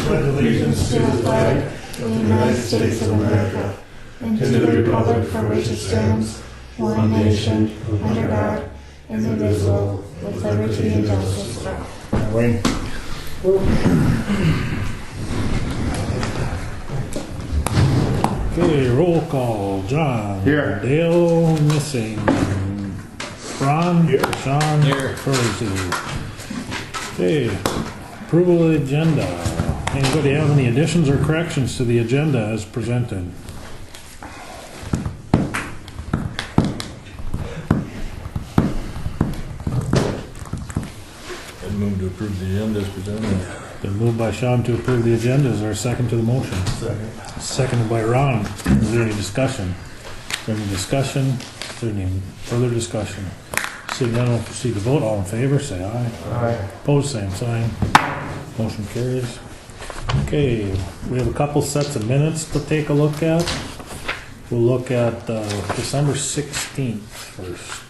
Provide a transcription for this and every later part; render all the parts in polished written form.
pledge allegiance to the flag of the United States of America and to the republic for which it stands, one nation, under God, indivisible, with liberty and justice for all. Wayne. Okay, roll call. John. Here. Dale missing. Ron. Here. Sean. Here. Crazy. Okay. Approval of the agenda. Anybody have any additions or corrections to the agenda as presented? I'd move to approve the agenda as presented. Been moved by Sean to approve the agenda. Is there a second to the motion? Second. Seconded by Ron. Is there any discussion? Is there any discussion? Is there any further discussion? Seeing none, we'll proceed to vote. All in favor, say aye. Aye. Opposed, same sign. Motion carries. Okay, we have a couple sets of minutes to take a look at. We'll look at December 16th first.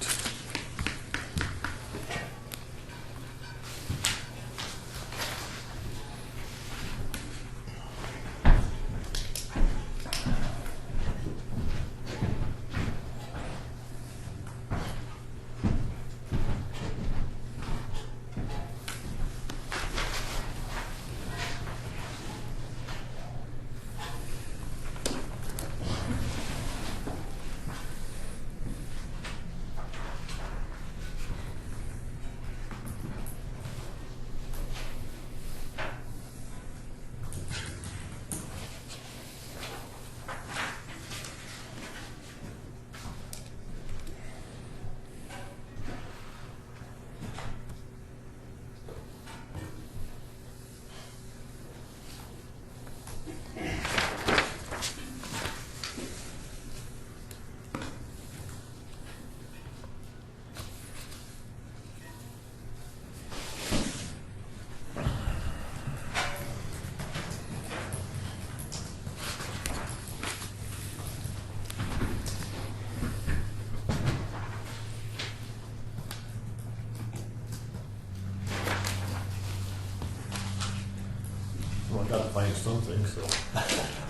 Well, I gotta find something, so.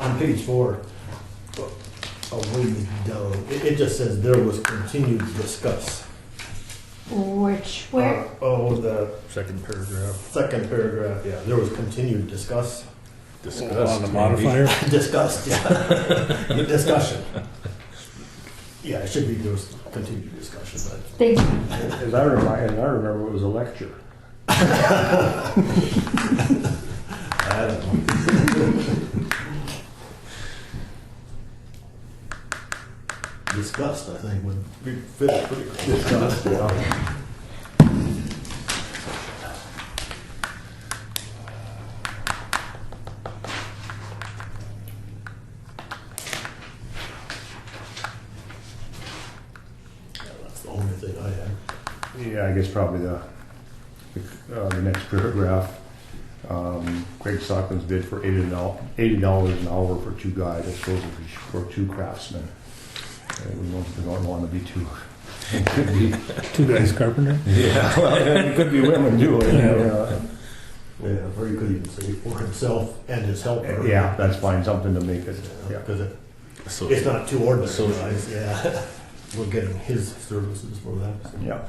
On page 4, it just says there was continued discuss. Where? The Second paragraph. second paragraph, yeah, there was continued discuss. Discussed. On the modifier. Discussed, yeah. Discussion. Yeah, it should be there was continued discussion, but. Thank you. As I remember, it was a lecture. I don't know. Disgust, I think, would fit it pretty good. Discussed, yeah. That's the only thing I had. Yeah, I guess probably the next paragraph. Griggs Stockman's bid for $80 an hour for 2 guys, I suppose for 2 craftsmen. We don't want to be too. It could be 2 guys carpenter. Yeah, well, it could be women doing it. Yeah, or you could even say for himself and his helper. Yeah, that's fine. Something to make it. Yeah. Because So, it's not too ordinary, So- guys, yeah. We're getting his services for that. Yeah.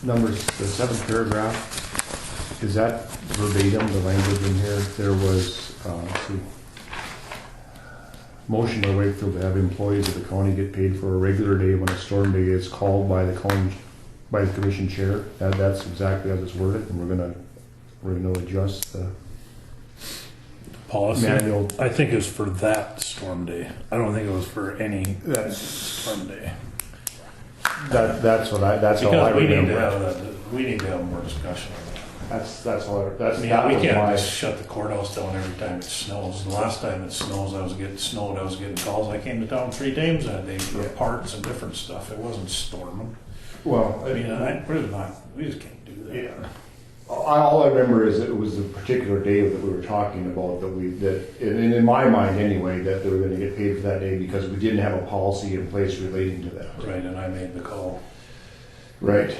Numbers, the 7th paragraph, is that verbatim, the language in here? There was let's see. Motion by Wakefield to have employees of the county get paid for a regular day when a storm day is called by the commission chair. That's exactly as it's worded, and we're gonna adjust the Policy. manual. I think it was for that storm day. I don't think it was for any storm day. That's all I Because we need to remember. have that, we need to have more discussion on that. That's all. That's I mean, that we was can't my- just shut the courthouse down every time it snows. The last time it snows, I was getting calls. I came to town 3 times that day for Yeah. parts and different stuff. It wasn't storming. Well, I mean, we just can't do that. yeah. All I remember is it was the particular day that we were talking about and in my mind anyway, that they were going to get paid for that day because we didn't have a policy in place relating to that. Right, and I made the call. Right.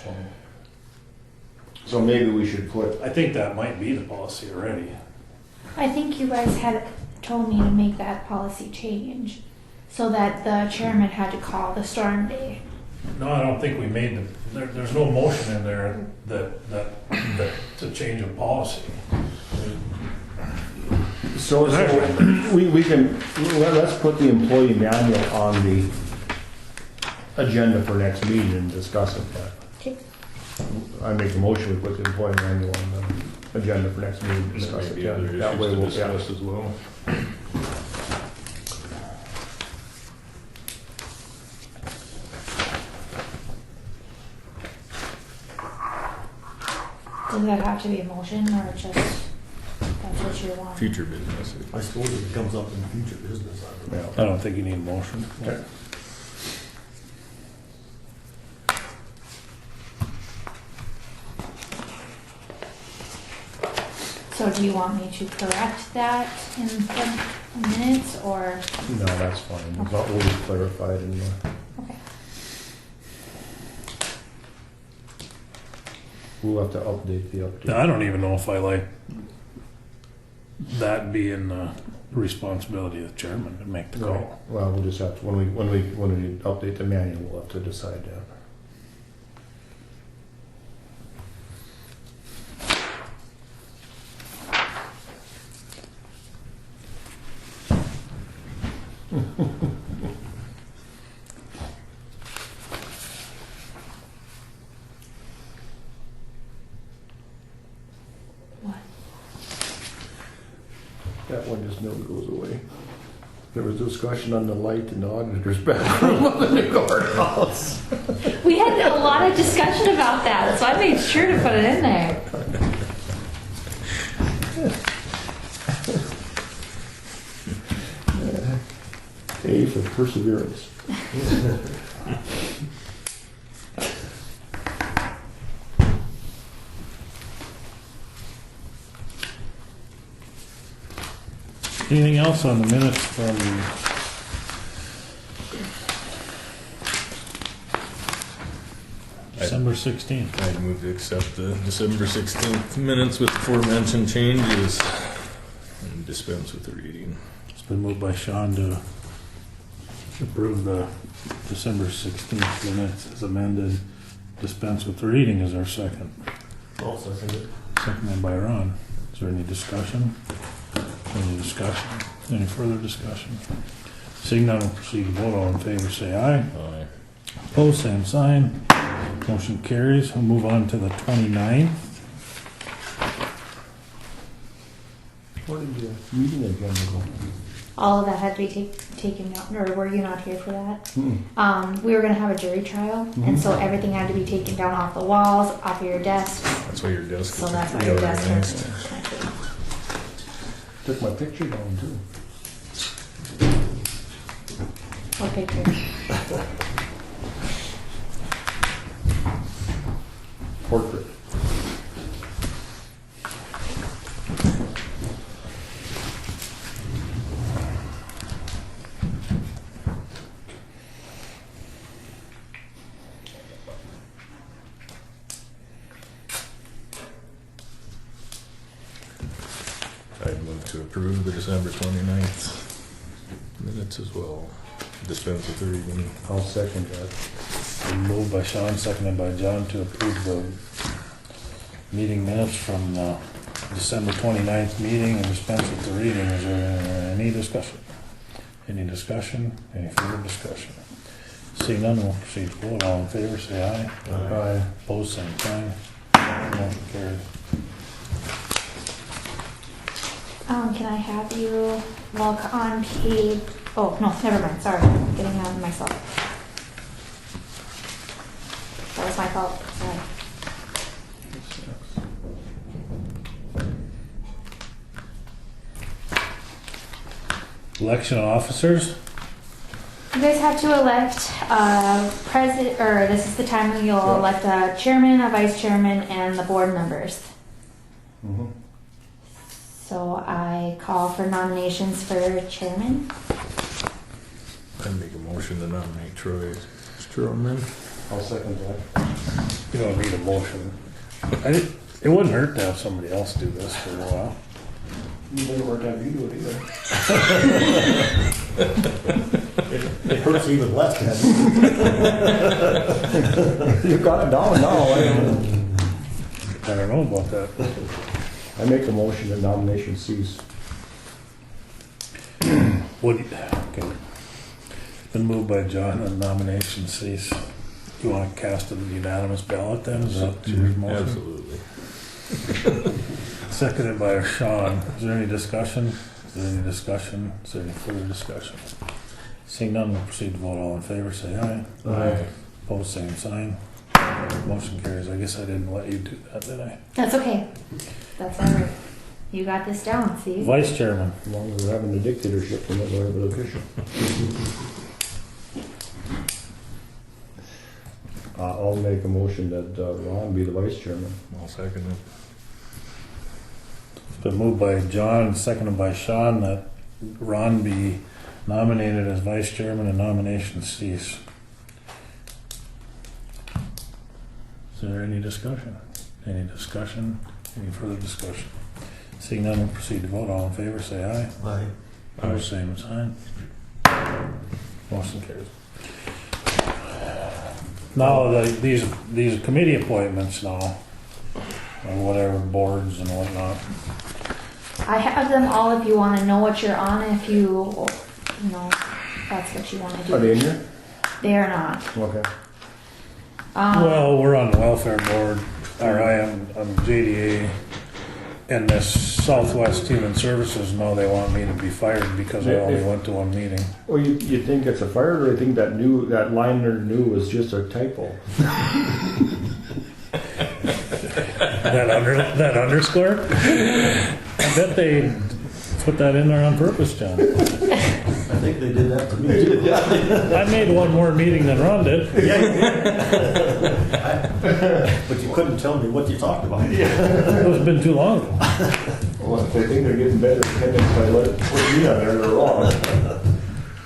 So So maybe we should put. I think that might be the policy already. I think you guys had told me to make that policy change so that the chairman had to call the storm day. No, I don't think we made there's no motion in there that to change a policy. So we can let's put the employee manual on the agenda for next meeting and discuss it. Okay. I make the motion, we put the employee manual on the agenda for next meeting and There discuss may it. be other That way issues to we'll, discuss as well. Does that have to be a motion or just that's what you want? Future business. I suppose if it comes up in future business, I don't know. yeah. I don't think you need a motion. Okay. So do you want me to correct that in the minutes or? No, that's fine. It's not really clarified in the. Okay. We'll have to update the update. I don't even know if I like that being the responsibility of the chairman to make the No. call. Well, we'll just have to, when we update the manual, we'll have to decide that. What? That one just never goes away. There was discussion on the light in the auditor's bathroom of the new courthouse. We had a lot of discussion about that, so I made sure to put it in there. A for perseverance. Anything else on the minutes from December 16th? I move to accept the December 16th minutes with aforementioned changes and dispense with the reading. It's been moved by Sean to approve the December 16th minutes as amended, dispense with the reading. Is there a second? I'll second it. Seconded by Ron. Is there any discussion? Any discussion? Any further discussion? Seeing none, we'll proceed to vote. All in favor, say aye. Aye. Opposed, same sign. Motion carries. We'll move on to the 29th. What did the meeting agenda go? All of that had to be taken down, or were you not here for that? Hmm. We were gonna have a jury trial, and so everything had to be taken down off the walls, off of your desks. That's why your desk So is that's why your desk reorganized. is. Took my picture down too. What picture? Portrait. I'd move to approve the December 29th minutes as well. Dispense with the reading. I'll second that. Been moved by Sean, seconded by John to approve the meeting minutes from the December 29th meeting and dispense with the reading. Is there any discussion? Any discussion? Any further discussion? Seeing none, we'll proceed to vote. All in favor, say aye. Aye. Opposed, same sign. Motion carried. Can I have you look on page, oh, no, never mind, sorry, I'm getting ahead of myself. That was my fault, sorry. Election of officers. You guys have to elect a president, or this is the time when you'll elect a chairman, a vice chairman, and the board members. Mhm. So I call for nominations for chairman. I'd make a motion to nominate Troy as chairman. I'll second that. You don't need a motion. It wouldn't hurt to have somebody else do this for a while. You never worked out, you do it either. It hurts even less to have You got it down now. I don't know about that. I make a motion that nomination cease. Okay. Been moved by John and nomination cease. You want to cast a unanimous ballot then? Is that your motion? Absolutely. Seconded by Sean. Is there any discussion? Is there any discussion? Is there any further discussion? Seeing none, we'll proceed to vote. All in favor, say aye. Aye. Opposed, same sign. Motion carries. I guess I didn't let you do that, did I? That's okay. That's all right. You got this down, see? Vice chairman. As long as we're having a dictatorship from the elected official. I'll make a motion that Ron be the vice chairman. I'll second it. It's been moved by John, seconded by Sean, that Ron be nominated as vice chairman and nominations cease. Is there any discussion? Any discussion? Any further discussion? Seeing none, we'll proceed to vote. All in favor, say aye. Aye. Opposed, same sign. Motion carries. Now, these committee appointments now, or whatever, boards and whatnot. I have them all if you want to know what you're on, if you know, that's what you want to do. Are they in here? They are not. Okay. Well, we're on the welfare board, or I am on JDA, and this Southwest Human Services, now they want me to be fired because I only went to one meeting. Well, you think it's a fire, or you think that line there new was just a typo? That underscore? I bet they put that in there on purpose, John. I think they did that to me too. I made one more meeting than Ron did. Yeah, you did. But you couldn't tell me what you talked about. It's been too long. Well, if they think they're getting better attendance by putting me on there, they're wrong.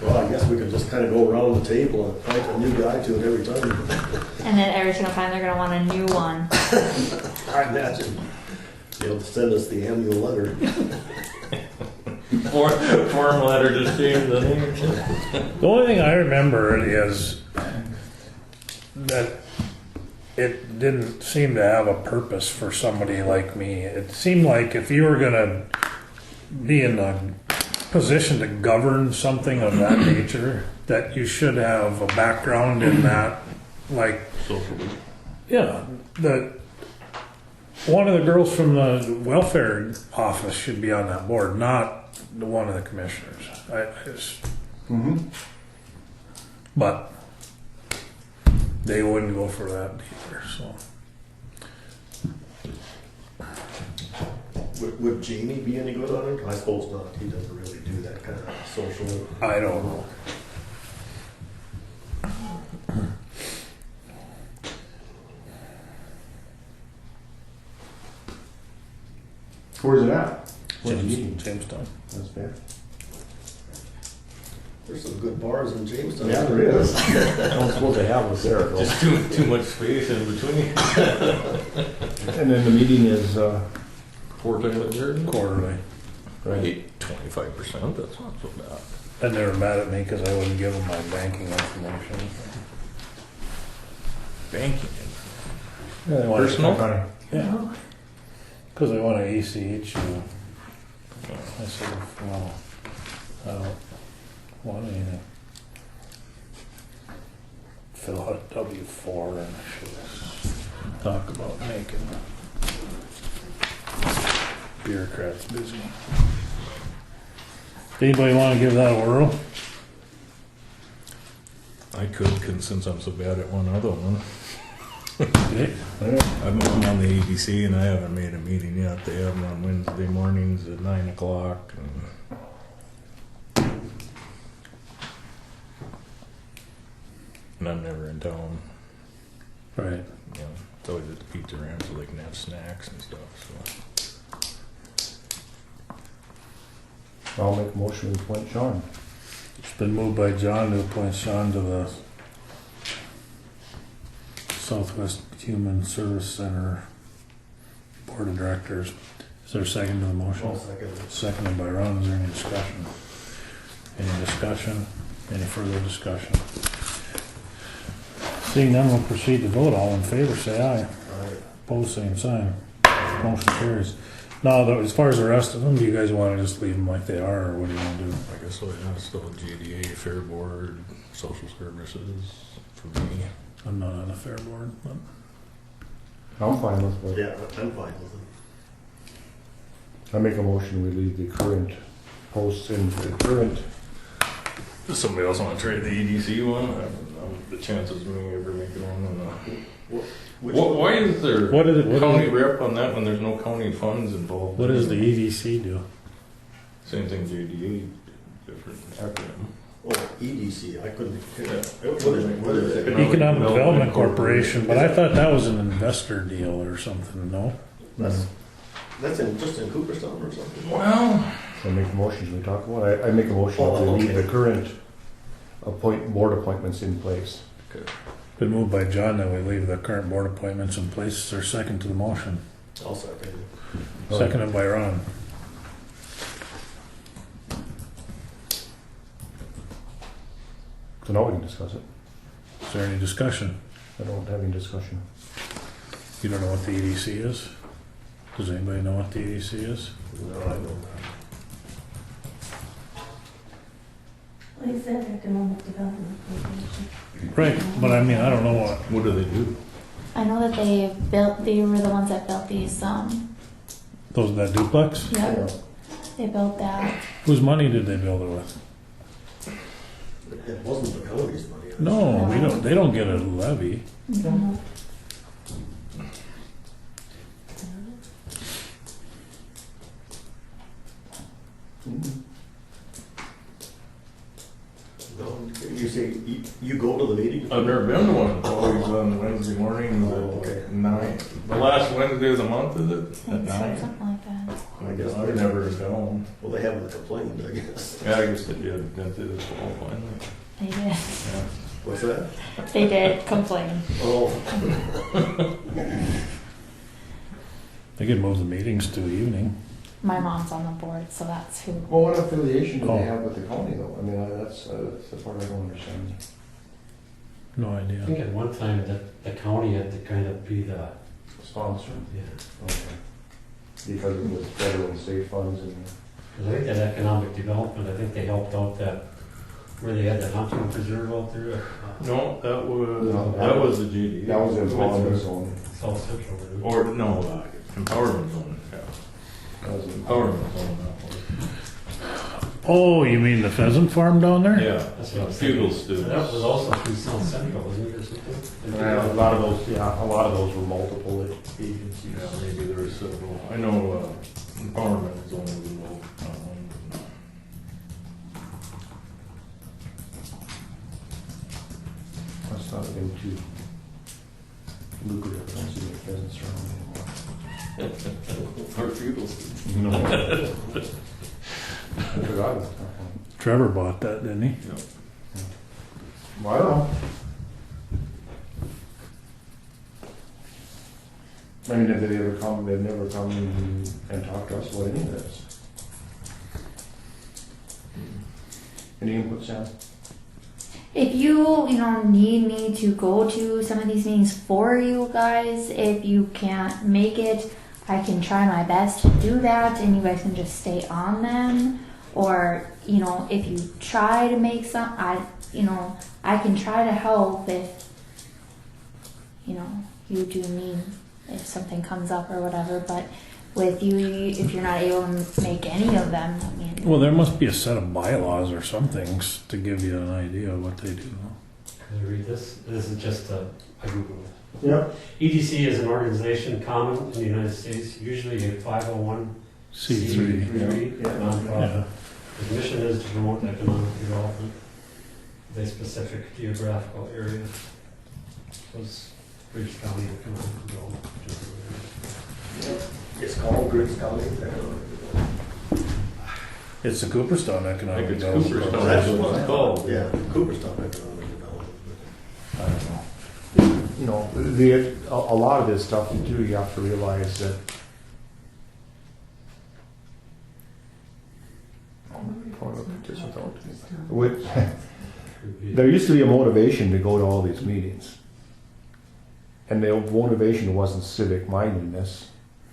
Well, I guess we could just kind of go around the table and find a new guy to it every time. And then every single time they're going to want a new one. I imagine they'll send us the annual letter. Form letter to change the name. The only thing I remember is that it didn't seem to have a purpose for somebody like me. It seemed like if you were going to be in a position to govern something of that nature, that you should have a background in that, like, yeah, that one of the girls from the welfare office should be on that board, not one of the commissioners. I just, but they wouldn't go for that either. So Would Jamie be any good on it? I suppose not. He doesn't really do that kind of social. I don't know. Where's it at? Where's the meeting? Jamestown. That's fair. There's some good bars in Jamestown. Yeah, there is. I don't suppose they have us there, though. Just too much space in between. And then the meeting is, Quarterly. Quarterly. right. 25%, that's not so bad. And they were mad at me because I wouldn't give them my banking information. Banking. Yeah, they wanted to Personal? cut- Yeah. Because I want to ACH you. I said, well, I don't want anything. Fill out a W-4 and shit. Talk about making bureaucrats busy. Anybody want to give that a whirl? I could, since I'm so bad at one other one. Okay. I'm on the ABC and I haven't made a meeting yet. They have them on Wednesday mornings at 9 o'clock. And I'm never in town. Right. You know, it's always at the pizza ranch so they can have snacks and stuff. So I'll make a motion to appoint Sean. It's been moved by John to appoint Sean to the Southwest Human Service Center Board of Directors. Is there a second to the motion? I'll second it. Seconded by Ron. Is there any discussion? Any discussion? Any further discussion? Seeing none, we'll proceed to vote. All in favor, say aye. Aye. Opposed, same sign. Motion carries. Now, as far as the rest of them, do you guys want to just leave them like they are, or what do you want to do? I guess so, yeah, still GDA, Fair Board, Social Services for me. I'm not on the fair board, but I'm fine with it. Yeah, I'm fine with it. I make a motion we leave the current posts in the current. Does somebody else want to trade the EDC one? I don't know the chances of me ever making one on that. Which What, one? why is there what is it? What, county is, rep on that when there's no county funds involved? what does the EDC do? Same thing JDA, different acronym. Oh, EDC, I couldn't. Yeah. What is it? Economic Development Corporation, but I thought that was an investor deal or something. No. That's just in Cooperstown or something? Well, I make a motion, we talk about it. I make a motion Oh, to leave okay. the current board appointments in place. Been moved by John that we leave the current board appointments in place. Is there a second to the motion? I'll second it. Seconded by Ron. So now we can discuss it. Is there any discussion? I don't have any discussion. You don't know what the EDC is? Does anybody know what the EDC is? No, I don't know. Like I said, Economic Development Corporation. Right, but I mean, I don't know what. what do they do? I know that they were the ones that built these, Those that duplex? yeah, they built that. Whose money did they build it with? It wasn't the county's money. No, we don't. They don't get a levy. Mhm. No, you say, you go to the meeting? I've never been to one. It's always on Wednesday mornings Okay. at 9. The last Wednesday of the month, is it? I At think so, 9? something like that. I guess I've never gone. Well, they haven't complained, I guess. Yeah, I guess they did. Didn't they this fall finally? They did. Yeah. What's that? They did complain. Oh, They could move the meetings to evening. My mom's on the board, so that's who. Well, what affiliation do Oh. they have with the county though? I mean, that's the part I don't understand. No I idea. think at one time that the county had to kind of be the, Sponsor? yeah, Okay. Because it was federal and state funds and. because I think that economic development, I think they helped out that, where they had that hunting preserve out there. No, that was No, that was the GD. That was in Holland zone. South Central. wasn't it? Or no, empowerment zone. Yeah, That was in. empowerment zone. That Oh, you mean the pheasant farm down there? was. Yeah, That's what I was feudal thinking. students. That was also through South Central, wasn't it, or something? Yeah, a lot of those were multiple agencies. Yeah, maybe there were several. I know empowerment zone was involved. That's not been too lucrative. I don't see any pheasants around anymore. Or feudal students. No. I forgot about that one. Trevor bought that, didn't he? Yeah. Well, I don't know. I mean, if they ever come, they've never come and talked to us about any of this. Any input, Sam? If you need me to go to some of these meetings for you guys, if you can't make it, I can try my best to do that and you guys can just stay on them. Or, you know, if you try to make some, I can try to help if, you know, you do need, if something comes up or whatever, but with you, if you're not able to make any of them, I mean. Well, there must be a set of bylaws or some things to give you an idea of what they do. Can I read this? This is just I Googled it. Yep. EDC is an organization common in the United States, usually a 501 C3. nonprofit. Yeah. Its mission is to promote economic development of a specific geographical area. So it's Griggs County Economic Development. It's called Griggs County. It's the Cooperstown Economic I think it's Development. Cooperstown. That's what it's called, yeah, Cooperstown Economic Development. I don't know. You know, a lot of this stuff too, you have to realize that with, there used to be a motivation to go to all these meetings. And the motivation wasn't civic mindedness,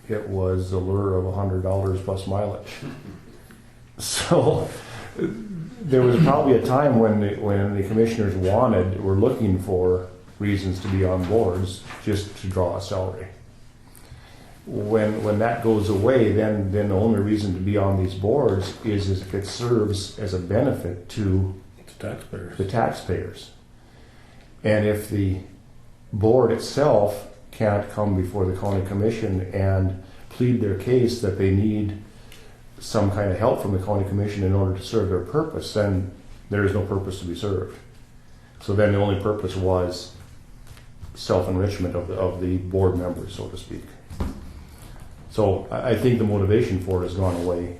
it was the lure of $100 plus mileage. So there was probably a time when the commissioners were looking for reasons to be on boards just to draw a salary. When that goes away, then the only reason to be on these boards is if it serves as a benefit to Taxpayers. the taxpayers. And if the board itself can't come before the county commission and plead their case that they need some kind of help from the county commission in order to serve their purpose, then there is no purpose to be served. So then the only purpose was self-enrichment of the board members, so to speak. So I think the motivation for it has gone away,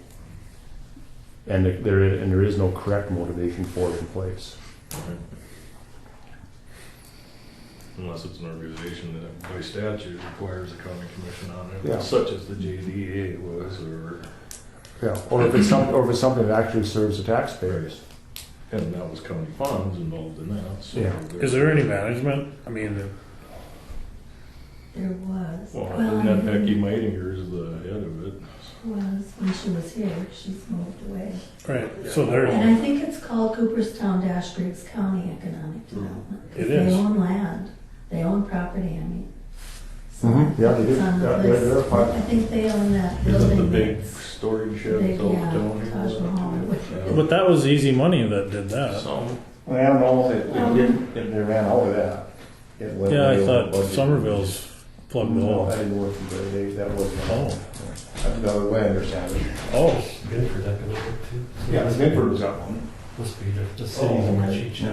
and there is no correct motivation for it in place. Unless it's an organization that by statute requires a county commission on it, Yeah. such as the JDA was, or Yeah, or if it's something that actually serves the taxpayers. and that was county funds involved in that. So Yeah. Is there any management? I mean, There was. Well, Well, and then I mean, Becky Meitinger is the head of it. was when she was here. She's moved away. right, so they're, And I think it's called Cooperstown-Griggs County Economic Development. 'Cause It is. They own land. They own property, I mean. So Mhm. Yeah, they do. it's on the Yeah, list. they're a part- I think they own that Isn't the building. big that's storage big, sheds all yeah, down Taj Mahal. here? but that was easy money that did that. Some, Well, no, it didn't, they ran out of that. It went Yeah, I way over thought budget. Somerville's plugged the No, hole. I didn't work for the, that wasn't. Oh. That's the way I understand it. Oh, Binford Economic too. Yeah, Midford's got one. Must be the cities in the cheat sheet.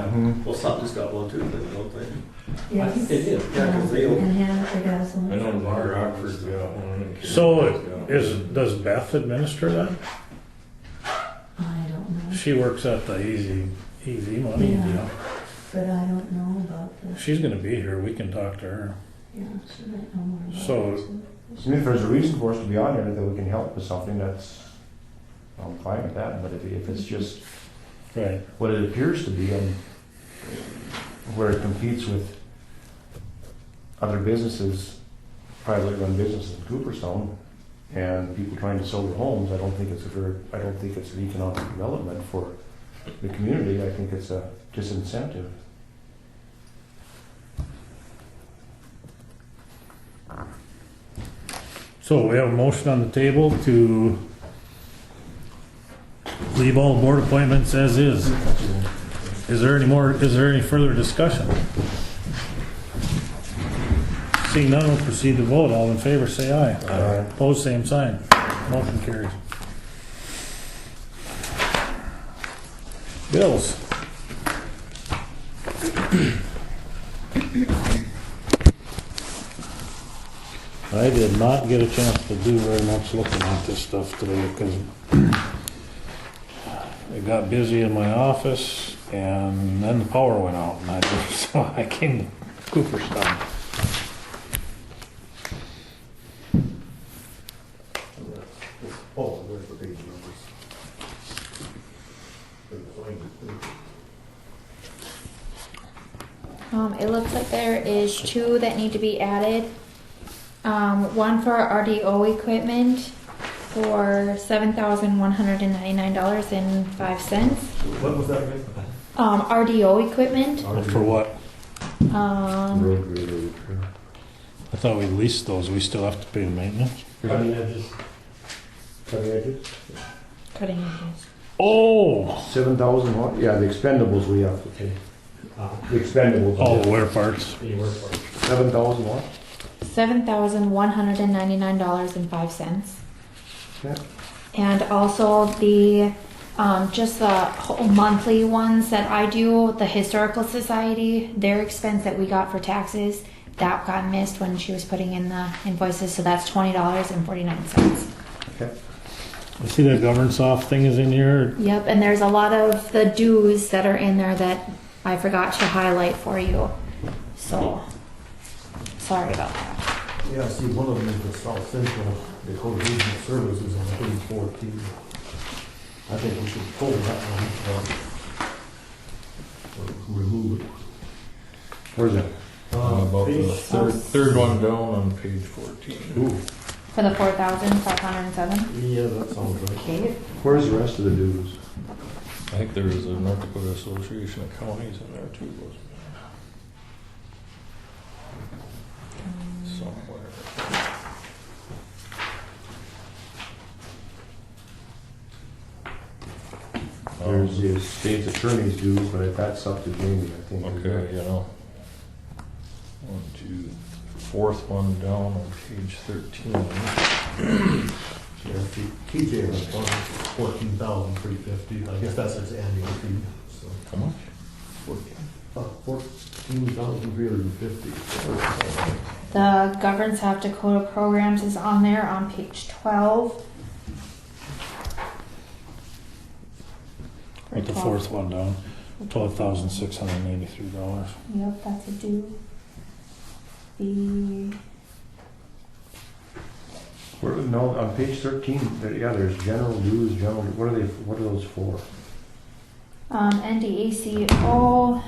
Well, Sutton's got one too, then, don't they? I think Yes. they did. Yeah, 'cause they own. And Hanover got some. I know Bar Rockford's got one. and So Kansas got does Beth administer that? I don't know. She works at the easy money Yeah. deal. But I don't know about the, She's gonna be here, we can talk to her. yeah, she might know more about So- it too. I mean, if there's a reason for us to be on there that we can help with something, I'm fine with that, but if it's just Right. what it appears to be, where it competes with other businesses, privately run businesses in Cooperstown, and people trying to sell their homes, I don't think it's an economic development for the community. I think it's a disincentive. So we have a motion on the table to leave all board appointments as is. Is there any further discussion? Seeing none, we'll proceed to vote. All in favor, say aye. Aye. Opposed, same sign. Motion carries. Bills. I did not get a chance to do very much looking at this stuff today because it got busy in my office and then the power went out and so I came to Cooperstown. Oh, where's the page numbers? It looks like there is 2 that need to be added. One for RDO equipment for $7,199.05. What was that again? RDO equipment. For what? Road grader. I thought we leased those, we still have to pay the maintenance. Cutting edges. Cutting edges? Cutting edges. Oh! 7,000 what? Yeah, the expendables we have to pay. The expendables. Oh, wear parts. The work for it. 7,000 what? $7,199.05. Okay. And also the just the whole monthly ones that I do, the Historical Society, their expense that we got for taxes, that got missed when she was putting in the invoices, so that's $20.49. Okay. I see that governance off thing is in here. Yep, and there's a lot of the dues that are in there that I forgot to highlight for you. So sorry about that. Yeah, I see one of them is the South Central Dakota Regional Services on page 14. I think we should pull that one, or remove it. Where's that? About the Page- third one down on page 14. Ooh. For the 4,507. Yeah, that sounds right. Okay. Where's the rest of the dues? I think there is a North Dakota Association of Counties in there too, wasn't there? Somewhere. There's the state's attorney's dues, but that's up to Jamie, I think. Okay, you know. 1, 2, fourth one down on page 13. Yeah, TJ was 14,350. I guess that's its annual fee, so. How much? 14,350. The Govern South Dakota programs is on there on page 12. With the fourth one down, $12,683. Yep, that's a due. The No, on page 13, there's general dues, what are those for? NDACO.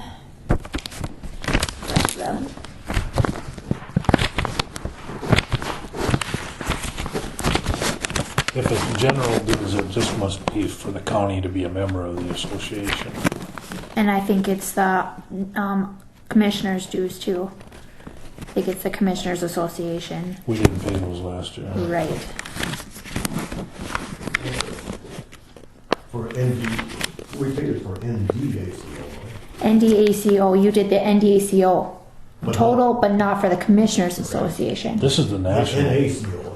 That's them. If it's general dues, it just must be for the county to be a member of the association. And I think it's the commissioners' dues too. I think it's the Commissioners Association. We didn't pay those last year. Right. For ND, we paid it for NDACO. NDACO, you did the NDACO But total, but not for the Commissioners Association. This is the national. NACO.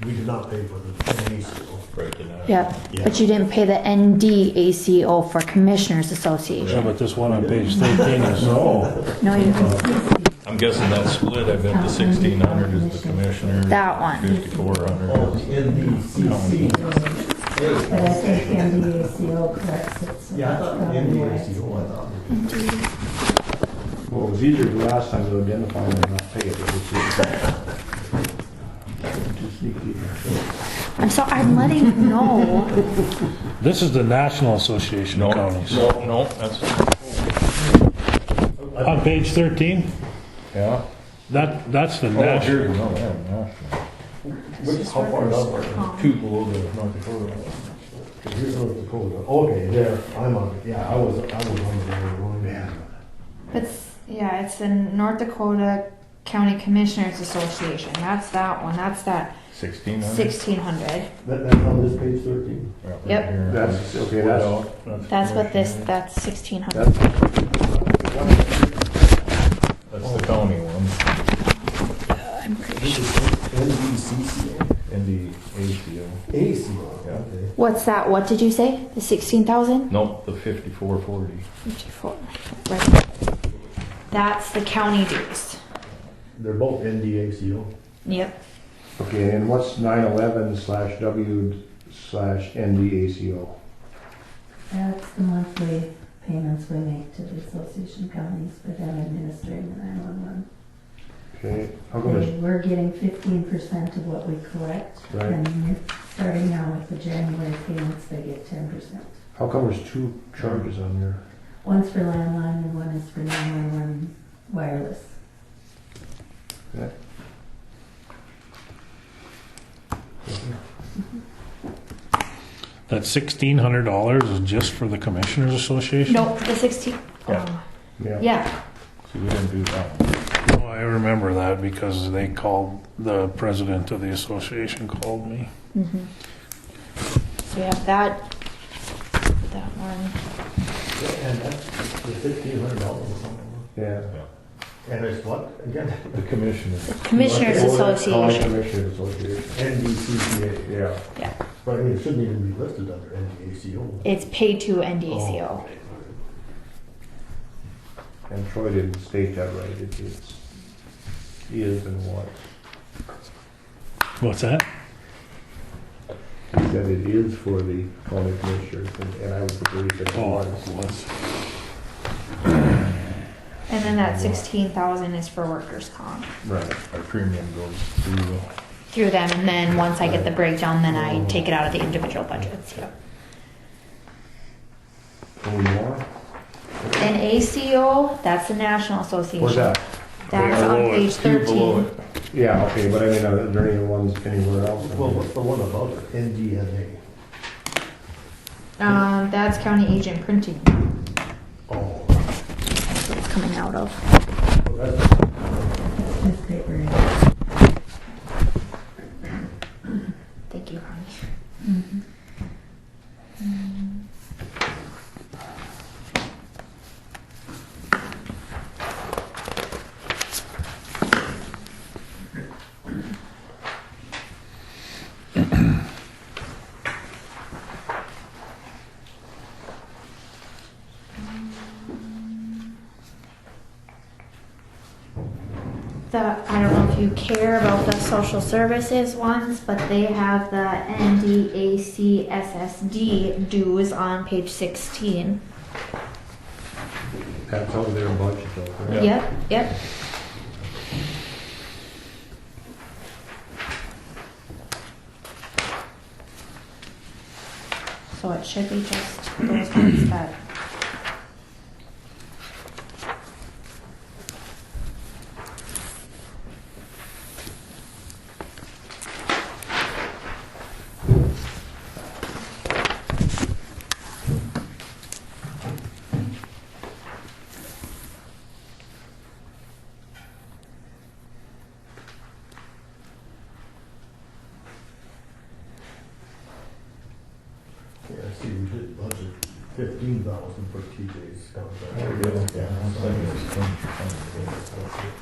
We did not pay for the NACO. Right in there. Yep, Yeah. but you didn't pay the NDACO for Commissioners Yeah, Association. but this one on page 13 is. No. No, you I'm guessing that split, I bet the 1,600 is the commissioner. that one. 5,400 Oh, is NDCC. But I think NDACO corrects it. So Yeah, I thought that's probably why it's- NDACO, I thought. Well, it was easier the last time to identify and not pay it. Too sneaky. I'm sorry, I'm letting you know. This is the National Association No, of Counties. no, that's, On page 13, yeah. that's the Oh, national. here you go, yeah, How far down are national. Two below the North Dakota one. Here's North Dakota. Okay, there, I'm on, yeah, I was on the wrong one. Yeah. It's the North Dakota County Commissioners Association. That's that one. That's that 1,600? 1,600. That's on this page 13? Right Yep. here. That's, okay, Split that's, out, That's what this, commissioner. that's 1,600. that's, That's the county one, I'm pretty This sure. is NDCCO. NDACO. ACO, Yeah. okay. What's that? What did you say? The 16,000? Nope, the 5,440. 54. Right. That's the county dues. They're both NDACO. Yep. okay, and what's 911/W/NDACO? That's the monthly payments we make to the Association of Counties for them administering the 911. Okay, how come it's, We're getting 15% of what we collect, Right. and starting now with the January payments, they get 10%. how come there's two charges on there? One's for landline and one is for 911 wireless. That $1,600 is just for the Commissioners Association? Nope, the 16. Yeah. Yeah. See, we didn't do that one. Oh, I remember that because they called, the president of the association called me. So we have that one. And that's the $1,600 or something. Yeah. And it's what, again? The commissioners. Commissioners County Association. Commissioners Association. NDCCA. Yeah. Yeah. But I mean, it shouldn't even be listed under NDACO. It's paid to NDACO. Oh, okay. And Troy didn't state that right. It's is and what. What's that? He said it is for the county commissioners, and I would agree that it Oh, was. it was. And then that 16,000 is for workers' comp Right. Our premium goes through. through them, and then once I get the breakdown, then I take it out of the individual budgets. Yep. Any more? And ACO, that's the National Association. Where's that? That's Yeah, on below it, page 13. Yeah, okay, but I mean, are there any ones anywhere else? Well, what's the one above it? NGNA. That's county agent printing. Oh. That's what it's coming out of. Well, that's, Newspaper. Thank you, honey. Mhm. I don't know if you care about the social services ones, but they have the NDAC SSD dues on page 16. That's over their budget though. right? Yep, yep. So it should be just those ones that. yeah, see, we did budget 15,000 for TJ's contract. There we go. Yeah, I so think I it's guess- 20%.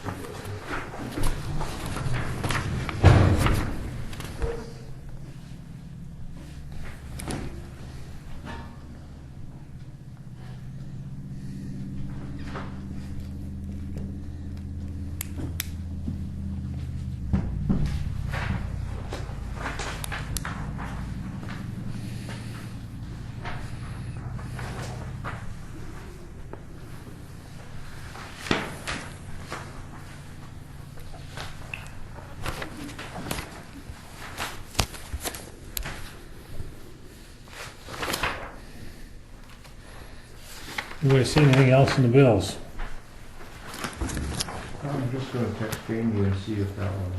Anybody see anything else in the bills? I'm just gonna text Jamie and see if that one.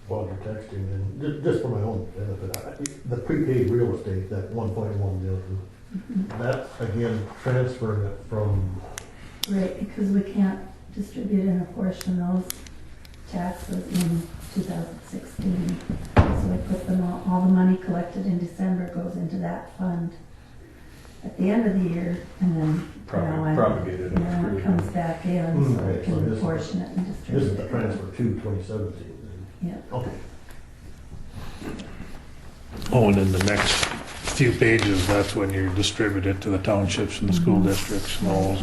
While you're texting, and just for my own benefit, the prepaid real estate, that 1.1 million, that's again transferring it from, Right, because we can't distribute and apportion those taxes in 2016. So we put them all the money collected in December goes into that fund at the end of the year, and then Propagated. now it comes back in, so we Right, so can this- apportion it and this distribute is the it. transfer to 2017. Yeah. Okay. Oh, and then the next few pages, that's when you distribute it to the townships and the school districts and all.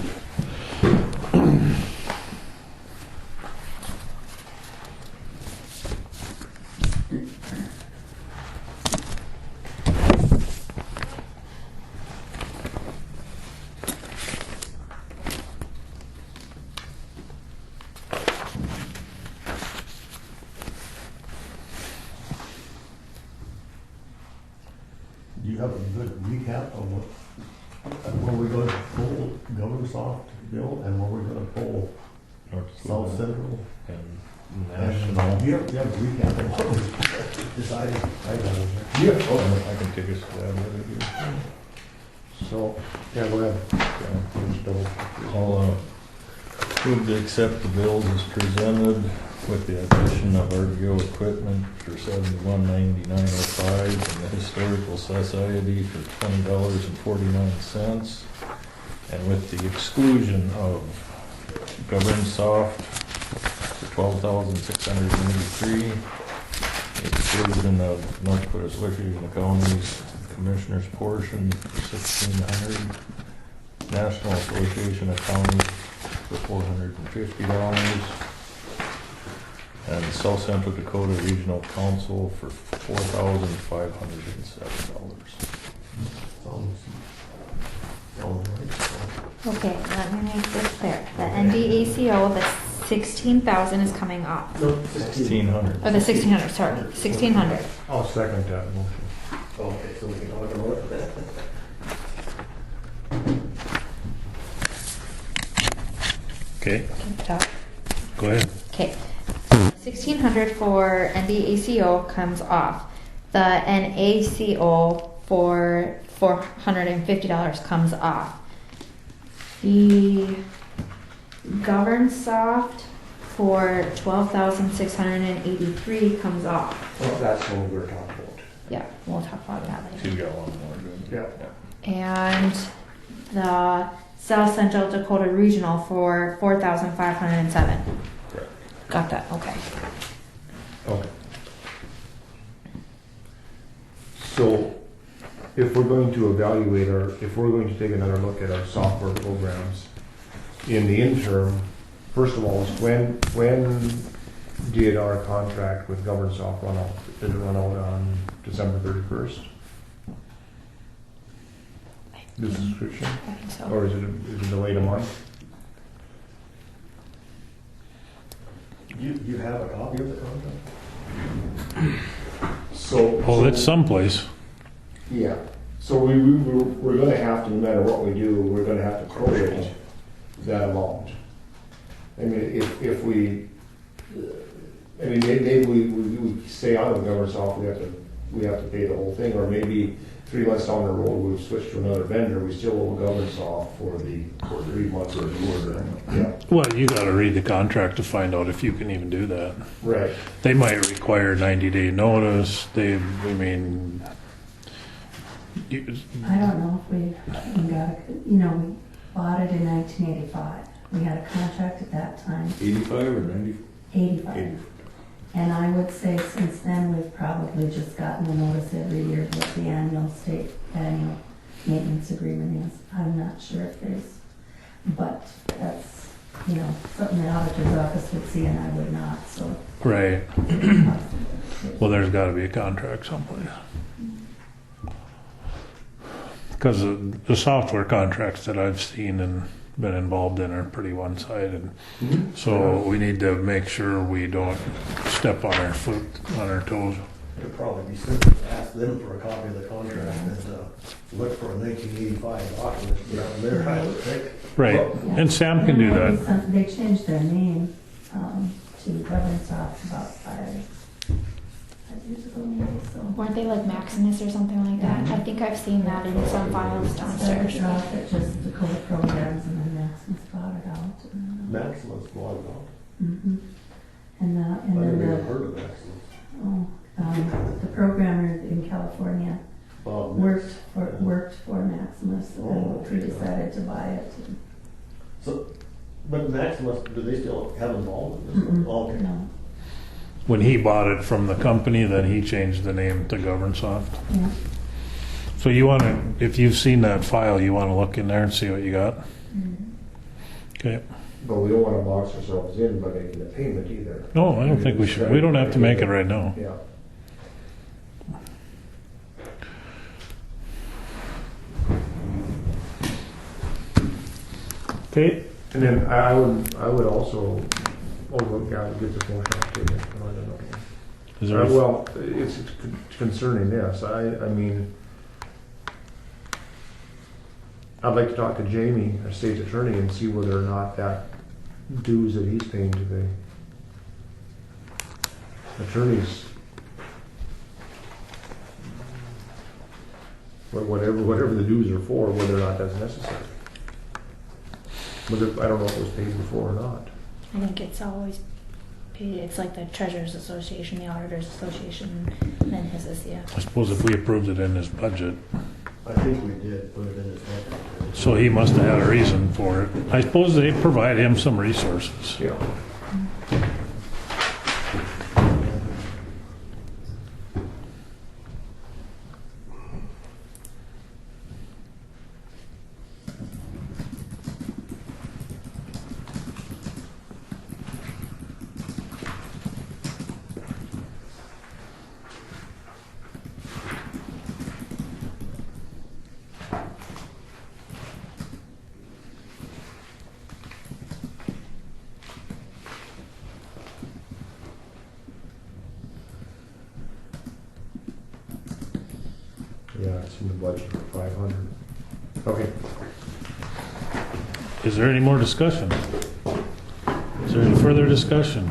Do you have a good recap of where we're going to pull GovernSoft bill and where we're going to pull South Central. and National. You have a recap of what we decided. I got it. Yeah, oh, I can take a stab at it here. So, yeah, go ahead. Yeah, just double- I'll move to accept the bills as presented with the addition of RDO equipment for $71.9905 and the Historical Society for $20.49, and with the exclusion of Government Soft for $12,683, exclusion of North Dakota Association of Counties Commissioner's portion for $1,600, National Association of Counties for $450, and South Central Dakota Regional Council for $4,507. Sounds right. Okay, let me make this clear. The NDACO, the 16,000 is coming off. No, 1,600. Or the 1,600, sorry, 1,600. I'll second that motion. Okay, so we can talk about it. Okay, go ahead. Okay, 1,600 for NDACO comes off. The NACO for $450 comes off. The Govern Soft for $12,683 comes off. Well, that's what we're talking about. Yeah, we'll talk about that later. She's got one more, good. Yeah. And the South Central Dakota Regional for $4,507. Correct. Got that, okay. Okay. So, if we're going to evaluate if we're going to take another look at our software programs, in the interim, first of all, is when did our contract with GovernSoft run out? Did it run out on December 31st? The subscription? I think so. Or is it delayed a month? You have a copy of the contract? So. Oh, it's someplace. Yeah, so we're gonna have to, no matter what we do, we're gonna have to prorate that amount. I mean, if we, I mean, maybe we stay out of GovernSoft, we have to pay the whole thing, or maybe 3 months down the road, we've switched to another vendor, we still owe GovernSoft for 3 months or more. Yeah, Well, you gotta read the contract to find out if you can even do that. right. They might require 90-day notice, I mean, I don't know if we got, we bought it in 1985. We had a contract at that time, 85 or 90? 85. And I would say since then, we've probably just gotten a notice every year what the annual maintenance agreement is. I'm not sure if there's, but that's, something the auditor's office would see and I would not, so. right. Well, there's gotta be a contract someplace. Because the software contracts that I've seen and been involved in are pretty one-sided. So we need to make sure we don't step on our toes. It'd probably be simple to ask them for a copy of the contract and look for a 1985 document down there, I would think. Right, and Sam can do that. They changed their name to GovernSoft about 5 years ago, maybe, so. Weren't they like Maximus or something like that? I think I've seen that in some files downstairs. Started off at just the Dakota programs and then Maximus bought it out. Maximus bought it out. Mm-hmm. And I then never even heard of Maximus. the programmer in California Bob worked for Maximus, and then we decided to buy it. So, but Maximus, do they still have involvement in this? Mm-mm. Oh, okay. No, When he bought it from the company, then he changed the name to GovernSoft. yeah. So if you've seen that file, you wanna look in there and see what you got? Okay. But we don't wanna box ourselves in by making a payment either. No, I don't think we should. We don't have to make it right now. Yeah. Okay. And then I would also, get this motion taken. I don't know. Is there, Well, it's concerning this. I mean, I'd like to talk to Jamie, our state's attorney, and see whether or not that dues that he's paying today? Attorneys. Whatever the dues are for, whether or not that's necessary. Whether, I don't know if it was paid before or not. I think it's always paid. It's like the Treasurers Association, the Auditors Association, and then his is, yeah. I suppose if we approved it in his budget, I think we did put it in his budget. so he must have had a reason for it. I suppose they provide him some resources. Yeah. Yeah, it's in the budget for 500. Okay. Is there any more discussion? Is there any further discussion?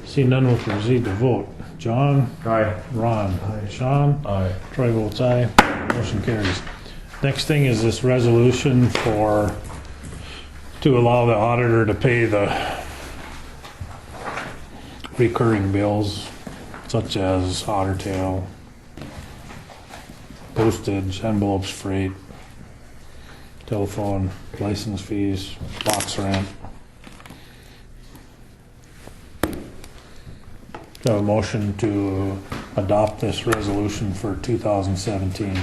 See none, we'll proceed to vote. John? Aye. Ron? Aye. Sean? Aye. Troy votes aye. Motion carries. Next thing is this resolution to allow the auditor to pay the recurring bills such as otter tail, postage, envelopes, freight, telephone, license fees, box rent. Do I have a motion to adopt this resolution for 2017?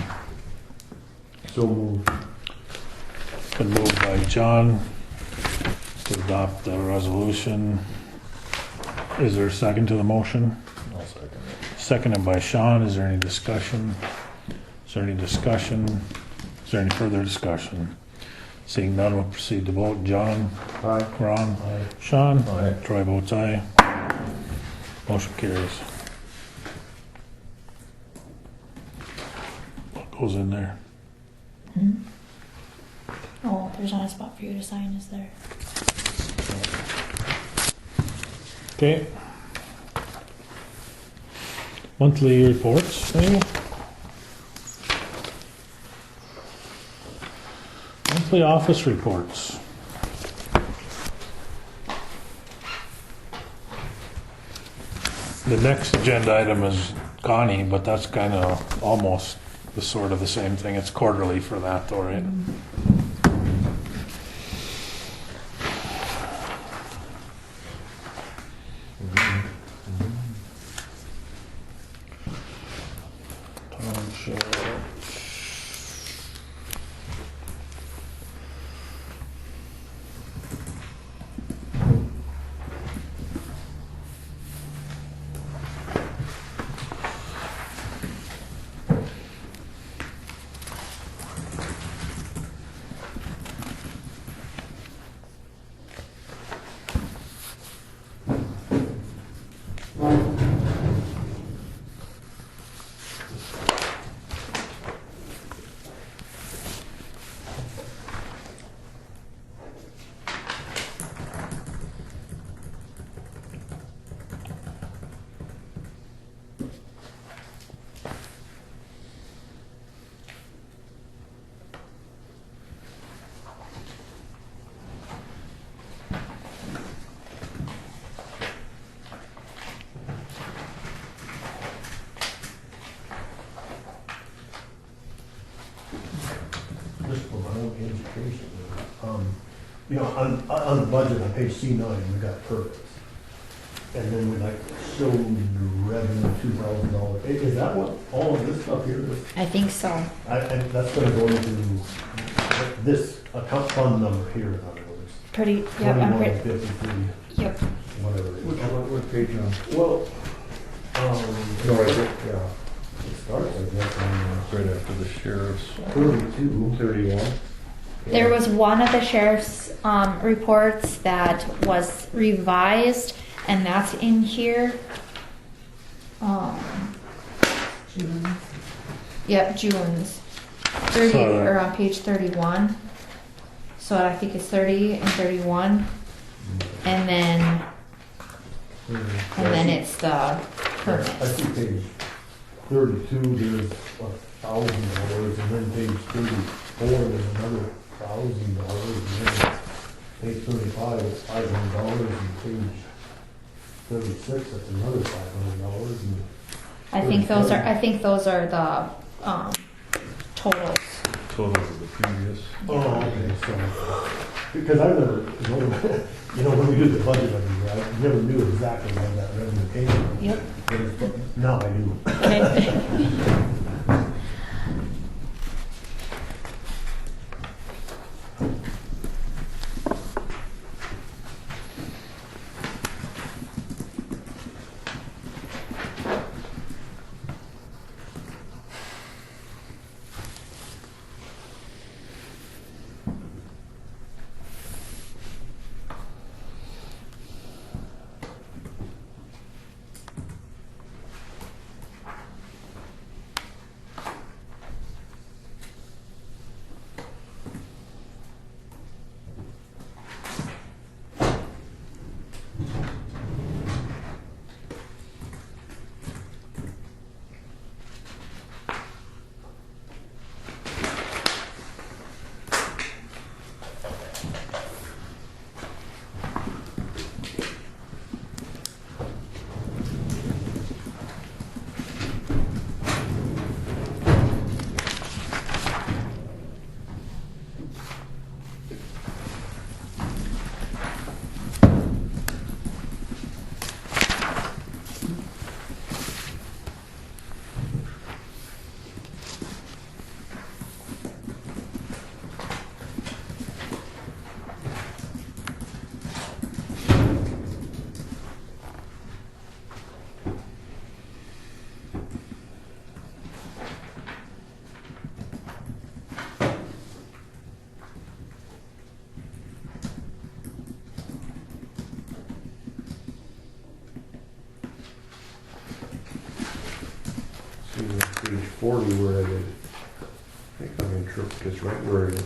So moved. Been moved by John to adopt the resolution. Is there a second to the motion? I'll second it. Seconded by Sean. Is there any discussion? Is there any discussion? Is there any further discussion? Seeing none, we'll proceed to vote. John? Aye. Ron? Aye. Sean? Aye. Troy votes aye. Motion carries. What goes in there? Oh, there's not a spot for you to sign, is there? Okay. Monthly reports, maybe? Monthly office reports. The next agenda item is Connie, but that's kind of almost the sort of the same thing. It's quarterly for that though, right? Township. Just for my own education, you know, on the budget on page C9, we got permits. And then we like show the revenue, $2,000. Is that what all of this stuff here is? I think so. And that's gonna go into this account fund number here, in other words. Pretty, yep, I'm pretty, 2153, yep. whatever it is. What page on? Well, No, is it? Yeah. it starts, I guess, on Right after the sheriff's. 32. 31. There was one of the sheriff's reports that was revised, and that's in here. June. Yep, June's. 30, So- or on page 31. So I think it's 30 and 31. and then it's the I permits. see page 32, there's $1,000, and then page 34, there's another $1,000, and then page 35, it's $500, and page 36, that's another $500, and I think those are the totals. Totals of the previous. oh, okay, so, because I never, you know, when we did the budget, I never knew exactly when that revenue came from. Yep. But now I do. Okay. See, page 40 where I did, I think I'm in trouble, because right where an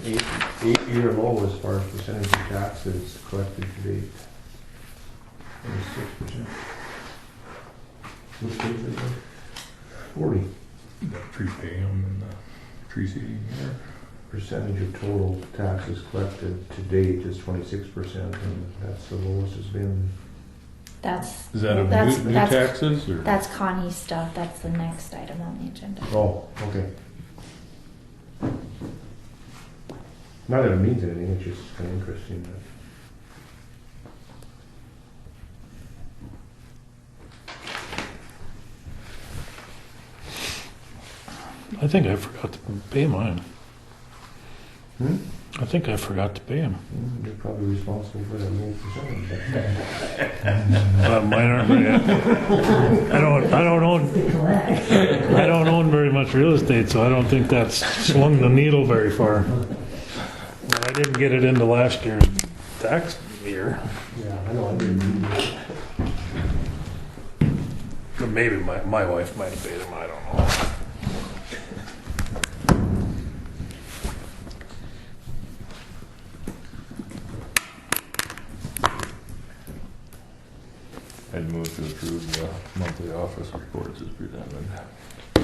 eight-year low as far as percentage of taxes collected to date. 6%. Which page is it? 40. The prepay them and the preceding year. Percentage of total taxes collected to date is 26%, and that's the lowest it's been. That's Is that that's, of new that's, taxes or? that's Connie's stuff. That's the next item on the agenda. Oh, okay. Not that it means anything, it's just kind of interesting that. I think I forgot to pay mine. Hmm? I think I forgot to pay him. You're probably responsible for that low percentage. Mine aren't very. I don't own very much real estate, so I don't think that's swung the needle very far. I didn't get it into last year's tax year. Yeah, I know, I didn't do that. But maybe my wife might have paid him. I don't know. I'd move to approve the monthly office reports as presented.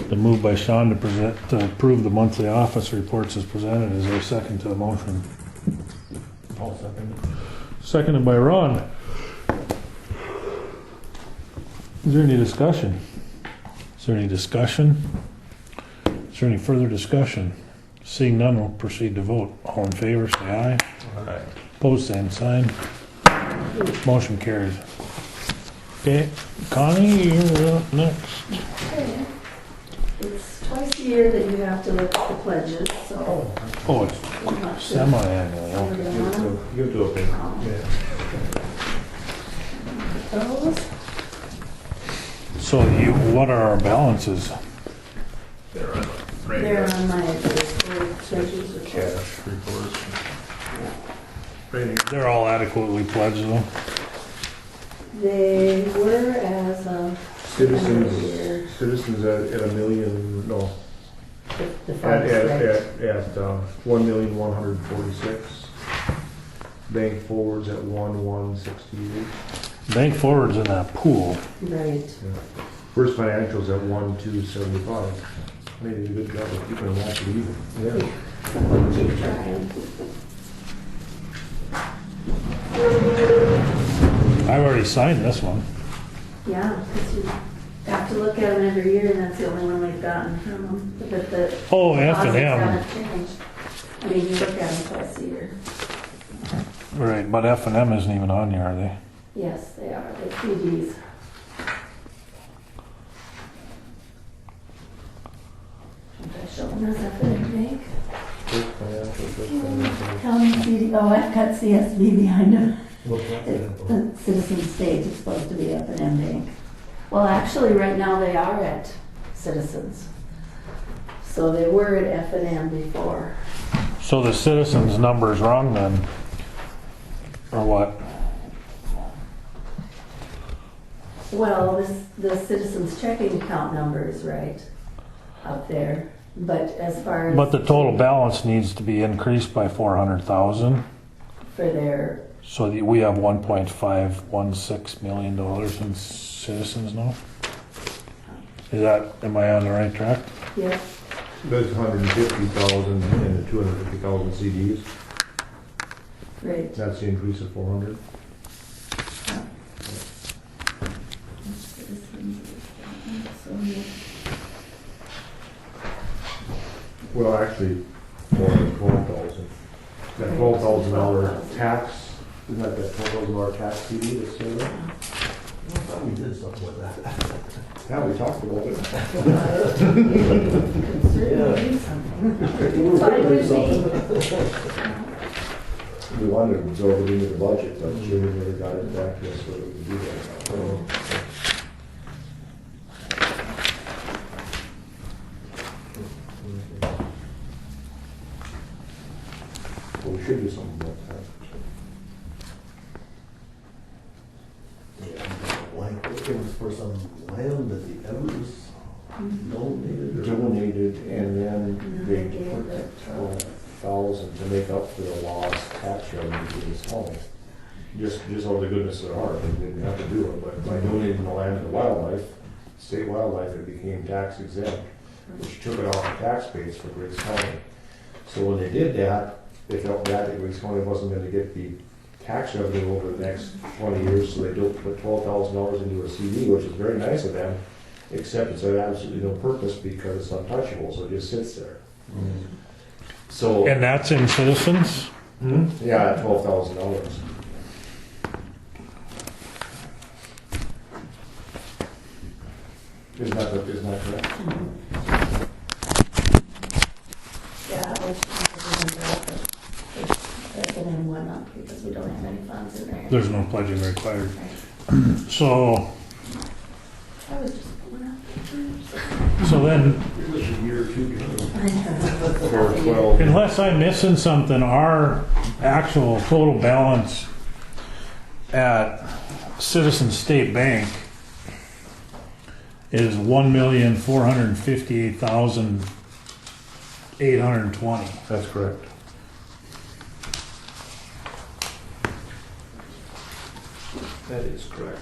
The move by Sean to approve the monthly office reports as presented. Is there a second to the motion? I'll second it. Seconded by Ron. Is there any discussion? Is there any discussion? Is there any further discussion? Seeing none, we'll proceed to vote. All in favor, say aye. Aye. Opposed, same sign. Motion carries. Okay, Connie, you're up next. Okay. It's twice a year that you have to look at the pledges, so Oh, it's I'm not sure. semi-annual. Everybody wanna- You have to open. Those? So what are our balances? They're on They're on my pledges report. cash reports. They're all adequately pledged though? They were as of Citizens at $1 million, no, the at funds, right? 1,146,000. bank forwards at 1,168. Bank forwards in that pool. Right. First financials at 1,275. They did a good job of keeping them all pretty even. Yeah. Keep trying. I've already signed this one. Yeah, because you have to look at them every year, and that's the only one we've gotten from them. But the Oh, deposits F&M. haven't changed. I mean, you look at them twice a year. Right, but F&M isn't even on here, are they? Yes, they are. They're CDs. Should I show them as F&M Bank? First financials. County CD. Oh, I've got CSB behind them. What's that? It's the Citizen State. It's supposed to be F&M Bank. Well, actually, right now they are at Citizens. So they were at F&M before. So the citizens number's wrong then? Or what? Well, the Citizens checking account number is right up there. But as far as But the total balance needs to be increased by 400,000. for their, So we have $1.516 million in citizens now? Am I on the right track? yeah, There's 150,000 and the 250,000 CDs. right. That's the increase of 400. Well, actually, more than 12,000. That $12,000 tax, isn't that $12,000 tax CD that's still there? I thought we did something with that. Yeah, we talked about it. We wanted to absorb it into the budget, but Jimmy never got it back to us whether we could do that. Well, we should do something about that. Like, it was for some land that the Evers donated or? Donated, and then They they gave put it, 12,000 to make up for the lost tax revenue to this home. Just out of the goodness of their heart, they didn't have to do it, but by donating the land to the wildlife, state wildlife, it became tax exempt, which took it off the tax base for Griggs County. So when they did that, they felt bad that Griggs County wasn't gonna get the tax revenue over the next 20 years, so they put $12,000 into a CD, which is very nice of them, except it's had absolutely no purpose because it's untouchable, so it just sits there. So, And that's in citizens? yeah, $12,000. Isn't that correct? Yeah, F&M went up because we don't have any funds in there. There's no pledging required. So, I was just pulling out pictures. so then, It was a year or two ago. I know. For 12. unless I'm missing something, our actual total balance at Citizen State Bank is $1,458,820. That's correct. That is correct.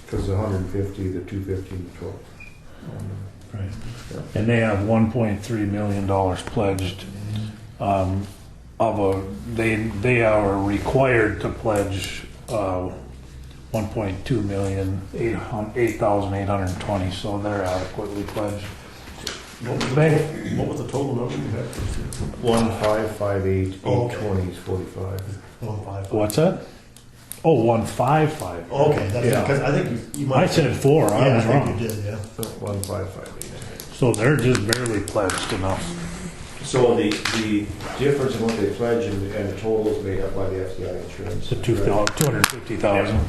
Because the 150, the 250, and the 12. Right. And they have $1.3 million pledged. They are required to pledge 1.2 million, 8,820. So they're adequately pledged. What was the total number you had? 1,558, 820 is 45. 155. What's that? Oh, 155. Okay, that's, Yeah. because I think you might. I said 4. I Yeah, was I think wrong. you did, yeah. 1,558. So they're just barely pledged enough. So the difference in what they pledge and the total is made up by the FDI insurance. The 250,000.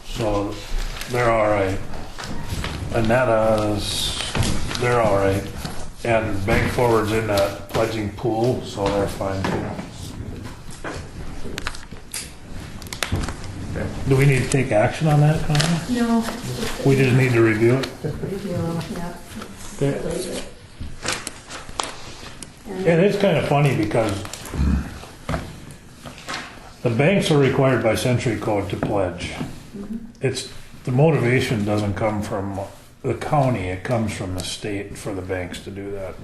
So they're all right. Anetta's, they're all right. And bank forwards in that pledging pool, so they're fine too. Do we need to take action on that, Connie? No. We just need to review it? Review, yeah. Okay. Leave it. And it's kind of funny because the banks are required by Century Code to pledge. It's, the motivation doesn't come from the county, it comes from the state for the banks to do that.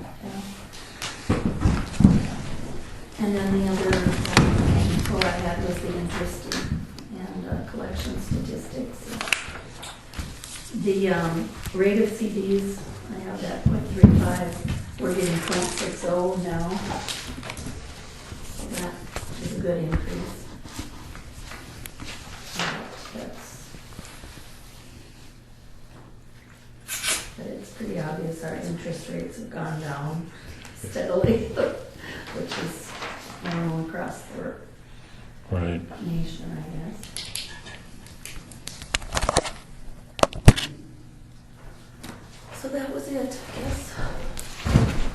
And then the other quote I had was the interest and collection statistics. The rate of CDs, I have that 0.35, we're getting 0.60 now. So that is a good increase. But it's pretty obvious our interest rates have gone down steadily, which is normal across the Right. nation, I guess. So that was it, I guess.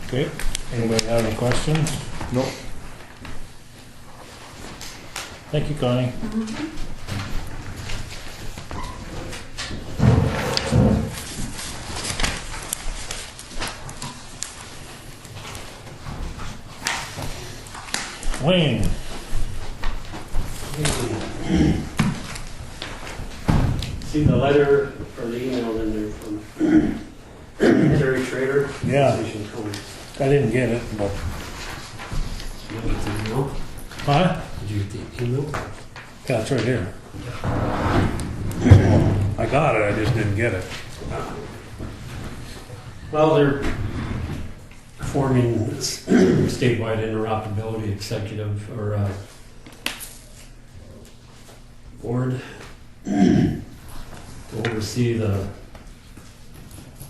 Okay, anybody have any questions? No. Thank you, Connie. Wayne, See the letter or the email in there from Terry Schrader? Yeah. Station Code. I didn't get it, but, Did you get the email? huh? Did you get the email? Yeah, it's right here. I got it, I just didn't get it. Well, they're forming this statewide interoperability executive or board to oversee the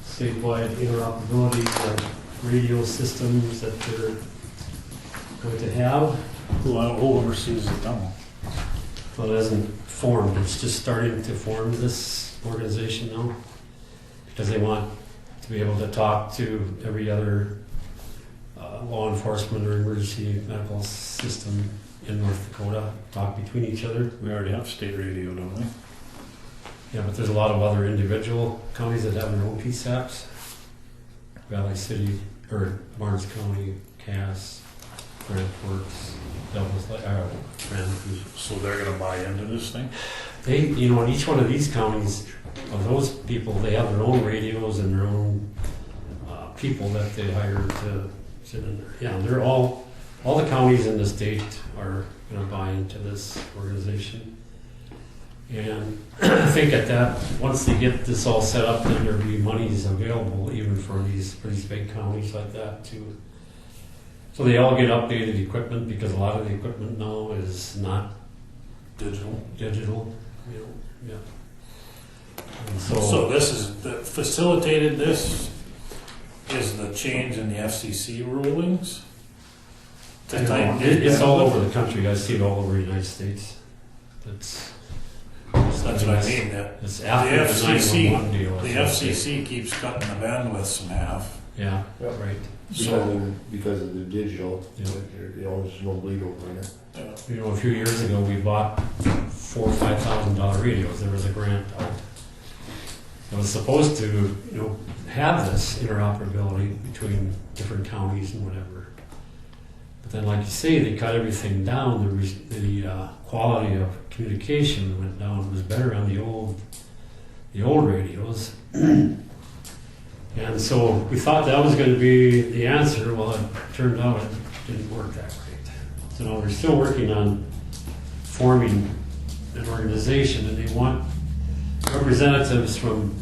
statewide interoperability of radio systems that they're going to have. Who oversees it now? Well, it hasn't formed, it's just starting to form this organization now because they want to be able to talk to every other law enforcement or emergency medical system in North Dakota, talk between each other. We already have state radio, don't we? Yeah, but there's a lot of other individual counties that have their own PSAPs. Valley City, or Barnes County, Cass, Grand Forks, Devils, Grand. So they're gonna buy into this thing? They, in each one of these counties, of those people, they have their own radios and their own people that they hire to sit in there. Yeah, they're all the counties in the state are gonna buy into this organization. And I think at that, once they get this all set up, then there'll be monies available even for these big counties like that too. So they all get updated equipment because a lot of the equipment now is not digital, yeah. And So this is, the facilitated this is the change in the FCC rulings? To tighten It's all over the country. I see it all over the United States. That's what I mean, that It's the after the FCC, 911 deal. the FCC keeps cutting the bandwidths in half. Yeah, Yeah. right. Because of the digital, Yeah. there's no bleed over in it. A few years ago, we bought $4,000 or $5,000 radios. There was a grant out. It was supposed to, have this interoperability between different counties and whatever. But then, like you say, they cut everything down. The quality of communication went down. It was better on the old radios. And so we thought that was going to be the answer. Well, it turned out it didn't work that great. So now we're still working on forming an organization, and they want representatives from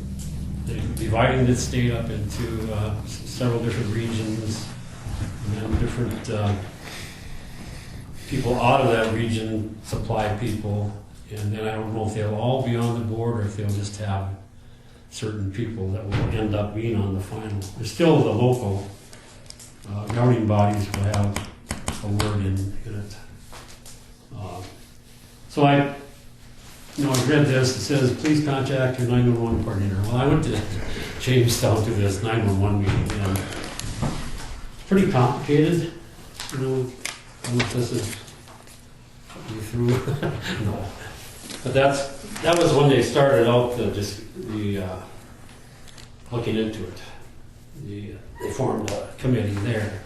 dividing the state up into several different regions, and then different people out of that region supply people. And then I don't know if they'll all be on the board or if they'll just have certain people that will end up being on the final. There's still the local governing bodies will have a word in it. So I read this. It says, please contact your 911 coordinator. Well, I went to Jamestown to this 911 meeting, and it's pretty complicated. I don't know if this is you through. No. But that was when they started out the looking into it. They formed a committee there,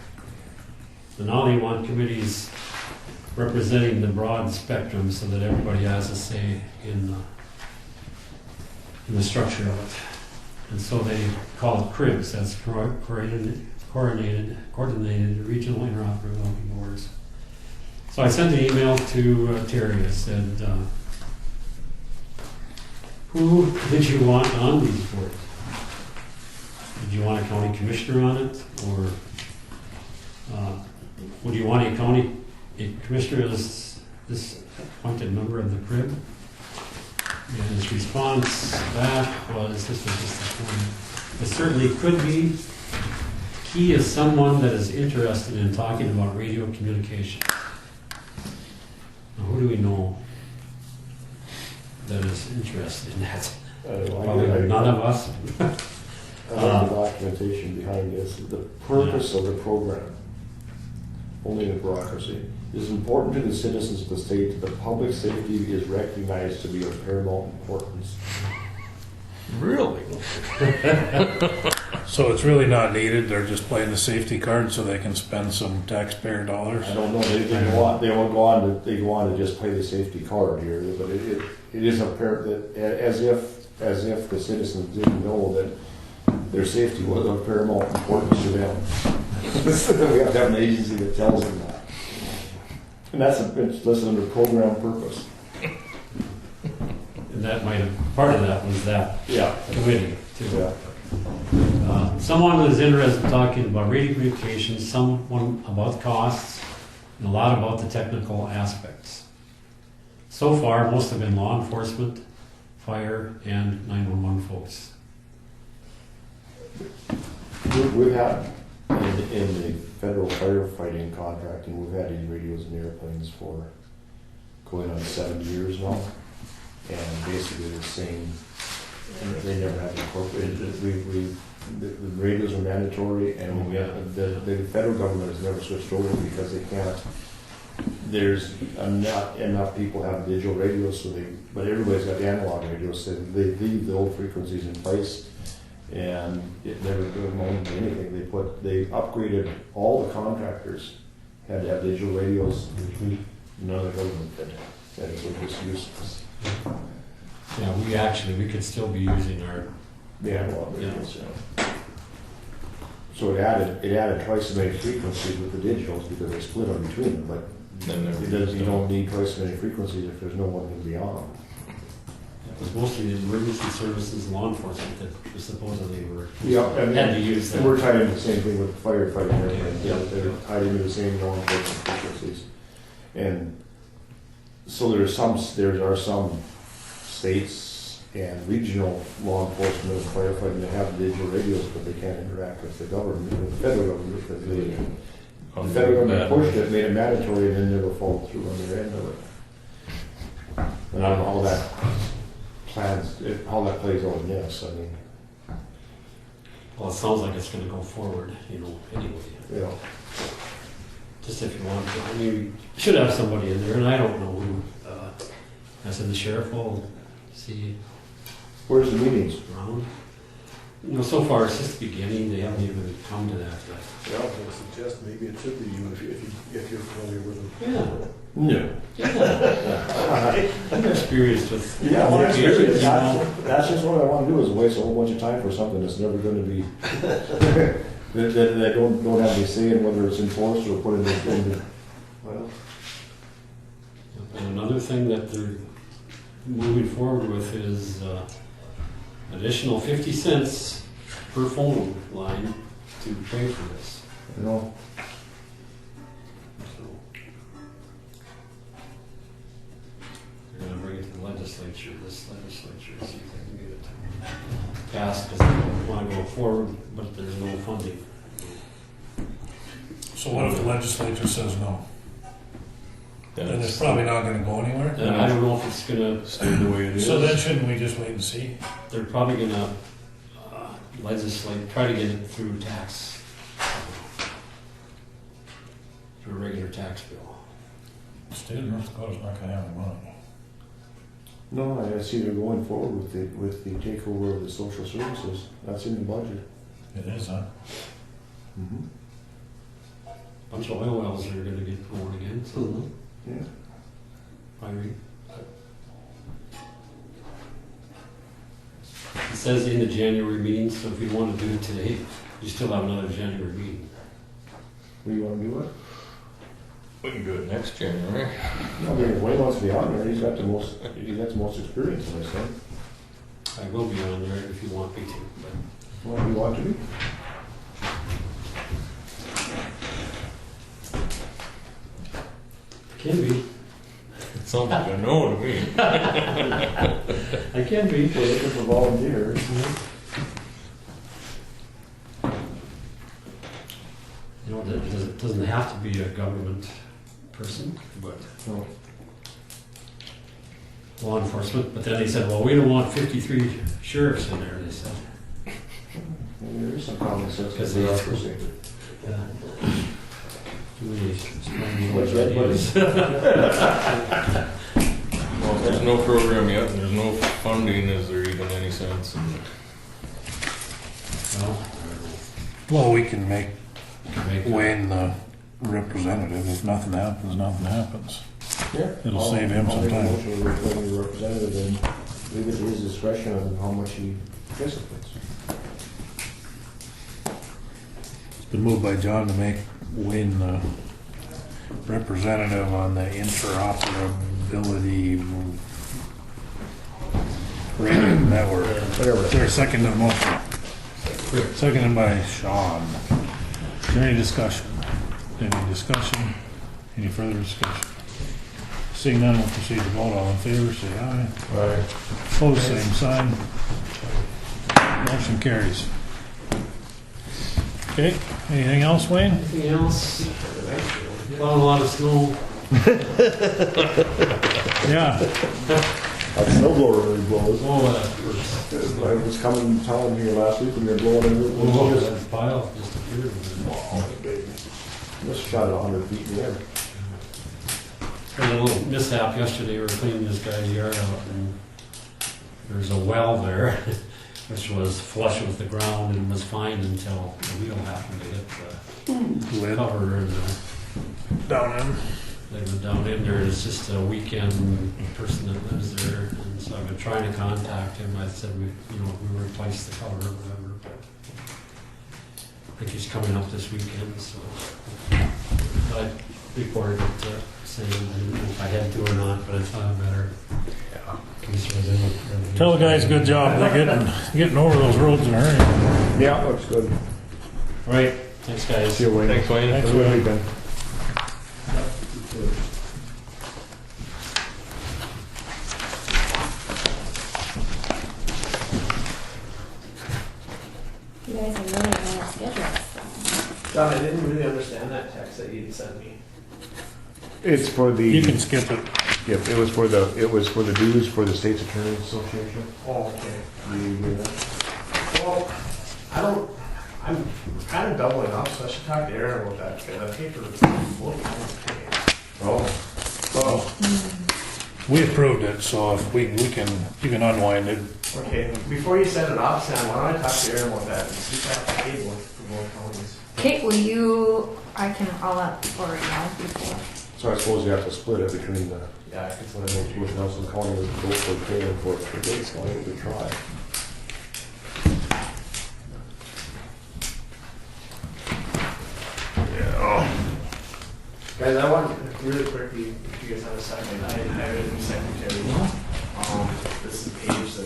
So now they want committees representing the broad spectrum so that everybody has a say in the structure of it. And so they call it CRIBs, that's Coordinated Regional Interoperability Boards. So I sent an email to Terry. I said, who did you want on these boards? Did you want a county commissioner on it, or would you want a commissioner as this appointed member of the CRIB? And his response back was, this was just the point, it certainly could be. Key is someone that is interested in talking about radio communication. Now, who do we know that is interested in that? Probably none of us. I like the documentation behind this. The purpose of the program, only the bureaucracy, is important to the citizens of the state. The public safety is recognized to be of paramount importance. Really? So it's really not needed, they're just playing the safety card so they can spend some taxpayer dollars? I don't know, they go on to just play the safety card here, but it is apparent that as if the citizens didn't know that their safety was of paramount importance to them. We have to have an agency that tells them that. And it's listed under program purpose. And that might have, part of that was that committee too. Yeah. Someone who is interested in talking about radio communications, someone about costs, and a lot about the technical aspects. So far, most have been law enforcement, fire, and 911 folks. We've had, in the federal firefighting contracting, we've had these radios and airplanes for going on 7 years now. And basically the same, they never have incorporated, the radios are mandatory, and the federal government has never switched over because they can't, there's not enough people have digital radios, but everybody's got the analog radios, so they leave the old frequencies in place, and it never amounted to anything. They upgraded, all the contractors had to have digital radios, none of the government did, and it was just useless. Yeah, we could still be using our The analog radios, yeah. So it added twice as many frequencies with the digitals because they split on between them, but you don't need twice as many frequencies if there's no one to be on. It was mostly the emergency services and law enforcement that supposedly had to use that. We're tied into the same thing with firefighting and everything. Yeah. They're tied into the same law enforcement frequencies. And so there are some states and regional law enforcement and firefighting that have digital radios, but they can't interact with the government, with the federal government, because the federal government pushed it, made it mandatory, and then never followed through on their end of it. And I don't know how that plays out in this. I mean, Well, it sounds like it's going to go forward, anyway. yeah. Just if you want to. I mean, you should have somebody in there, and I don't know who. I said the sheriff will see Where's the meetings? around. So far it's just the beginning. They haven't even come to that yet. Yeah, I was going to suggest maybe it should be you if you're familiar with them. Yeah. No. I'm experienced with. Yeah, well, that's just what I want to do, is waste a whole bunch of time for something that's never going to be, that don't have any say in whether it's enforced or put into. Well. And another thing that they're moving forward with is additional 50 cents per phone line to pay for this. No. So they're going to bring it to the legislature, see if they can get it passed, because they want to go forward, but there's no funding. So what if the legislature says no? Then it's probably not gonna go anywhere? And I don't know if it's going to Stay the way it is. So then shouldn't we just wait and see? They're probably going to try to get it through through a regular tax bill. State of North Dakota's not gonna have the money. No, I see they're going forward with the takeover of the social services. That's in the budget. It is, huh? Mm-hmm. bunch of oil wells that are gonna get going again, so. Yeah. I mean, it says in the January meeting, so if you wanna do it today, you still have another January meeting. What do you wanna do it? We can do it next January. I mean, if Wayne wants to be on there, he's got the most experience in this thing. I will be on there if you want me to, but. Well, you want to be? Can be. It sounds like a no to me. I can be. We're looking for volunteers. You know, it doesn't have to be a government person, but No. law enforcement. But then they said, well, we don't want 53 sheriffs in there, they said. Maybe there is some common sense Because because they- bureaucracy. Yeah. Too many strong What's that, buddy? ideas. Well, if there's no program yet, and there's no funding, is there even any sense? Well, Well, we can make make Wayne the representative. If nothing happens, nothing happens. Yeah. It'll save him some I'll time. make a motion to appoint the representative and leave it to his discretion on how much he participates. It's been moved by John to make Wayne the representative on the interoperability radio network. Whatever. Is there a second to the motion? Seconded by Sean. Is there any discussion? Any discussion? Any further discussion? Seeing none, we'll proceed to vote. All in favor, say aye. Right. Opposed, same sign. Motion carries. Okay, anything else, Wayne? anything else? Found a lot of snow. Yeah, Our snow blower really blows. Oh, that first. I was coming to town here last week and we were blowing it. Oh, Just that pile just appeared. Just shot it 100 feet in the air. Had a little mishap yesterday. We were cleaning this guy's yard out, and there's a well there, which was flush with the ground and was fine until the wheel happened to hit the lid cover, and down in. they went down in there. It's just a weekend person that lives there, and so I've been trying to contact him. I said we replace the cover or whatever. But I think he's coming up this weekend, so I reported it to saying I didn't know if I had to or not, but I thought I better. Tell the guys good job. They're getting over those roads in a hurry. Yeah, looks good. All right, thanks guys. See you, Wayne. Thanks, Wayne. Thanks, Have a good Wayne. weekend. You guys are really on our schedules. John, I didn't really understand that text that you sent me. It's for the. You can skip it. Yep, it was for the dues for the State's Attorneys Association. Oh, okay. You hear that? Well, I'm kind of doubling up, so I should talk to Aaron about that, because I paid for both kinds Oh. Oh. We approved it, so if you can unwind it. Okay, before you send it off, Sam, why don't I talk to Aaron about that and see if I paid one for both counties? Kate, I'll let Lori know before. So I suppose you have to split it between the. Yeah, I can When I went to Nelson County was both for paying for Gates County to try. Guys, I want, really quickly, if you guys have a second, I hired a new secretary. This is Paige, the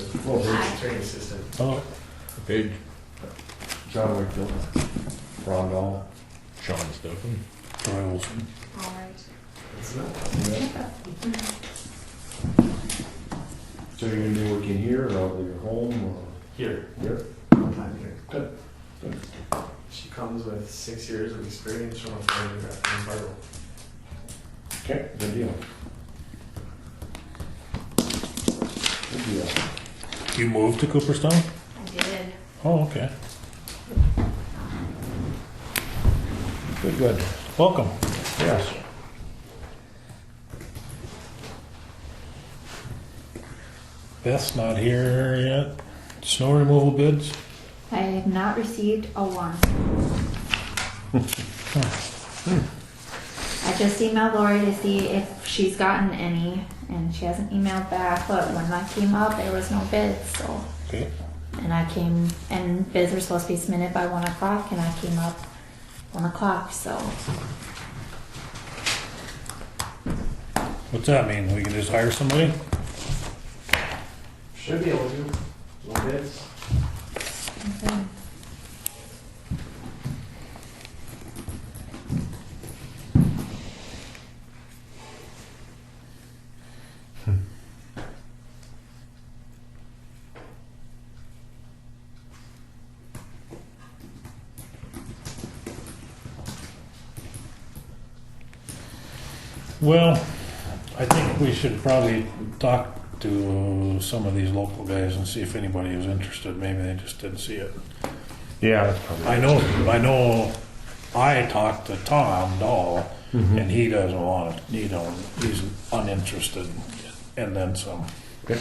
attorney assistant. Oh, Page, John Wakefield, Ron Dahl. Sean Stephen. Troy Olson. All right. It's not. So you're gonna be working here or out of your home or Here, here? one time here. Good. Good. She comes with 6 years of experience from a photograph in Fargo. Okay, good deal. Good deal. You moved to Cooperstown? I did. Oh, okay. Good, good. Welcome. Yes. Beth's not here yet. Snow removal bids? I have not received a one. just emailed Lori to see if she's gotten any, and she hasn't emailed back, but when I came up, there was no bids, so. Okay. And I came, and bids were supposed to be submitted by 1 o'clock, and I came up 1 o'clock, so. What's that mean? We can just hire somebody? Should be able to, no bids. Okay. Well, I think we should probably talk to some of these local guys and see if anybody is interested. Maybe they just didn't see it. Yeah, that's probably. I talked to Tom Dahl, and he doesn't want it. He's uninterested, and then some. Okay.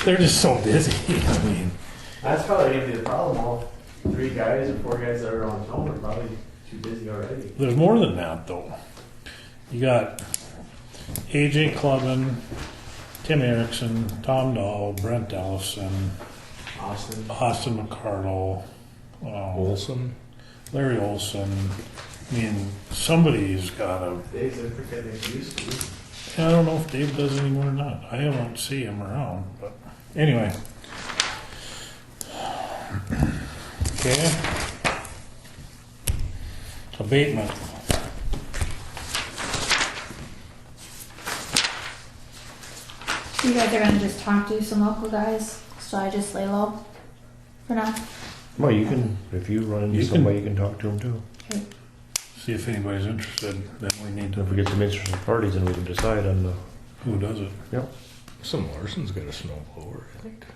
They're just so busy. I mean, That's probably gonna be the problem, all 3 guys or 4 guys that are on town are probably too busy already. there's more than that, though. You got AJ Clubman, Tim Erickson, Tom Dahl, Brent Ellison, Austin. Austin McCardle, Olson? Larry Olson. I mean, somebody's got to. Dave's in pretend they used to. I don't know if Dave does anymore or not. I don't see him around, but anyway. Okay. Abatement. You guys are gonna just talk to some local guys, so I just lay low for now? Well, you can, if you run into You can- somebody, you can talk to them too. Okay. See if anybody's interested. Then we need And to. if we get some interested parties, then we can decide on the. Who does it? Some Larson's got a snow blower, I think.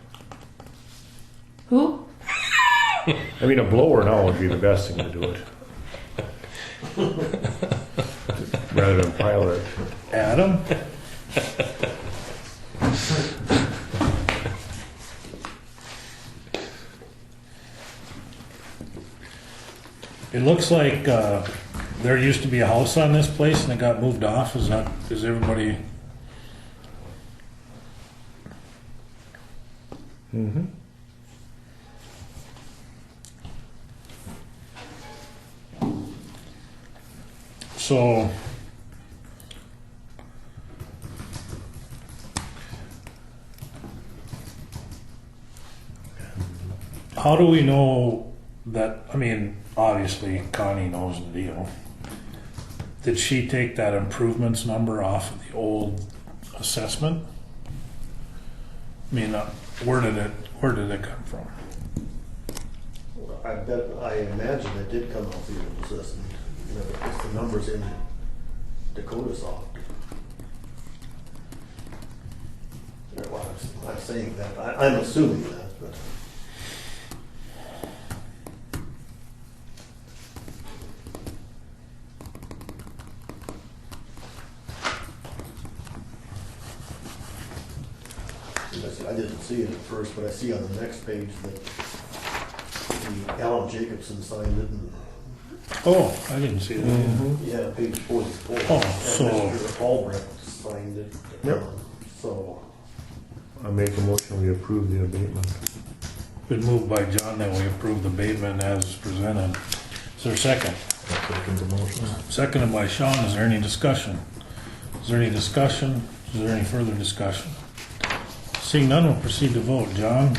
Who? I mean, a blower now would be the best thing to do it. Rather than pile it. Adam? It looks like there used to be a house on this place and it got moved off. Is everybody? Mm-hmm. So how do we know that? I mean, obviously Connie knows the deal. Did she take that improvements number off of the old assessment? I mean, where did it come from? I imagine it did come off the old assessment. You know, it's the numbers in Dakota Soft. Well, I'm saying that, I'm assuming that, but. I didn't see it at first, but I see on the next page that Alan Jacobson signed it, and Oh, I didn't see that. yeah, page 44. Oh, And so- Mr. Albrecht signed it. Yep. So, I make a motion, we approve the abatement. Been moved by John that we approve the abatement as presented. Is there a second? I'll second the motion. Seconded by Sean. Is there any discussion? Is there any discussion? Is there any further discussion? Seeing none, we'll proceed to vote. John?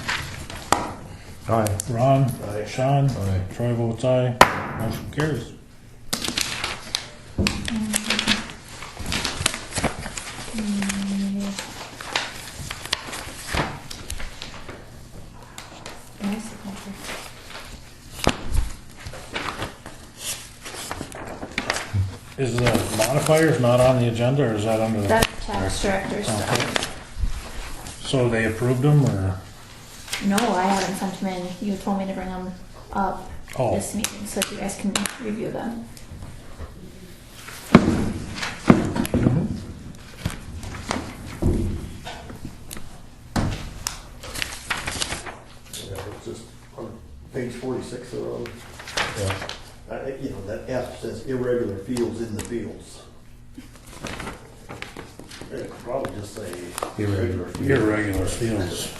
Aye. Ron? Aye. Sean? Aye. Troy votes aye. Motion carries. Is the modifiers not on the agenda, or is that under the? That's tax director's Okay. stuff. So they approved them, or? No, I haven't sent them in. You told me to bring them up Oh. this meeting so that you guys can review them. yeah, it's just on page 46 they're on. Yeah. You know, that F says irregular fields in the fields. It could probably just say irregular fields. Irregular fields.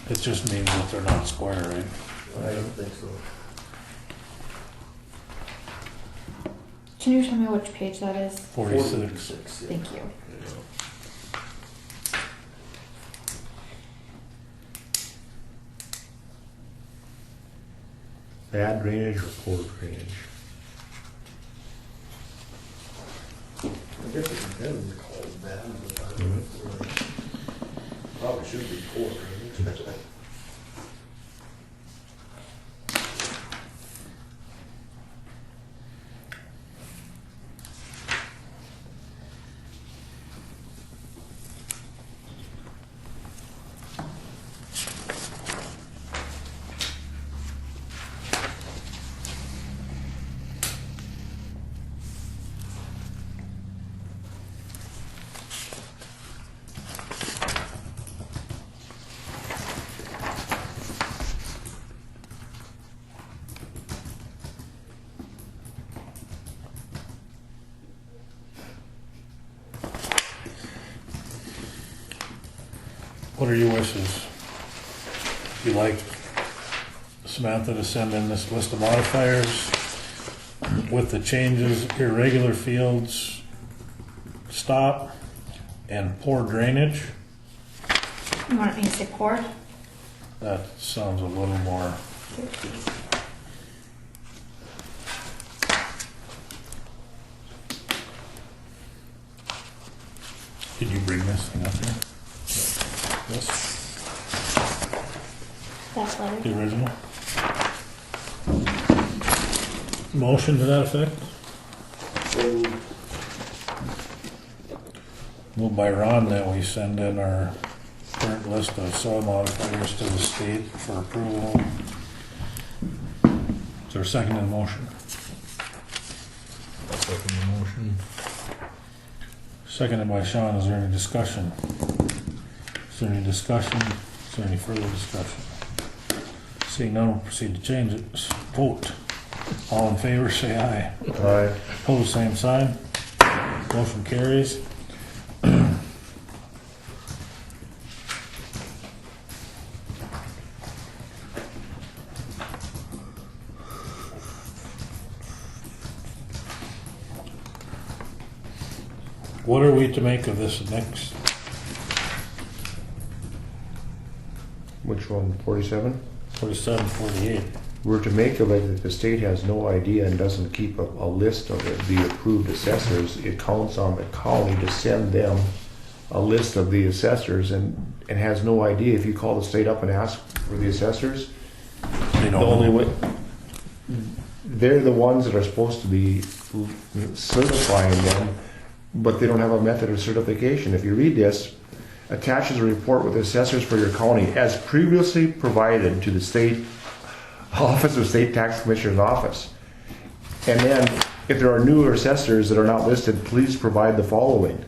It just means that they're not square, right? I don't think so. Can you tell me which page that is? 46. Yeah. Thank you. Bad drainage or poor drainage? I guess it depends, call it bad, but I don't really, probably should be poor drainage. What are your wishes? You like Samantha to send in this list of modifiers with the changes, irregular fields, stop, and poor drainage? You want me to say poor? That sounds a little more. Did you bring this thing up here? This, That letter? the original? Motion to that effect? So, Moved by Ron that we send in our current list of soil modifiers to the state for approval. Is there a second in the motion? I'll second the motion. Seconded by Sean. Is there any discussion? Is there any discussion? Is there any further discussion? Seeing none, we'll proceed to change it. Vote. All in favor, say aye. Aye. Opposed, same sign. Motion carries. What are we to make of this next? Which one, 47? 47, 48. We're to make of it that the state has no idea and doesn't keep a list of the approved assessors. It counts on the county to send them a list of the assessors and has no idea. If you call the state up and ask for the assessors, They the don't only know. way, they're the ones that are supposed to be certifying them, but they don't have a method of certification. If you read this, attaches a report with assessors for your county as previously provided to the state Office of State Tax Commissioner's Office. And then, if there are new assessors that are not listed, please provide the following.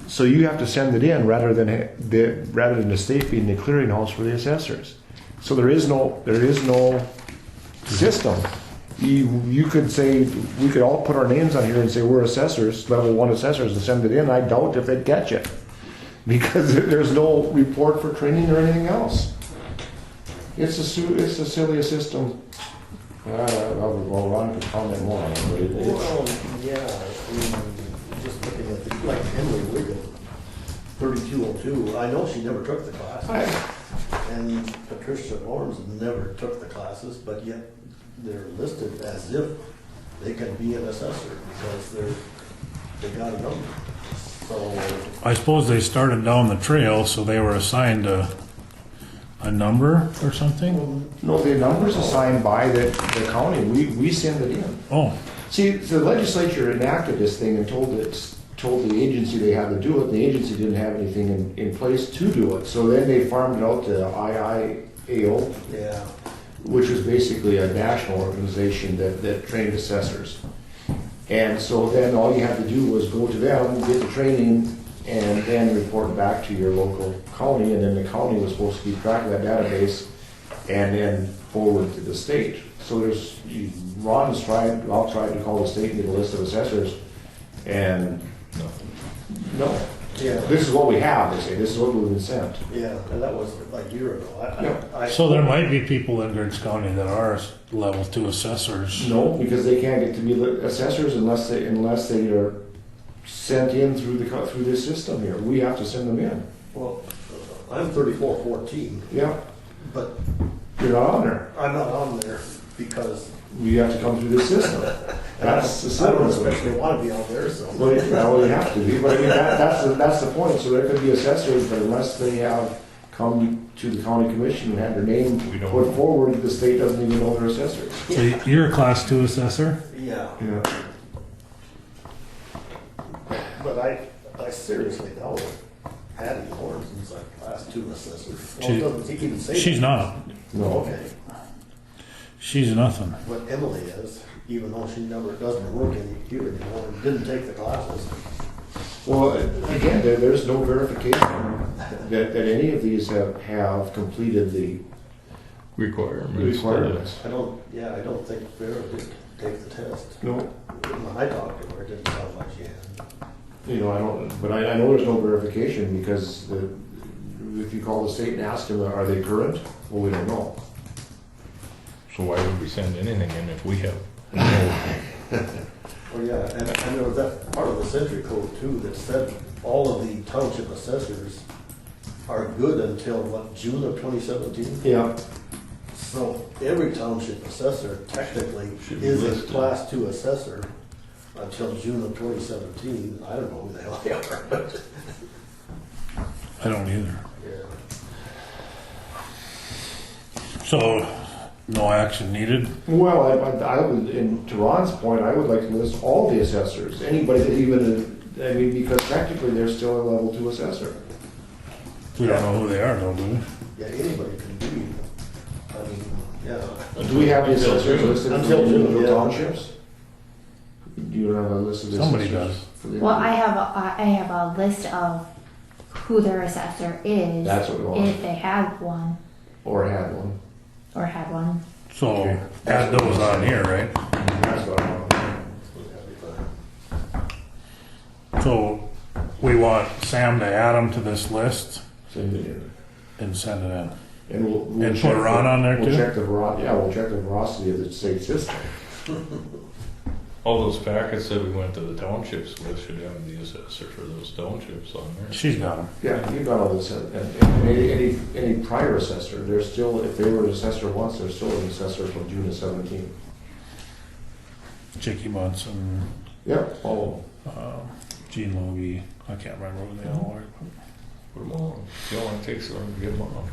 So you have to send it in rather than the state being the clearinghouse for the assessors. So there is no system. You could say, we could all put our names on here and say we're assessors, level 1 assessors, and send it in. I doubt if they'd catch it, because there's no report for training or anything else. It's the silliest system. Well, Ron could comment more on it, but well, yeah, I mean, just looking at the, like Henry Wiggin, 3202, I know she never took the class. And Patricia Orms never took the classes, but yet they're listed as if they can be an assessor because they got a number. So, I suppose they started down the trail, so they were assigned a number or something? no, the number's assigned by the county. We send it in. Oh, See, the legislature enacted this thing and told the agency they had to do it, and the agency didn't have anything in place to do it. So then they farmed it out to IIAO, yeah. which was basically a national organization that trained assessors. And so then all you had to do was go to them, get the training, and then report back to your local county, and then the county was supposed to keep track of that database and then forward to the state. So Ron's tried, I'll try to call the state and get a list of assessors, and no. Yeah. This is what we have, they say, this is what we've been sent. Yeah, and that was like a year ago. Yeah. So there might be people in Griggs County that are level 2 assessors. No, because they can't get to be the assessors unless they are sent in through this system here. We have to send them in. Well, I'm 3414, Yeah, but you're not on there. I'm not on there because You have to come through this system. That's the I don't system. especially want to be on there, so. Well, you have to be, but I mean, that's the point. So there could be assessors, but unless they have come to the county commission and had their name put forward, the state doesn't even know they're assessors. So you're a class 2 assessor? Yeah, Yeah. but I seriously doubt Patty Morrison's a class 2 assessor. Well, She- it doesn't even say She's that. not. No. Okay, She's nothing. but Emily is, even though she never doesn't work here anymore and didn't take the classes. Well, again, there's no verification that any of these have completed the requirements. I don't think Vera did take the test. No, When I talked to her, it didn't sound like she had. you know, I don't, but I know there's no verification because if you call the state and ask them, are they current? Well, we don't know. So why would we send anything in if we have? Well, yeah, and there was that part of the century code too that said all of the township assessors are good until what, June of 2017? Yeah. So every township assessor technically Should be is a listed. class 2 assessor until June of 2017. I don't know who the hell they are, but I don't either. yeah. So, no action needed? Well, I would, and to Ron's point, I would like to list all the assessors, anybody that even, I mean, because technically they're still a level 2 assessor. We don't know who they are, though, do we? Yeah, anybody can be. I mean, yeah. Do we have the assessors listed for Until the June, individual yeah. townships? Do you have a list of the Somebody assessors? does. for the Well, I individual? have a list of who their assessor is. That's what we want. If they have one Or had one. or had one. So, Okay. add those on here, right? That's what I want. That'd be fine. So, we want Sam to add them to this list Send it in. and send it in. And we'll And check put Ron on there We'll too? check the we'll check the veracity of the state system. All those packets that we went to the townships with should have the assessor for those townships on there. She's got them. Yeah, you've got all this, and any prior assessor, they're still, if they were an assessor once, they're still an assessor from June of 17. Chicky Munson, Yep, all Gene Logie, I can't remember who they all are. Put them all, it only takes long to get them on.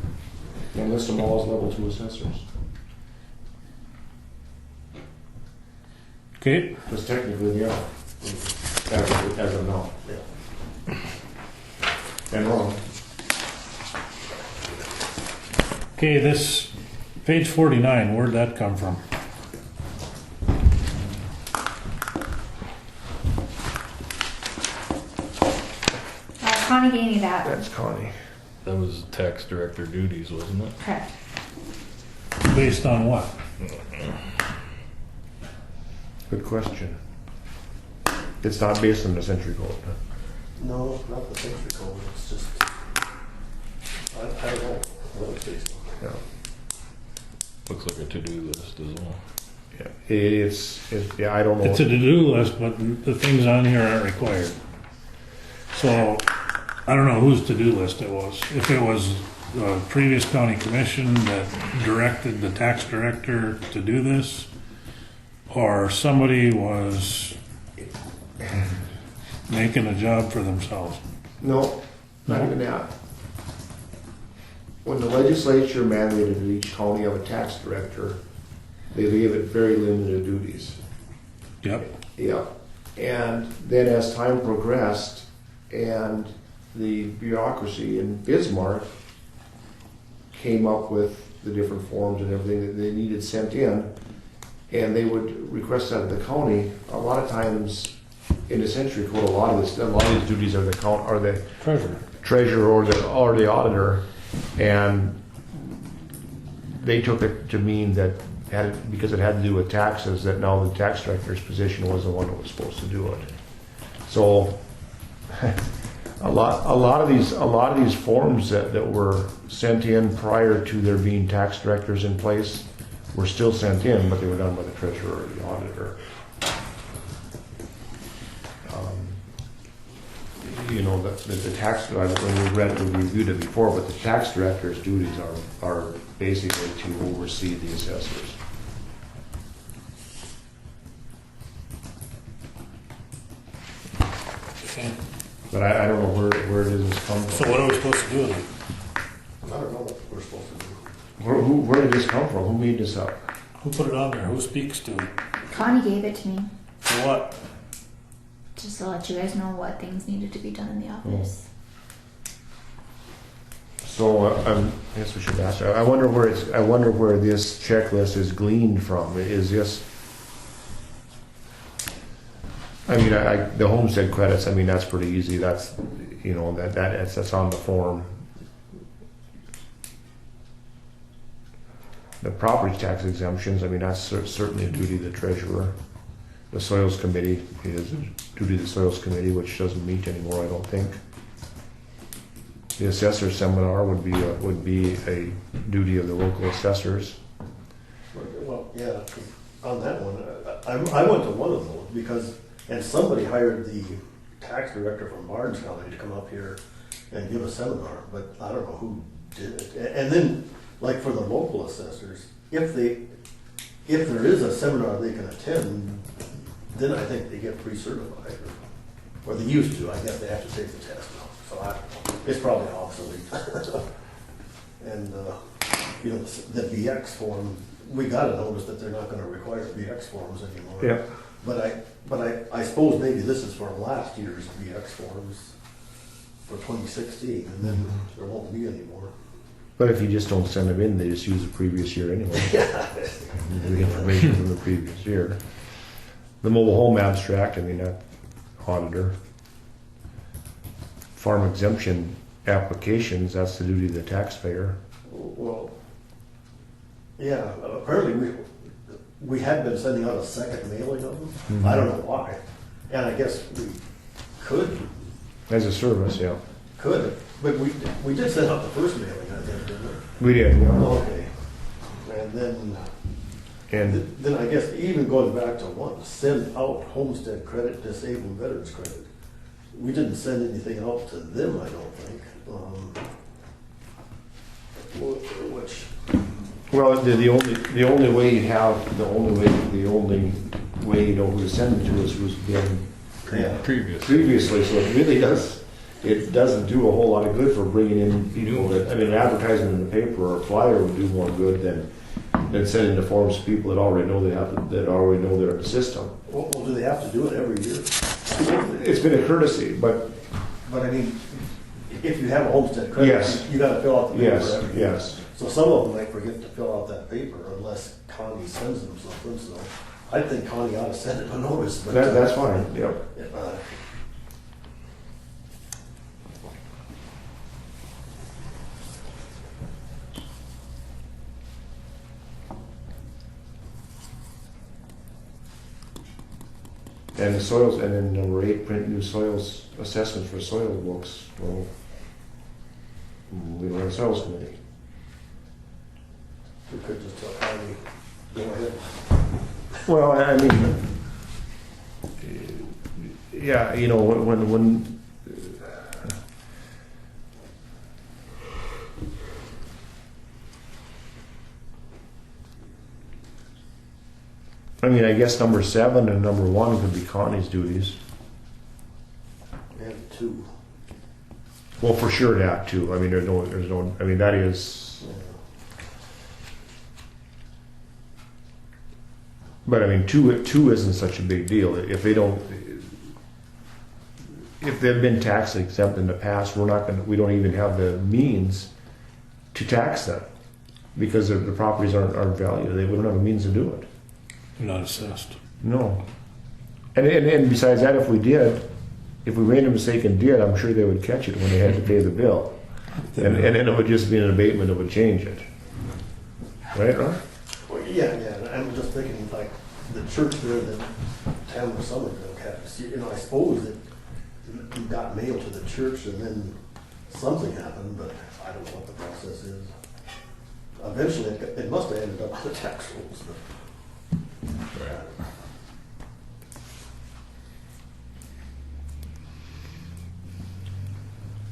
and list them all as level 2 assessors. Okay, Because technically they are, as of now. Yeah. And wrong. okay, this, page 49, where'd that come from? Connie gave me that. That's Connie. That was tax director duties, wasn't it? Correct. Based on what? Good question. It's not based on the century code. No, not the century code, it's just, I don't know what it's based on. Yeah. Looks like a to-do list as well. Yeah, I don't know. It's a to-do list, but the things on here aren't required. So, I don't know whose to-do list it was. If it was the previous county commission that directed the tax director to do this, or somebody was making a job for themselves. No, not even that. When the legislature mandated that each county have a tax director, they gave it very limited duties. Yep. Yeah. And then as time progressed and the bureaucracy in Bismarck came up with the different forms and everything that they needed sent in, and they would request that of the county, a lot of times in the century code, a lot of these duties are the treasurer or the auditor, and they took it to mean that because it had to do with taxes, that now the tax director's position was the one that was supposed to do it. So a lot of these forms that were sent in prior to there being tax directors in place were still sent in, but they were done by the treasurer or the auditor. You know, the tax, when we reviewed it before, but the tax director's duties are basically to oversee the assessors. Okay. But I don't know where does this come So from? what are we supposed to do with it? I don't know what we're supposed to do. Where did this come from? Who made this up? Who put it on there? Who speaks to it? Connie gave it to me, For what? just to let you guys know what things needed to be done in the office. So I guess we should ask. I wonder where this checklist is gleaned from. Is this? I mean, the homestead credits. I mean, that's pretty easy. That's, you know, that's on the form. The property tax exemptions. I mean, that's certainly a duty of the treasurer. The soils committee is a duty of the soils committee, which doesn't meet anymore, I don't think. The assessor seminar would be a duty of the local assessors. Well, yeah, on that one, I went to one of those because, and somebody hired the tax director from Barnes County to come up here and give a seminar, but I don't know who did it. And then, like for the local assessors, if there is a seminar they can attend, then I think they get pre-certified, or they used to. I guess they have to take the test now, so it's probably obsolete. And you know, the BX form, we got a notice that they're not going to require BX forms anymore. Yeah. But I suppose maybe this is for last year's BX forms for 2016, and then there won't be any more. But if you just don't send them in, they just use the previous year anyway. The information from the previous year. The mobile home abstract, I mean, that auditor. Farm exemption applications, that's the duty of the taxpayer. Well, yeah, apparently we had been sending out a second mailing of them. Mhm. I don't know why. And I guess we could, As a service, yeah. but we did send out the first mailing, I think, didn't we? We did, yeah. Okay. And then I guess even going back to one, send out homestead credit, disabled veterans credit. We didn't send anything out to them, I don't think. Which, Well, the only way you have, the only way you know who to send them to is who's been previously, so it doesn't do a whole lot of good for bringing in people that, I mean, an advertisement in the paper or a flyer would do more good than sending the forms to people that already know that already know they're in the system. well, do they have to do it every year? It's been a courtesy, but But I mean, if you have a homestead credit, Yes. you gotta fill out the paper yes, every year. yes. So some of them might forget to fill out that paper unless Connie sends them something, so I think Connie ought to send it a notice, but. That's fine, yep. And the soils, and then number 8, print new soils assessments for soil books. Well, we don't have a soils committee. We could just tell Connie, go ahead. Well, I mean, yeah, you know, when I mean, I guess number 7 and number 1 could be Connie's duties. And 2. Well, for sure that too. I mean, there's no, I mean, that is, but I mean, two isn't such a big deal. If they've been tax exempt in the past, we don't even have the means to tax them because the properties aren't valued. We don't have a means to do it. Not assessed. No. And besides that, if we made a mistake and did, I'm sure they would catch it when they had to pay the bill. And it would just be an abatement that would change it. Right, Ron? Well, yeah, the church there that Tamara Somerville has, you know, I suppose that you got mail to the church and then something happened, but I don't know what the process is. Eventually, it must have ended up on the tax rolls, but. Right.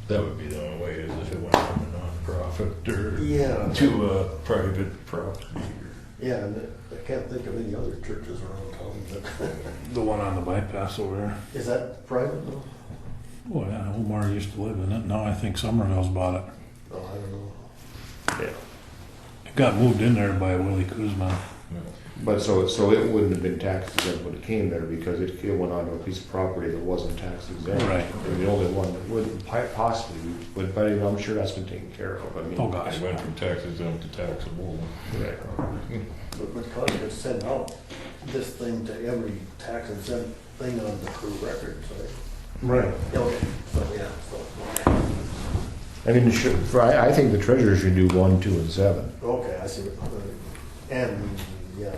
That would be the only way, is if it went from a nonprofit or Yeah. to a private property. Yeah, and I can't think of any other churches around town that, The one on the bypass over there. is that private though? Oh, yeah, Omar used to live in it. Now I think Somerville's bought it. Oh, I don't know. It got moved in there by Willie Kuzma. But so it wouldn't have been tax exempt when it came there because it went onto a piece of property that wasn't tax exempt. Right. And the only one that would possibly, would, but I'm sure that's been taken care of. I mean, Oh, gosh. It went from tax exempt to taxable. Right. But Connie could send out this thing to every tax exempt thing on the crew records, right? Right. Okay, so yeah, so, I mean, I think the treasurer should do 1, 2, and 7. okay, I see what, and, yeah,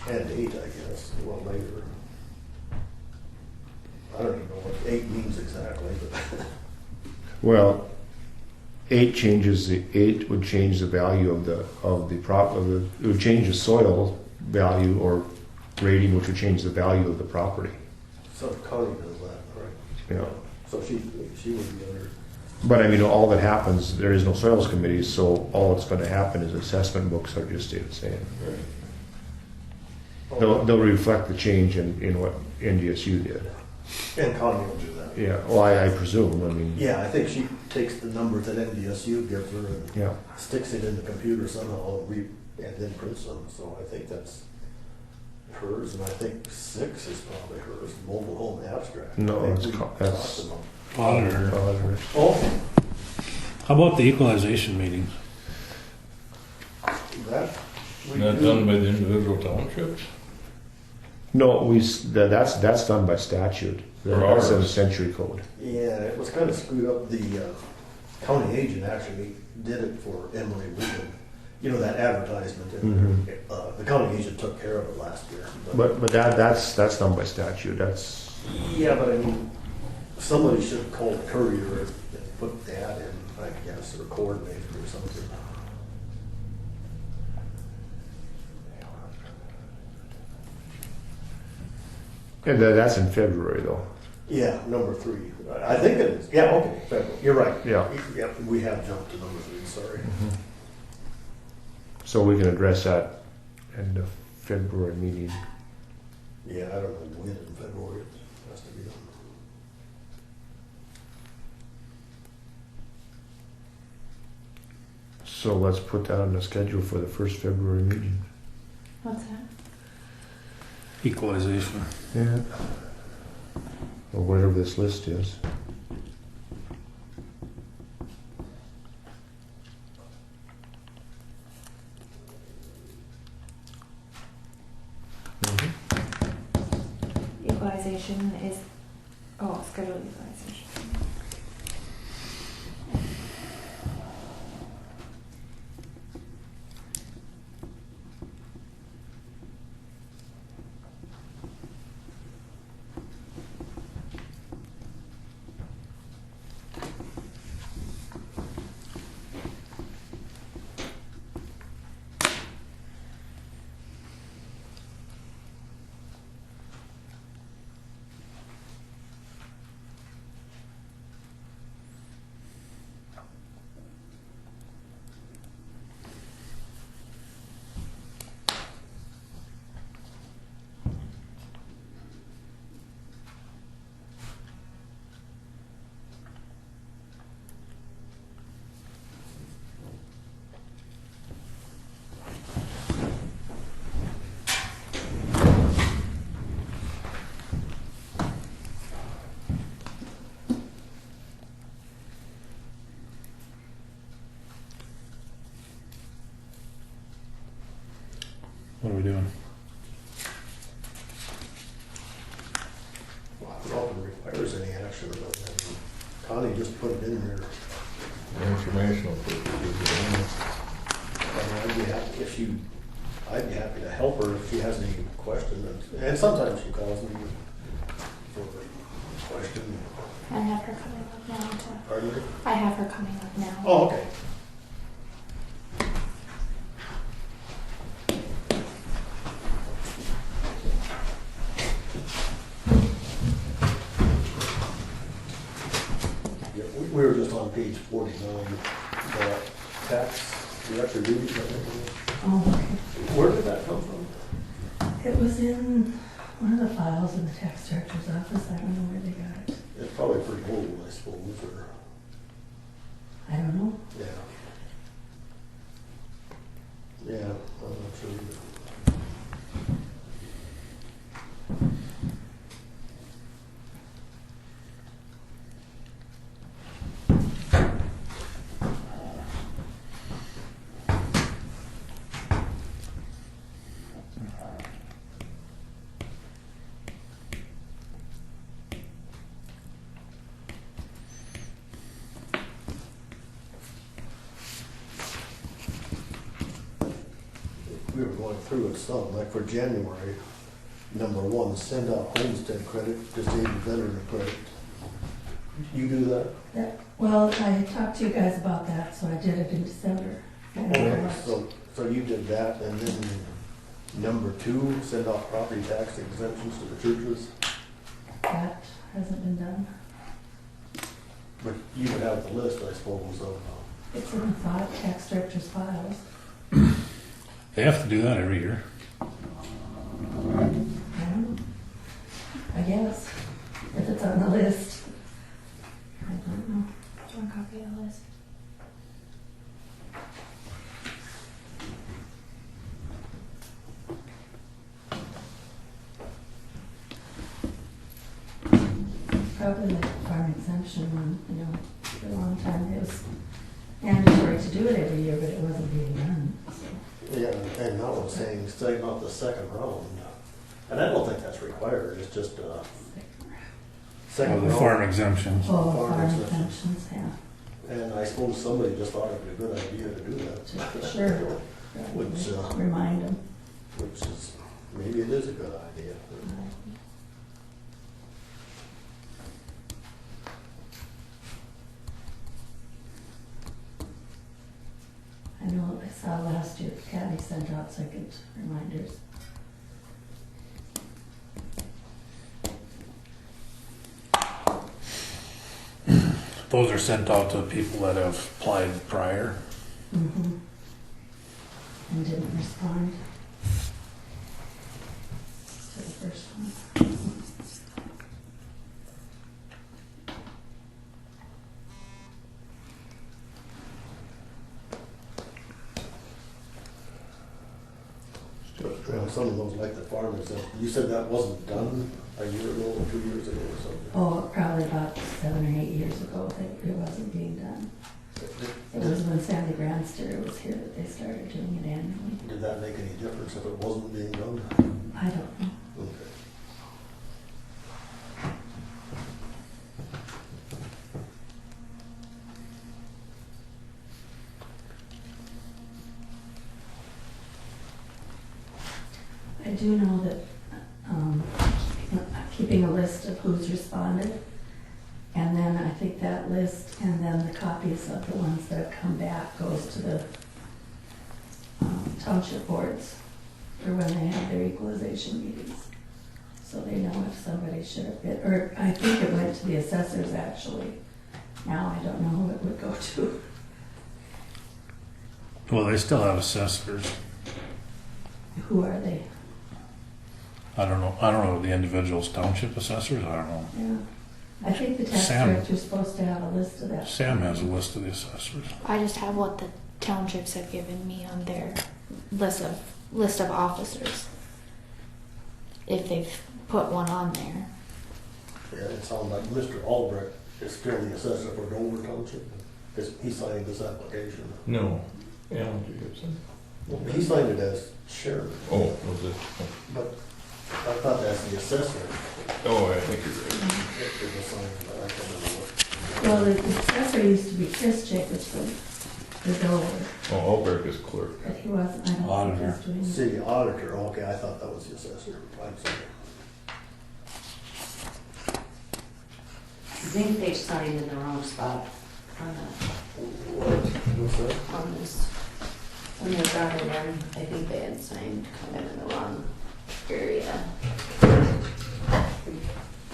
and 8, I guess, well, later. I don't even know what 8 means exactly, but. Well, 8 would change the value of the it would change the soil value or rating, which would change the value of the property. So Connie does that, right? Yeah. So she would be under. But I mean, all that happens, there is no soils committee, so all that's going to happen is assessment books are just stay the same. They'll reflect the change in what NDSU did. And Connie will do that. Yeah, well, I presume, I mean. Yeah, I think she takes the numbers that NDSU gives her and Yeah. sticks it in the computer somehow and then prints them. So I think that's hers, and I think 6 is probably hers, mobile home abstract. No, I think that's we that's- talked about- Auditor. Oh, How about the equalization meetings? that. we Not do. done by the individual townships? No, that's done by statute. Or That's in the ours. century code. Yeah, it was kind of screwed up. The county agent actually did it for Emily Wigan. You know, that advertisement. And, the county agent took care of it last year. But that's done by statute. That's Yeah, but I mean, somebody should have called the courier and put that in, I guess, or coordinator or something. and that's in February though. Yeah, number 3. I think it is. Yeah, okay, February. You're right. Yeah. Yeah, we have jumped to number 3, sorry. So we can address that in the February meeting. Yeah, I don't know when in February it has to be done. So let's put that on the schedule for the first February meeting. What's that? Equalization. Yeah. Or whatever this list is. Equalization is, scheduled equalization. What are we doing? Well, I don't know if it requires any action or not. Connie just put it in there. Informational purposes. I mean, I'd be happy if you, I'd be happy to help her if she has any questions. And sometimes she calls me for a question. I have her coming up now. Pardon me? I have her coming up now. Oh, okay. Yeah, we were just on page 49, the tax director duties, I think it was. Oh, okay. Where did that come from? It was in one of the files in the tax director's office. I don't know where they got it. It's probably pretty old, I suppose, or, I don't know. yeah. Yeah, I'm not sure either. We were going through it some, like for January, number 1, send out homestead credit, disabled veteran credit. You do that? Well, I talked to you guys about that, so I did it in December. Okay, so you did that, and then number 2, send out property tax exemptions to the churches, That hasn't been done. but you would have the list, I suppose, of, It's in the tax director's files. They have to do that every year. I don't know. I guess, if it's on the list. I don't know. Do you want a copy of the list? Probably like the farm exemption one, you know, for a long time. It was mandatory to do it every year, but it wasn't being done, so. yeah, and now it's saying, setting out the second round. And I don't think that's required, it's just second The round. farm exemptions. Oh, Farm farm exemptions. exemptions, yeah, And I suppose somebody just thought it'd be a good idea to do that. sure. Which, Remind them. which is, maybe it is a good idea. I know I saw last year, the county sent out second reminders. Those are sent out to people that have applied prior. Mm-hmm. And didn't respond to the first one. Well, some of those, like the farm exemption, you said that wasn't done a year ago or 2 years ago or something? Oh, probably about 7 or 8 years ago, it wasn't being done. It was when Sandy Grandster was here that they started doing it annually. Did that make any difference if it wasn't being done? I don't know. Okay. I do know that keeping a list of who's responded, and then I think that list, and then the copies of the ones that have come back goes to the township boards for when they have their equalization meetings. So they know if somebody should have been, or I think it went to the assessors actually. Now I don't know who it would go to. Well, they still have assessors. Who are they? I don't know the individual's township assessors. I don't know. Yeah. I think the tax Sam. director's supposed to have a list of that. Sam has a list of the assessors. I just have what the townships have given me on their list of officers. If they've put one on there. Yeah, it sounds like Mr. Albrecht is still the assessor for Dover Township. He signed this application. No. Alan Jacobson. Well, he signed it as chairman, Oh, was it? but I thought that's the assessor. Oh, I think you're right. It was signed, but I can't remember what. Well, the assessor used to be Chris Jacobson, the door, Oh, Alberg is clerk. but he wasn't, I don't think Auditor. he's doing it. City auditor, okay, I thought that was the assessor. I'm sorry. I think they signed in the wrong spot on What's that? on this. When they brought it in, I think they had signed kind of in the wrong area.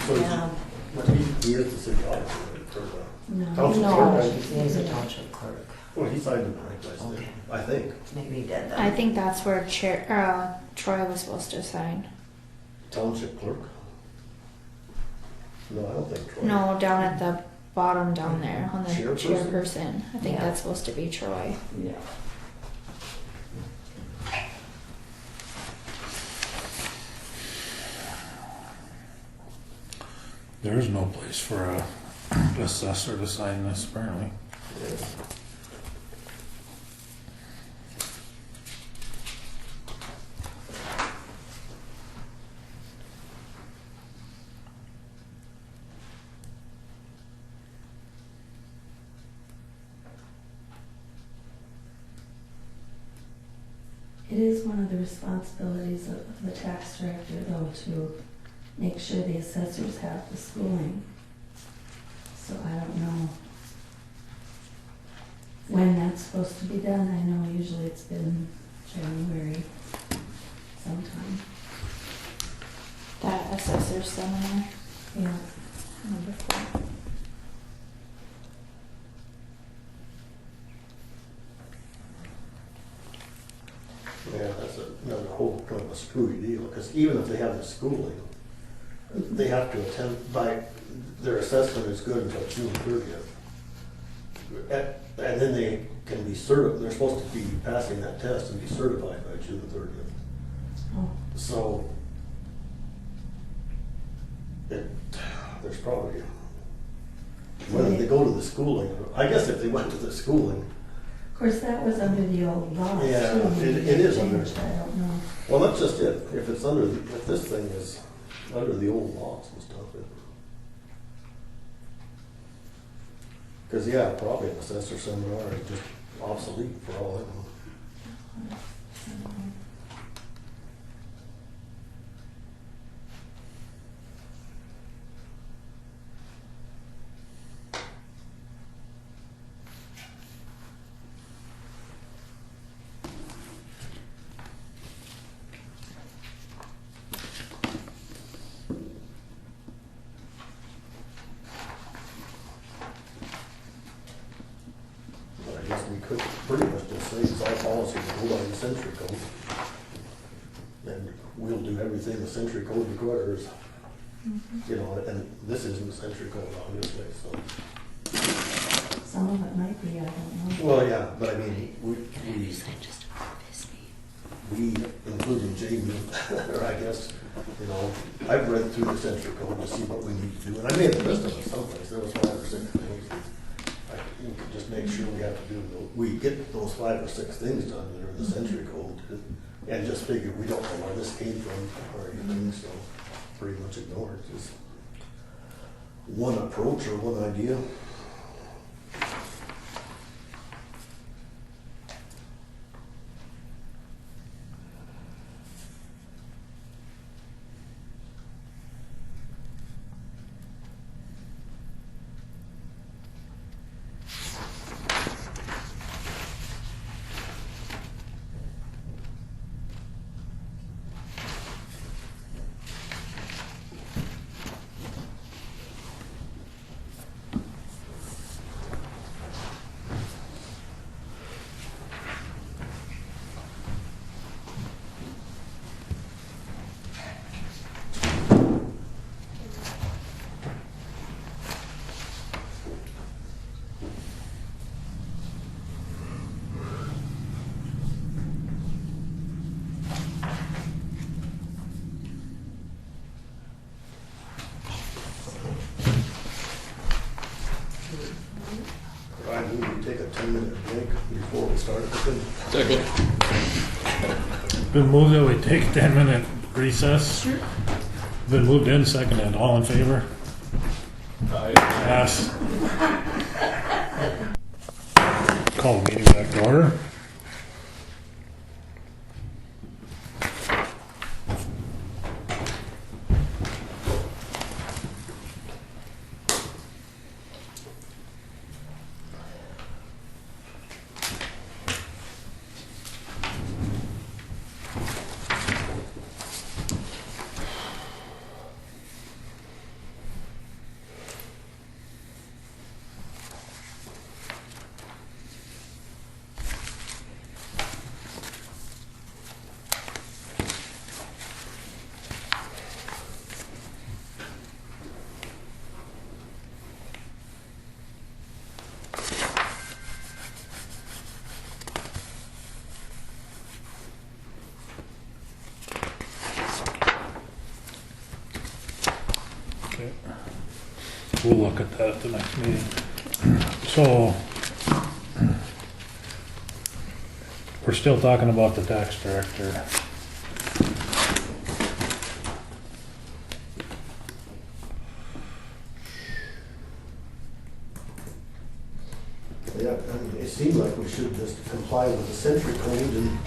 So Yeah. but he is the city auditor, right, for the, No, Township No, clerk, he's a township clerk. well, he signed it right, I Okay. think. I think. Maybe he did that. I think that's where Troy was supposed to sign. Township clerk? No, I don't think Troy. No, down at the bottom down there on the Chairperson? chairperson. I think Yeah. that's supposed to be Troy. Yeah. There's no place for a assessor to sign this apparently. Yeah. it is one of the responsibilities of the tax director though to make sure the assessors have the schooling. So I don't know when that's supposed to be done. I know usually it's been January sometime. That assessor seminar. Yeah. Number 4. Yeah, that's another whole kind of a screwy deal, because even if they have the schooling, they have to attend by, their assessment is good until June 30th. And then they can be certified, they're supposed to be passing that test and be certified by June 30th. Oh, So, there's probably, whether they go to the schooling, I guess if they went to the schooling, of course, that was under the old law too. Yeah, Maybe it they is under- changed, I don't know. well, that's just it. If it's under, if this thing is under the old laws and stuff. Because, yeah, probably an assessor seminar is just obsolete for all I know. But I guess we could pretty much just say it's our policy to go by the century code. And we'll do everything the century code requires. You know, and this isn't the century code, obviously, so. Some of it might be, I don't know. Well, yeah, but I mean, we, including Jamie, or I guess, you know, I've read through the century code to see what we need to do, and I made a list of it someplace, there was 5 or 6 things. You could just make sure we have to do, we get those 5 or 6 things done that are in the century code, and just figure we don't know where this came from or anything, so pretty much ignore it, just one approach or one idea. I move we take a 10-minute break before we start again. Second. Been moved that we take a 10-minute recess. Sure. Been moved in, seconded. All in favor? Aye. Yes. Call the meeting back to order. Okay. We'll look at that at the next meeting. So, we're still talking about the tax director. Yeah, I mean, it seemed like we should just comply with the century code and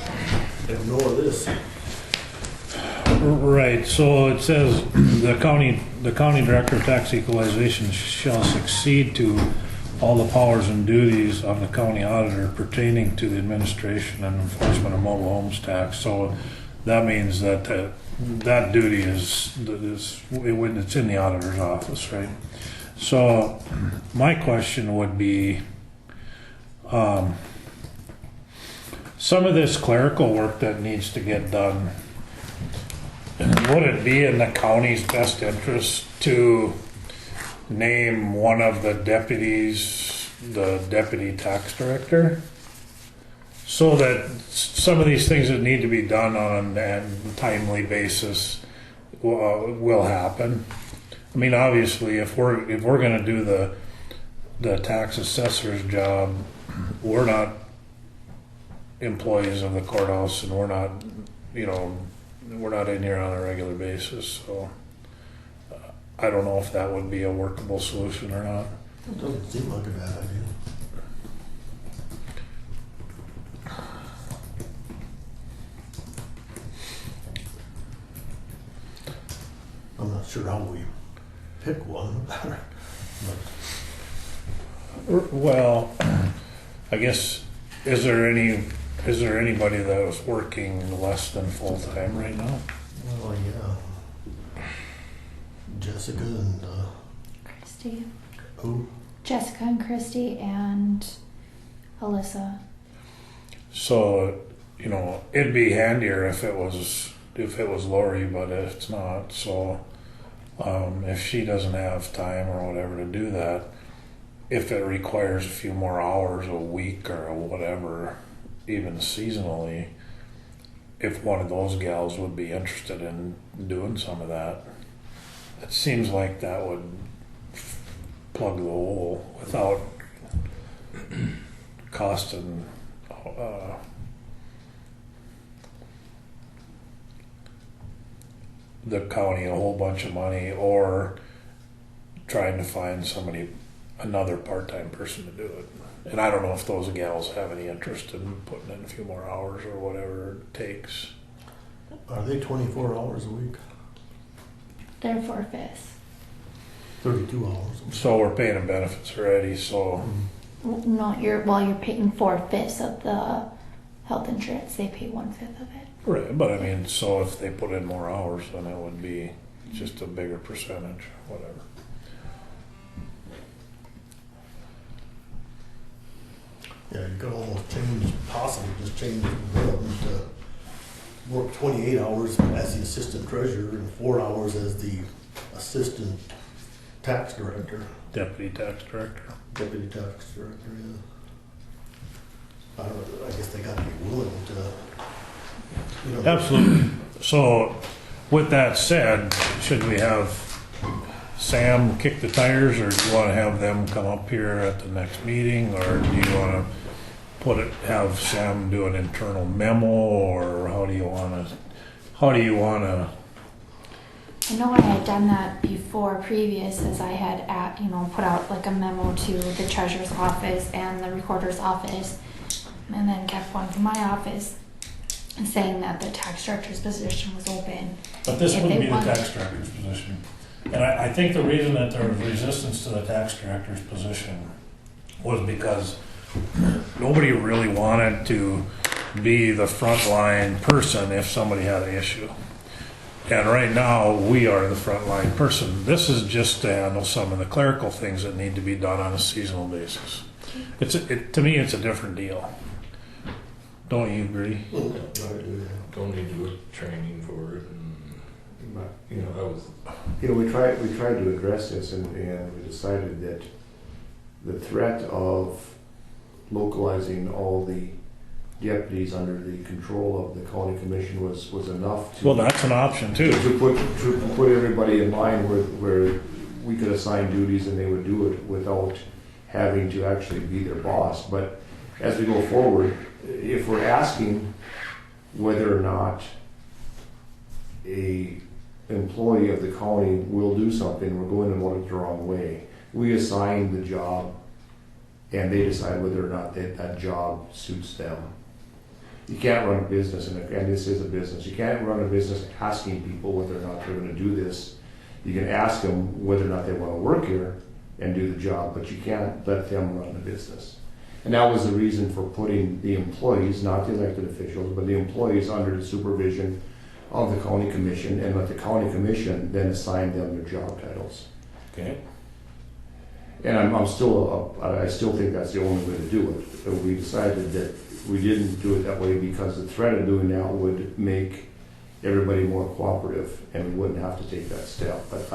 ignore this. Right, so it says the county director of tax equalization shall succeed to all the powers and duties of the county auditor pertaining to the administration and enforcement of mobile homes tax. So that means that that duty is when it's in the auditor's office, right? So my question would be, some of this clerical work that needs to get done, would it be in the county's best interest to name one of the deputies the deputy tax director? So that some of these things that need to be done on a timely basis will happen. I mean, obviously, if we're going to do the tax assessor's job, we're not employees of the courthouse, and we're not in here on a regular basis. So I don't know if that would be a workable solution or not. It doesn't seem like a bad idea. I'm not sure how we pick one, but Well, I guess, is there anybody that is working less than full time right now? well, yeah. Jessica and Christy. who? Jessica and Christy and Alyssa. So, it'd be handier if it was Lori, but it's not. So, if she doesn't have time or whatever to do that, if it requires a few more hours a week or whatever, even seasonally, if one of those gals would be interested in doing some of that, it seems like that would plug the hole without costing the county a whole bunch of money, or trying to find another part-time person to do it. And I don't know if those gals have any interest in putting in a few more hours or whatever it takes. Are they 24 hours a week? They're 4/5. 32 hours a week. So we're paying them benefits already, so No, you're paying 4/5 of the health insurance. They pay 1/5 of it. right. But I mean, so if they put in more hours, then it would be just a bigger percentage, whatever. Yeah, you could almost possibly just change them to work 28 hours as the assistant treasurer and 4 hours as the assistant tax director, Deputy tax director. deputy tax director, yeah. I don't know, I guess they gotta be willing to, Absolutely. So, with that said, should we have Sam kick the tires, or do you want to have them come up here at the next meeting, or do you want to have Sam do an internal memo, or how do you want to I know I had done that before previous, as I had put out like a memo to the treasurer's office and the recorder's office, and then kept one from my office saying that the tax director's position was open. But this If wouldn't they be the wanted- tax director's position. And I think the reason that there was resistance to the tax director's position was because nobody really wanted to be the frontline person if somebody had an issue. And right now, we are the frontline person. This is just to handle some of the clerical things that need to be done on a seasonal basis. To me, it's a different deal. Don't you agree? Don't need to do a training for it. And, But, I was, we tried to address this, and we decided that the threat of localizing all the deputies under the control of the county commission was enough to. Well, that's an option too. To put everybody in line where we could assign duties and they would do it without having to actually be their boss. But as we go forward, if we're asking whether or not a employee of the county will do something, we're going about it the wrong way. We assign the job and they decide whether or not that job suits them. You can't run a business, and this is a business, you can't run a business asking people whether or not they're going to do this. You can ask them whether or not they want to work here and do the job, but you can't let them run the business. And that was the reason for putting the employees, not the elected officials, but the employees under the supervision of the county commission, and let the county commission then assign them their job titles. Okay. And I still think that's the only way to do it. But we decided that we didn't do it that way because the threat of doing that would make everybody more cooperative, and we wouldn't have to take that step. But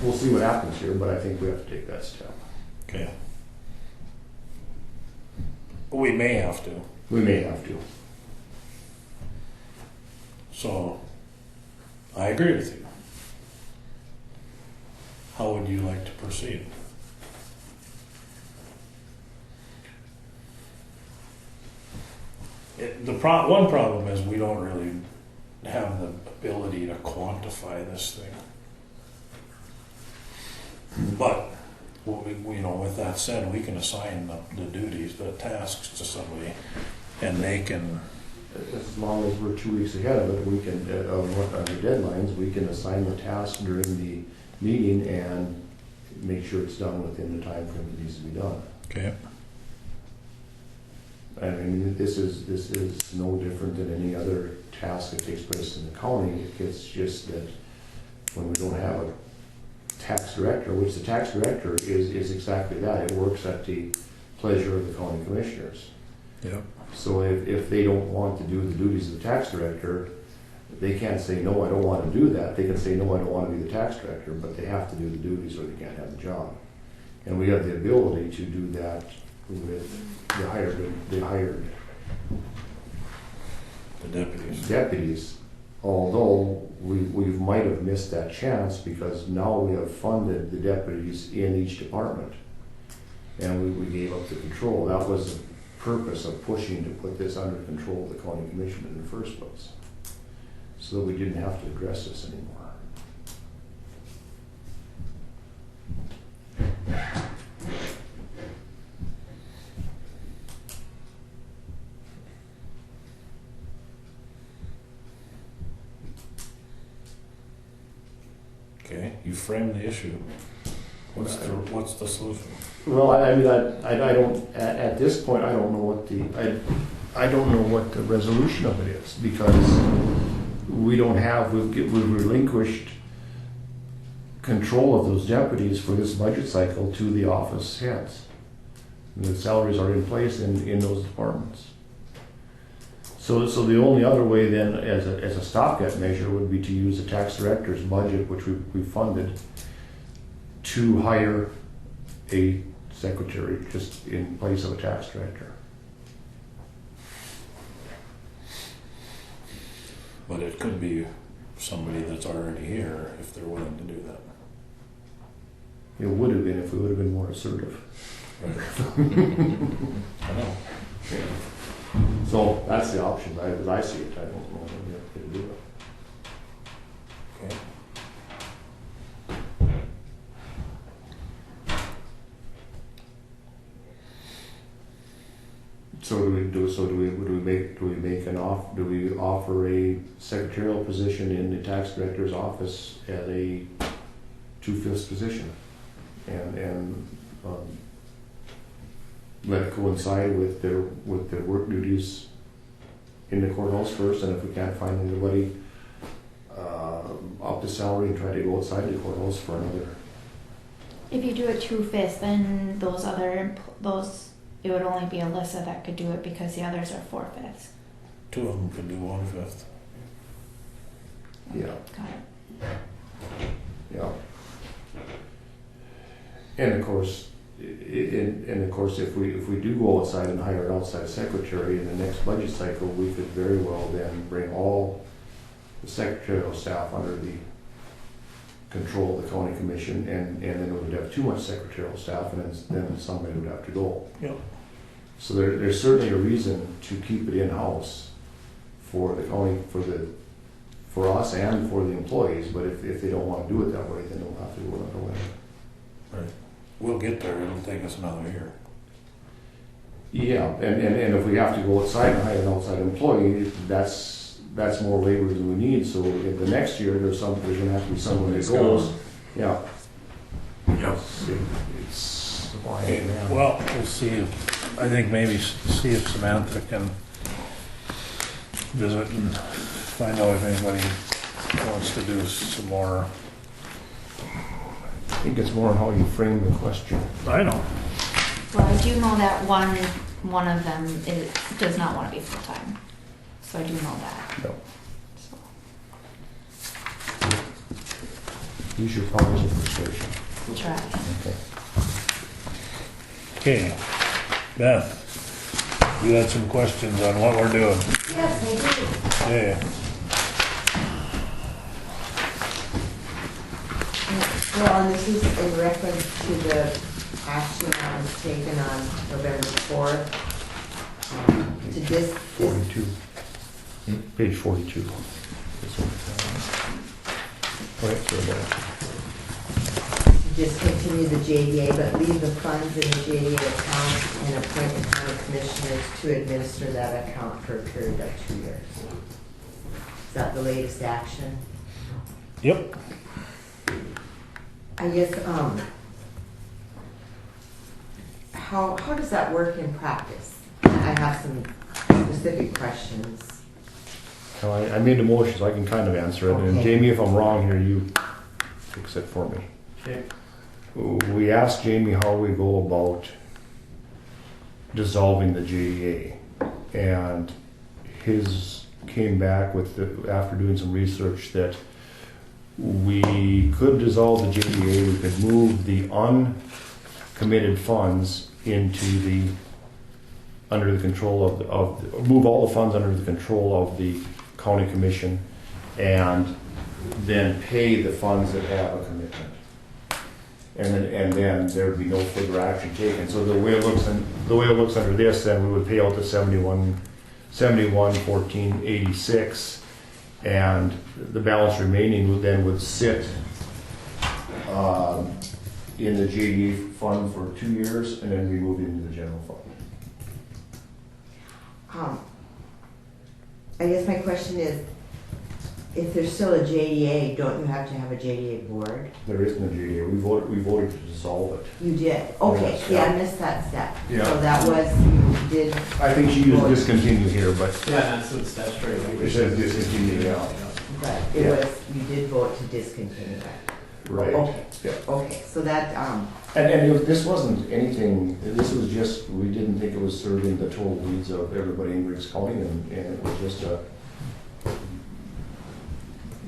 we'll see what happens here, but I think we have to take that step. Okay. We may have to. We may have to. So, I agree with you. How would you like to proceed? One problem is we don't really have the ability to quantify this thing. But, with that said, we can assign the duties, the tasks to somebody, and they can. As long as we're 2 weeks ahead of it, we can, on the deadlines, we can assign the task during the meeting and make sure it's done within the time frame that needs to be done. Okay. I mean, this is no different than any other task that takes place in the county. It's just that when we don't have a tax director, which the tax director is exactly that. It works at the pleasure of the county commissioners. Yep. So if they don't want to do the duties of the tax director, they can't say, no, I don't want to do that. They can say, no, I don't want to be the tax director, but they have to do the duties or they can't have the job. And we have the ability to do that with the hired deputies, although we might have missed that chance because now we have funded the deputies in each department. And we gave up the control. That was the purpose of pushing to put this under control of the county commission in the first place, so that we didn't have to address this anymore. Okay, you frame the issue. What's the solution? Well, I mean, I don't, at this point, I don't know what the resolution of it is, because we've relinquished control of those deputies for this budget cycle to the office heads. And the salaries are in place in those departments. So the only other way then, as a stopgap measure, would be to use the tax director's budget, which we funded, to hire a secretary just in place of a tax director. But it could be somebody that's already here if they're willing to do that. It would have been if we would have been more assertive. I know. So that's the option, as I see it. I don't know if we have to do it. Okay. So do we offer a secretarial position in the tax director's office at a 2/5 position? And let it coincide with their work duties in the courthouse first, and if we can't find anybody up to salary, and try to go outside the courthouse for another. If you do it 2/5, then it would only be Alyssa that could do it because the others are 4/5. 2 of them could do 1/5. Yeah. Got it. Yeah. And of course, if we do go outside and hire an outside secretary in the next budget cycle, we could very well then bring all the secretarial staff under the control of the county commission, and then we would have too much secretarial staff, and then somebody would have to go. Yep. So there's certainly a reason to keep it in-house for the county, for us and for the employees, but if they don't want to do it that way, then they'll have to go another way. Right. We'll get there. It'll take us another year. Yeah, and if we have to go outside and hire an outside employee, that's more labor than we need, so in the next year, there's gonna have to be someone that goes. Yeah. Yep. It's. Well, we'll see. I think maybe see if Samantha can visit and find out if anybody wants to do some more. I think it's more on how you frame the question. I know. Well, I do know that one of them does not want to be full-time. So I do know that. No. So. Use your powers of persuasion. We'll try. Okay. Beth, you had some questions on what we're doing. Yes, I do. Yeah. Well, and this is in reference to the action that was taken on November 4th. To 42. Page 42. discontinue the JDA, but leave the funds in the JDA account and appoint the county commissioners to administer that account for a period of 2 years. Is that the latest action? Yep. I guess, how does that work in practice? I have some specific questions. So I made the motion, so I can kind of answer it. And Okay. Jamie, if I'm wrong here, you fix it for me. Okay. We asked Jamie how we go about dissolving the JDA, and his came back with after doing some research that we could dissolve the JDA. We could move the uncommitted funds into the under the control of move all the funds under the control of the county commission, and then pay the funds that have a commitment. And then there would be no further action taken. So the way it looks under this, then we would pay out the 71,1486, and the balance remaining would sit in the JDA fund for 2 years, and then we move into the general fund. I guess my question is, if there's still a JDA, don't you have to have a JDA board? There isn't a JDA. We voted to dissolve it. You did? Okay, Yes, yeah, yeah. I missed that step. Yeah. So that was, you did, I think she used discontinue here, but Yeah, that's what statutory language. it says discontinue, yeah. but it Yeah. was, you did vote to discontinue that. Right. Okay, Yeah. okay, so that, And this wasn't anything, this was just, we didn't think it was serving the total needs of everybody in Griggs County, and it was just a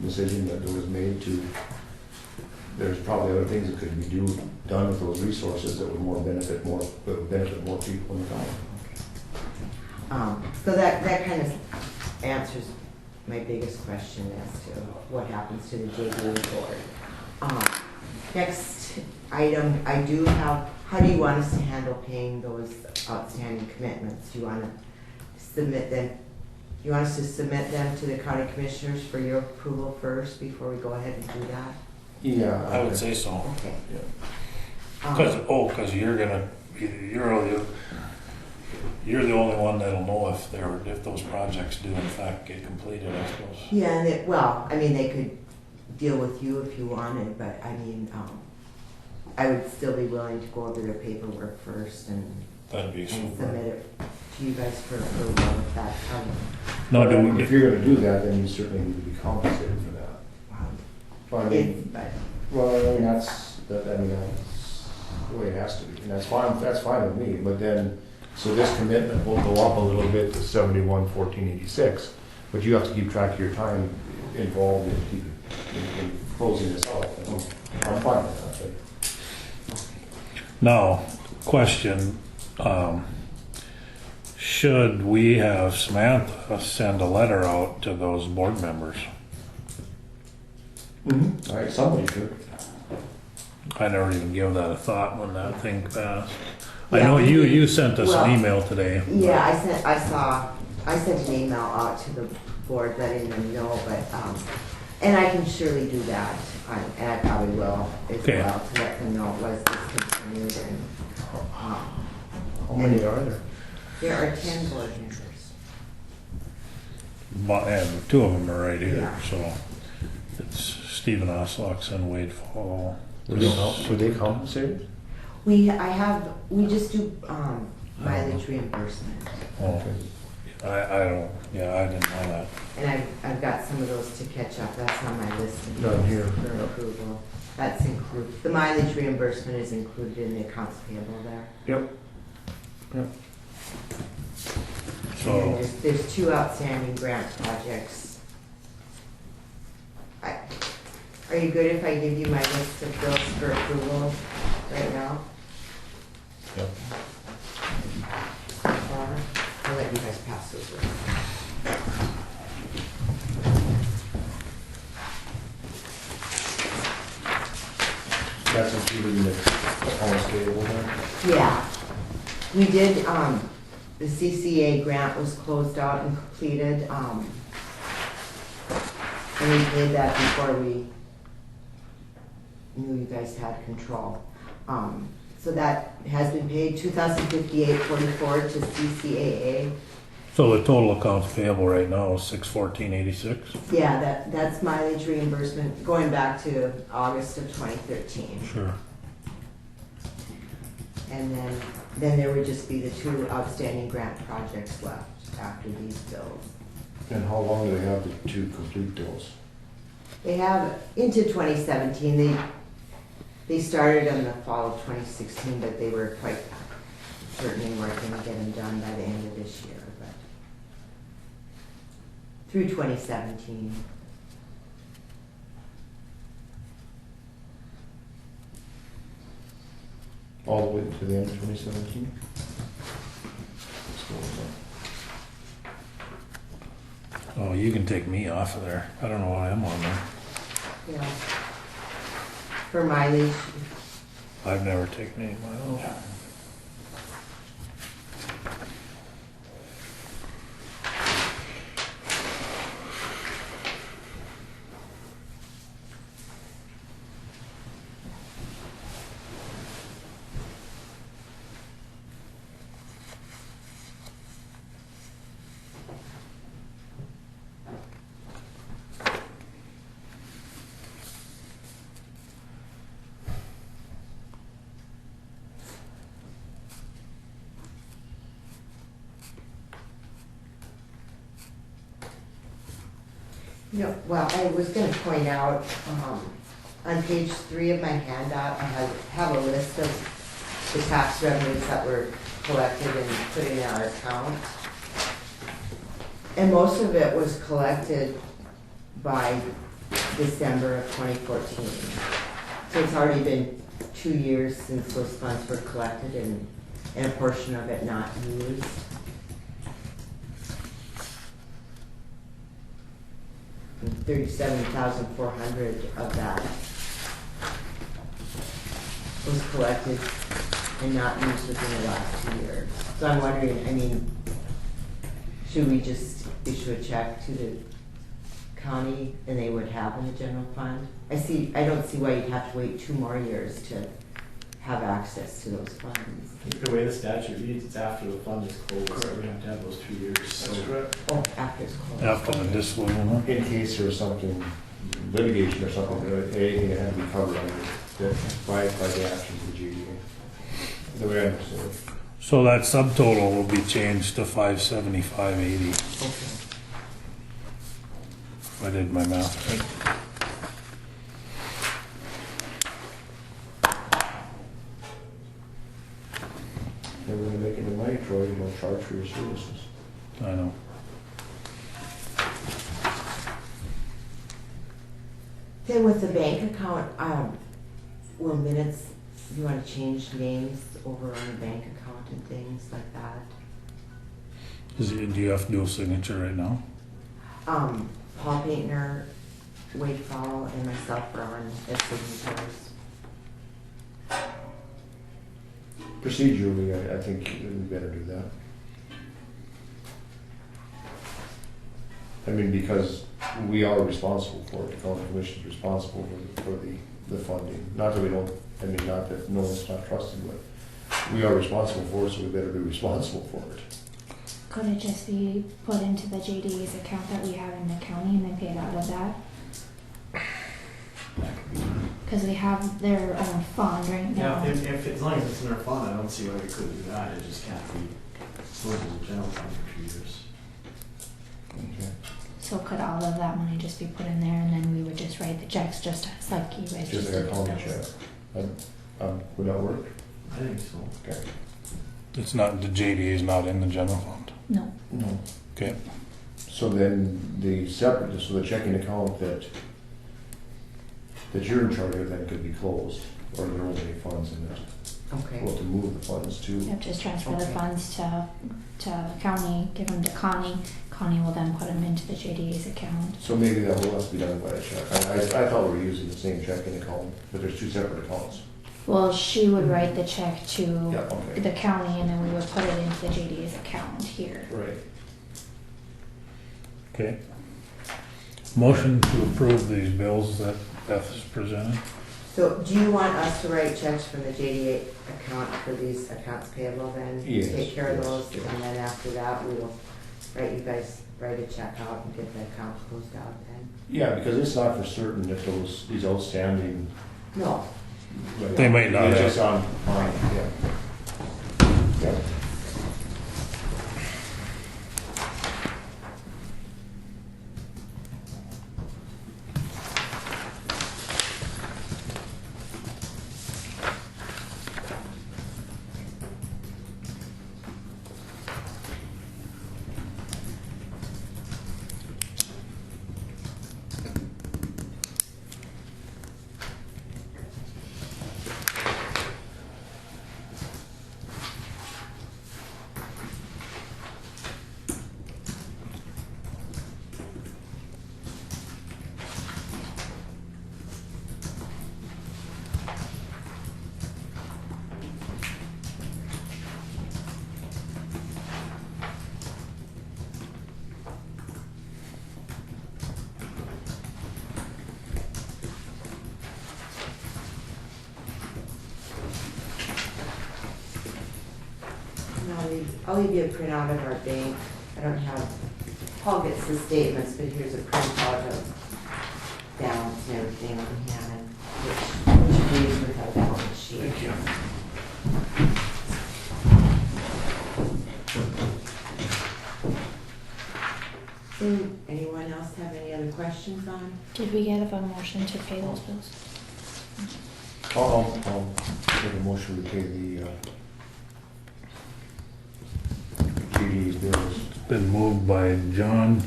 decision that was made to, there's probably other things that could be done with those resources that would benefit more people in the county. so that kind of answers my biggest question as to what happens to the JDA board. Next item, I do have, how do you want us to handle paying those outstanding commitments? Do you want to submit them? You want us to submit them to the county commissioners for your approval first before we go ahead and do that? Yeah. I would say so. Okay. Yeah. Because you're You're the only one that'll know if those projects do in fact get completed, I suppose. Yeah, and well, I mean, they could deal with you if you wanted, but I mean, I would still be willing to go over their paperwork first and That'd be submit super. it to you guys for approval if that's how you. No, But, do I mean, we if get, you're gonna do that, then you certainly need to be compensated for that. But I mean, But well, I mean, that's the way it has to be, and that's fine with me, but then, so this commitment will go up a little bit to 71,1486, but you have to keep track of your time involved in closing this out. I'm fine with that, now, question, should we have Samantha send a letter out to those board members? but. All right, somebody should. I never even gave that a thought when that thing passed. I Yeah, know we you did. sent us Well, an email today. yeah, I sent an email out to the board letting them know, but, and I can surely do that, and I probably will as Okay. well, to let them know it was discontinued and, How many are there? there are 10 board members. And two of them are right here, Yeah. so it's Stephen Oslox and Wade Fall. Were they compensated? We just do, mileage reimbursement, Oh, I don't, yeah, I didn't know that. and I've got some of those to catch up, that's on my list of Down here. for approval. That's included, the mileage reimbursement is included in the accounts payable there. Yep. And So, there's 2 outstanding grant projects. Are you good if I give you my list of bills for approval right now? Yep. I'll let you guys pass those around. That's included in the accounts payable then? Yeah, we did, the CCA grant was closed out and completed, and we did that before we knew you guys had control. So that has been paid, $2,058.44 to CCAA. so the total accounts payable right now is 614.86? Yeah, that's mileage reimbursement going back to August of 2013. Sure. And then there would just be the 2 outstanding grant projects left after these bills. And how long do they have to complete those? They have into 2017. They started in the fall of 2016, but they were quite certain they weren't going to get them done by the end of this year. But through 2017. All the way to the end of 2017? Oh, you can take me off of there. I don't know why I'm on there. Yeah. For mileage, I've never taken any mileage. no, well, I was gonna point out, on page 3 of my handout, I have a list of the tax revenues that were collected and put in our account. And most of it was collected by December of 2014. So it's already been 2 years since those funds were collected and a portion of it not used. And 37,400 of that was collected and not used within the last 2 years. So I'm wondering, I mean, should we just issue a check to the county and they would have in the general fund? I don't see why you'd have to wait 2 more years to have access to those funds. The way the statute reads, it's after the fund is closed, so we have to have those 2 years. So That's correct. Oh, after it's closed. After the disposal. In case there was something, litigation or something, anything that had to be covered under by the actions of the GDA. The way I understand it. So that subtotal will be changed to 575.80. If I did my math right. And when you're making the money, Troy, you don't charge for your services. I know. Then with the bank account, will minutes, you want to change names over on the bank account and things like that? Do you have dual signature right now? Paul Paintner, Wade Fowle, and myself are on as signatories. Procedurally, I think we better do that. I mean, because we are responsible for it, the county commission is responsible for the funding. Not that we don't, I mean, not that no one's not trusted, but we are responsible for it, so we better be responsible for it. Could it just be put into the JDA's account that we have in the county and then paid out of that? Because they have their own fund right now. Yeah, if as long as it's in our fund, I don't see why we couldn't do that. It just can't be stored in the general fund for 2 years. Okay. So could all of that money just be put in there and then we would just write the checks just as like you guys Just just like did a county the check. bills? Would that work? I think so. Okay. It's not, the JDA is not in the general fund. No. No. Okay. So then the separate, so the checking account that you're in charge of then could be closed, or there aren't any funds in it. Okay. Well, to move the funds to. Yep, just transfer the Okay. funds to county, give them to Connie. Connie will then put them into the JDA's account. So maybe that will have to be done by a check. I thought we were using the same checking account, but there's two separate accounts. Well, she would write the check to Yeah, okay. the county and then we would put it into the JDA's account here. Right. Okay. Motion to approve these bills that Beth has presented. So do you want us to write checks from the JDA account for these accounts payable then? Yes, Take care of yes, those, yes. and then after that, we will write you guys, write a check out and get the account closed out then? Yeah, because it's not for certain if these outstanding. No. They might not It's have. just on, yeah. Yeah. I'll leave you a printout of our bank. I don't have, Paul gets the statements, but here's a printout of balance and everything on hand, which agrees with our balance sheet. Thank you. So, anyone else have any other questions on? Did we get a motion to pay those bills? I'll make a motion to pay the GD's bills. Been moved by John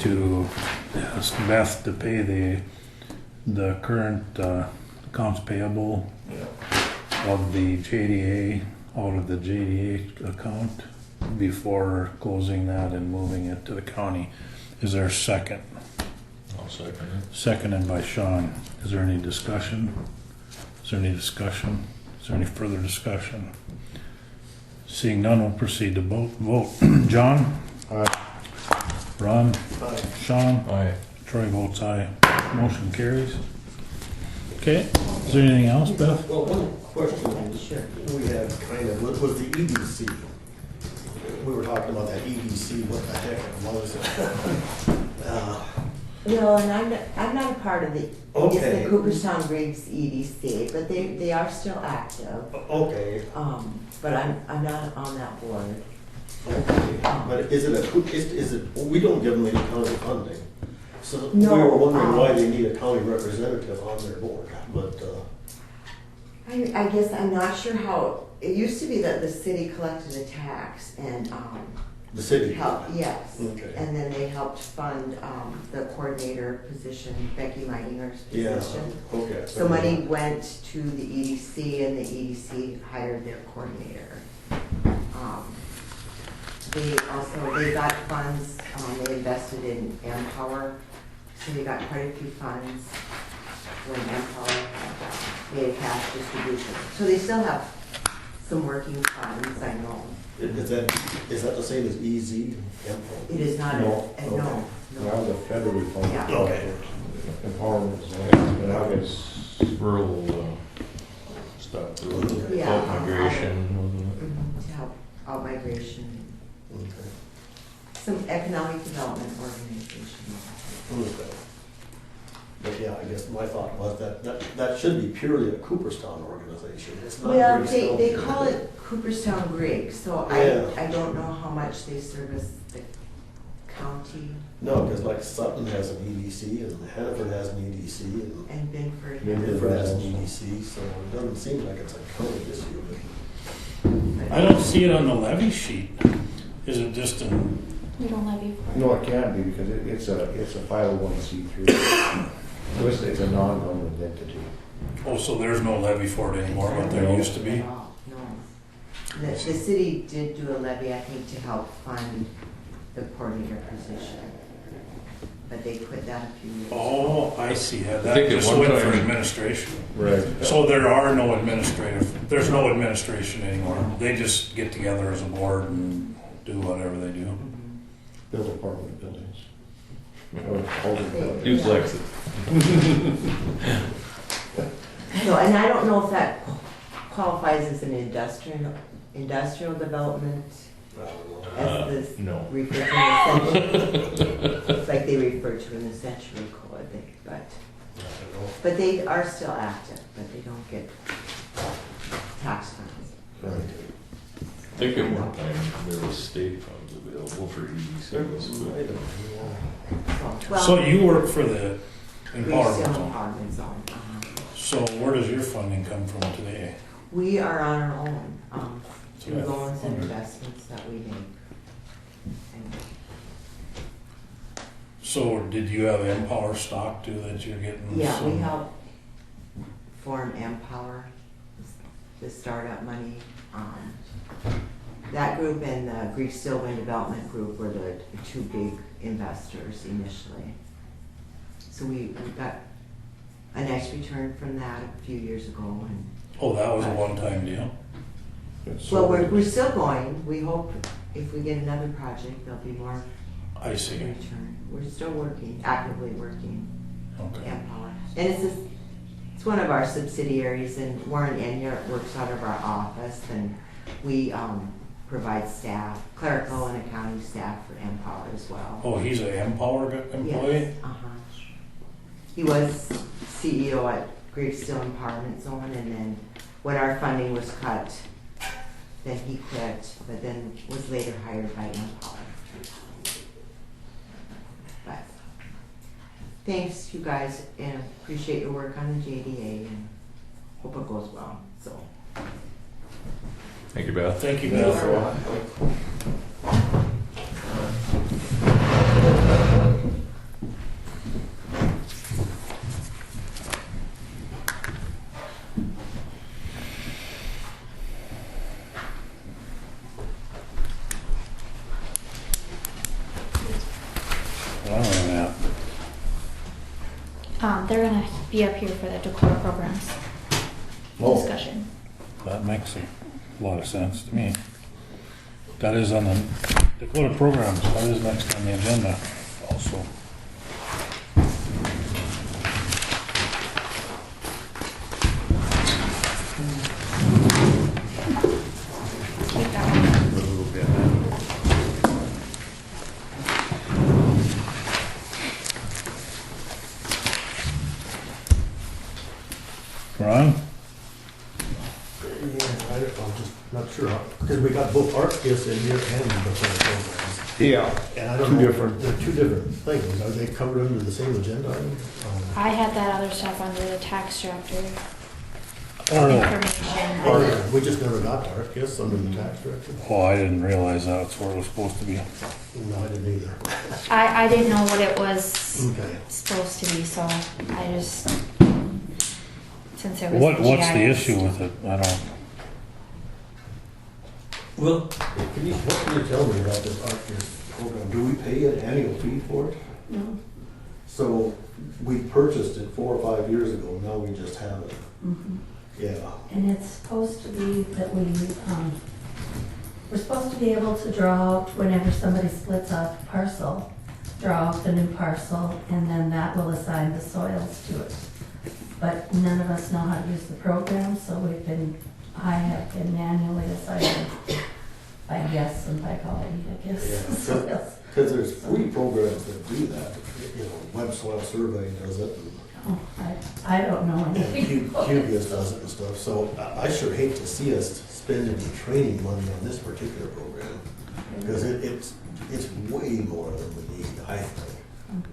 to ask Beth to pay the current accounts payable of the JDA out of the JDA account before closing that and moving it to the county. Is there a second? I'll second it. Seconded by Sean. Is there any discussion? Is there any discussion? Is there any further discussion? Seeing none, we'll proceed to vote. John? Aye. Ron? Aye. Sean? Aye. Troy votes aye. Motion carries. Okay. Okay, is there anything else, Beth? Well, one question Sure. we had kind of, was the EDC. We were talking about that EDC, what the heck it was. No, and I'm not a part of the, it's Okay. the Cooperstown Griggs EDC, but they are still active. Okay, But I'm not on that board. okay. But is it, we don't give them any county funding. So we No, were wondering why they need a county representative on their board, but, I guess I'm not sure how, it used to be that the city collected a tax and, the city. helped, yes. Okay. And then they helped fund, the coordinator position, Becky Meidinger's Yeah, position. okay. So money went to the EDC and the EDC hired their coordinator. They got funds, they invested in Empower, so they got quite a few funds when Empower had made a cash distribution. So they still have some working funds, I know. Is that the same as EZ? It is not, No, no. Now the federally funded. Yeah. Okay. Empowerment, but now it's Rural stuff, rural Yeah. out migration, wasn't it? Mhm, to help out migration, Okay. some economic development organization. Okay. But yeah, I guess my thought was that should be purely a Cooperstown organization. It's not. Well, Griggs they County. call it Cooperstown Griggs, so Yeah. I don't know how much they service the county No, because like Sutton has an EDC and Hannaford has an EDC and and Binford. Binford has an EDC, so it doesn't seem like it's a county issue. I don't see it on the levy sheet. Is it just in, We don't levy for it. No, it can't be because it's a 501c3. So it's a non-government entity. oh, so there's no levy for it anymore, what there used to be? No. The city did do a levy, I think, to help fund the coordinator position. But they quit that a few years ago. Oh, I see, yeah, I that think at just one went for time- administration. Right. So there's no administration anymore. They just get together as a board and do whatever they do. Build apartment buildings. Or housing buildings. Duplex it. So, and I don't know if that qualifies as an industrial development, as this No. referred to in the century. It's like they refer to in the century code, but they are still active, but they don't get tax funds. Right. I think at one time there was state funds available for EDCs, but Well, So you work for the we're empowerment still zone. empowerment zone. So where does your funding come from today? We are on our own, through Yeah. loans and investments that we make. And So did you have Empower stock too that you're getting? yeah, we some- help form Empower, the startup money. That group and the Greek Stillwind Development Group were the two big investors initially. So we got a nice return from that a few years ago. And Oh, that was a one-time deal? well, we're still going. We hope if we get another project, there'll be more I see. return. We're still working, actively working. Okay. Empower. And it's one of our subsidiaries, and Warren Enyart works out of our office, and we provide staff, clerical and accounting staff for Empower as well. Oh, he's an Empower employee? Yes, He was CEO at Griggs Still Empowerment Zone, and then when our funding was cut, then he quit, but then was later hired by Empower. But thanks, you guys, and appreciate your work on the JDA, and hope it goes well, so. thank you, Beth. Thank you, You Beth. are welcome. They're gonna be up here for the Dakota programs Oh. discussion. That makes a lot of sense to me. That is on the Dakota programs, that is next on the agenda also. Because we got both art gifts in here and the programs. Yeah. And I don't Two know, different. they're two different things. Are they covered under the same agenda item? I had that other stuff under the tax director Oh, information. Or we just never got the art gifts under the tax director? oh, I didn't realize that's where it was supposed to be. No, I didn't either. I didn't know what it was Okay. supposed to be, so I just, since it was. What's the GIS. issue with it? I don't, Well, what can you tell me about this art gift program? Do we pay an annual fee for it? No. So we purchased it 4 or 5 years ago, now we just have it. Mhm. Yeah. And it's supposed to be that we're supposed to be able to draw out whenever somebody splits off a parcel, draw out the new parcel, and then that will assign the soils to it. But none of us know how to use the program, so I have been manually assigning by guess, and by golly, I guess, Yeah. soils. Because there's free programs that do that, you know, Web Soil Survey does it, Oh, I don't know and anything. Cubius does it and stuff, so I sure hate to see us spend any training money on this particular program, because it's way more than we need, I think.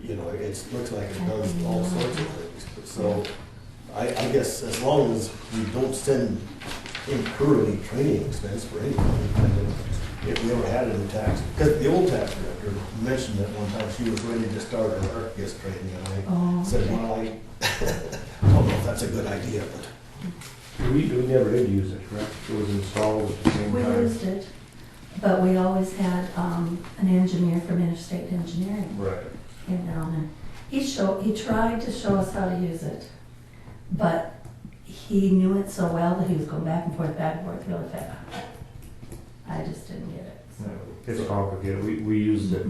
You know, it looks like it does all sorts of things, so I guess as long as we don't incur any training expense for anybody, if we ever had any tax, because the old tax director mentioned that one time she was ready to start her art gift training, and I Oh, said, okay. well, I don't know if that's a good idea, but. We never did use it, correct? It was installed at the same We time. used it, but we always had an engineer from Interstate Engineering Right. came down and he tried to show us how to use it, but he knew it so well that he was going back and forth really fast. I just didn't get it. So. It's complicated. We used it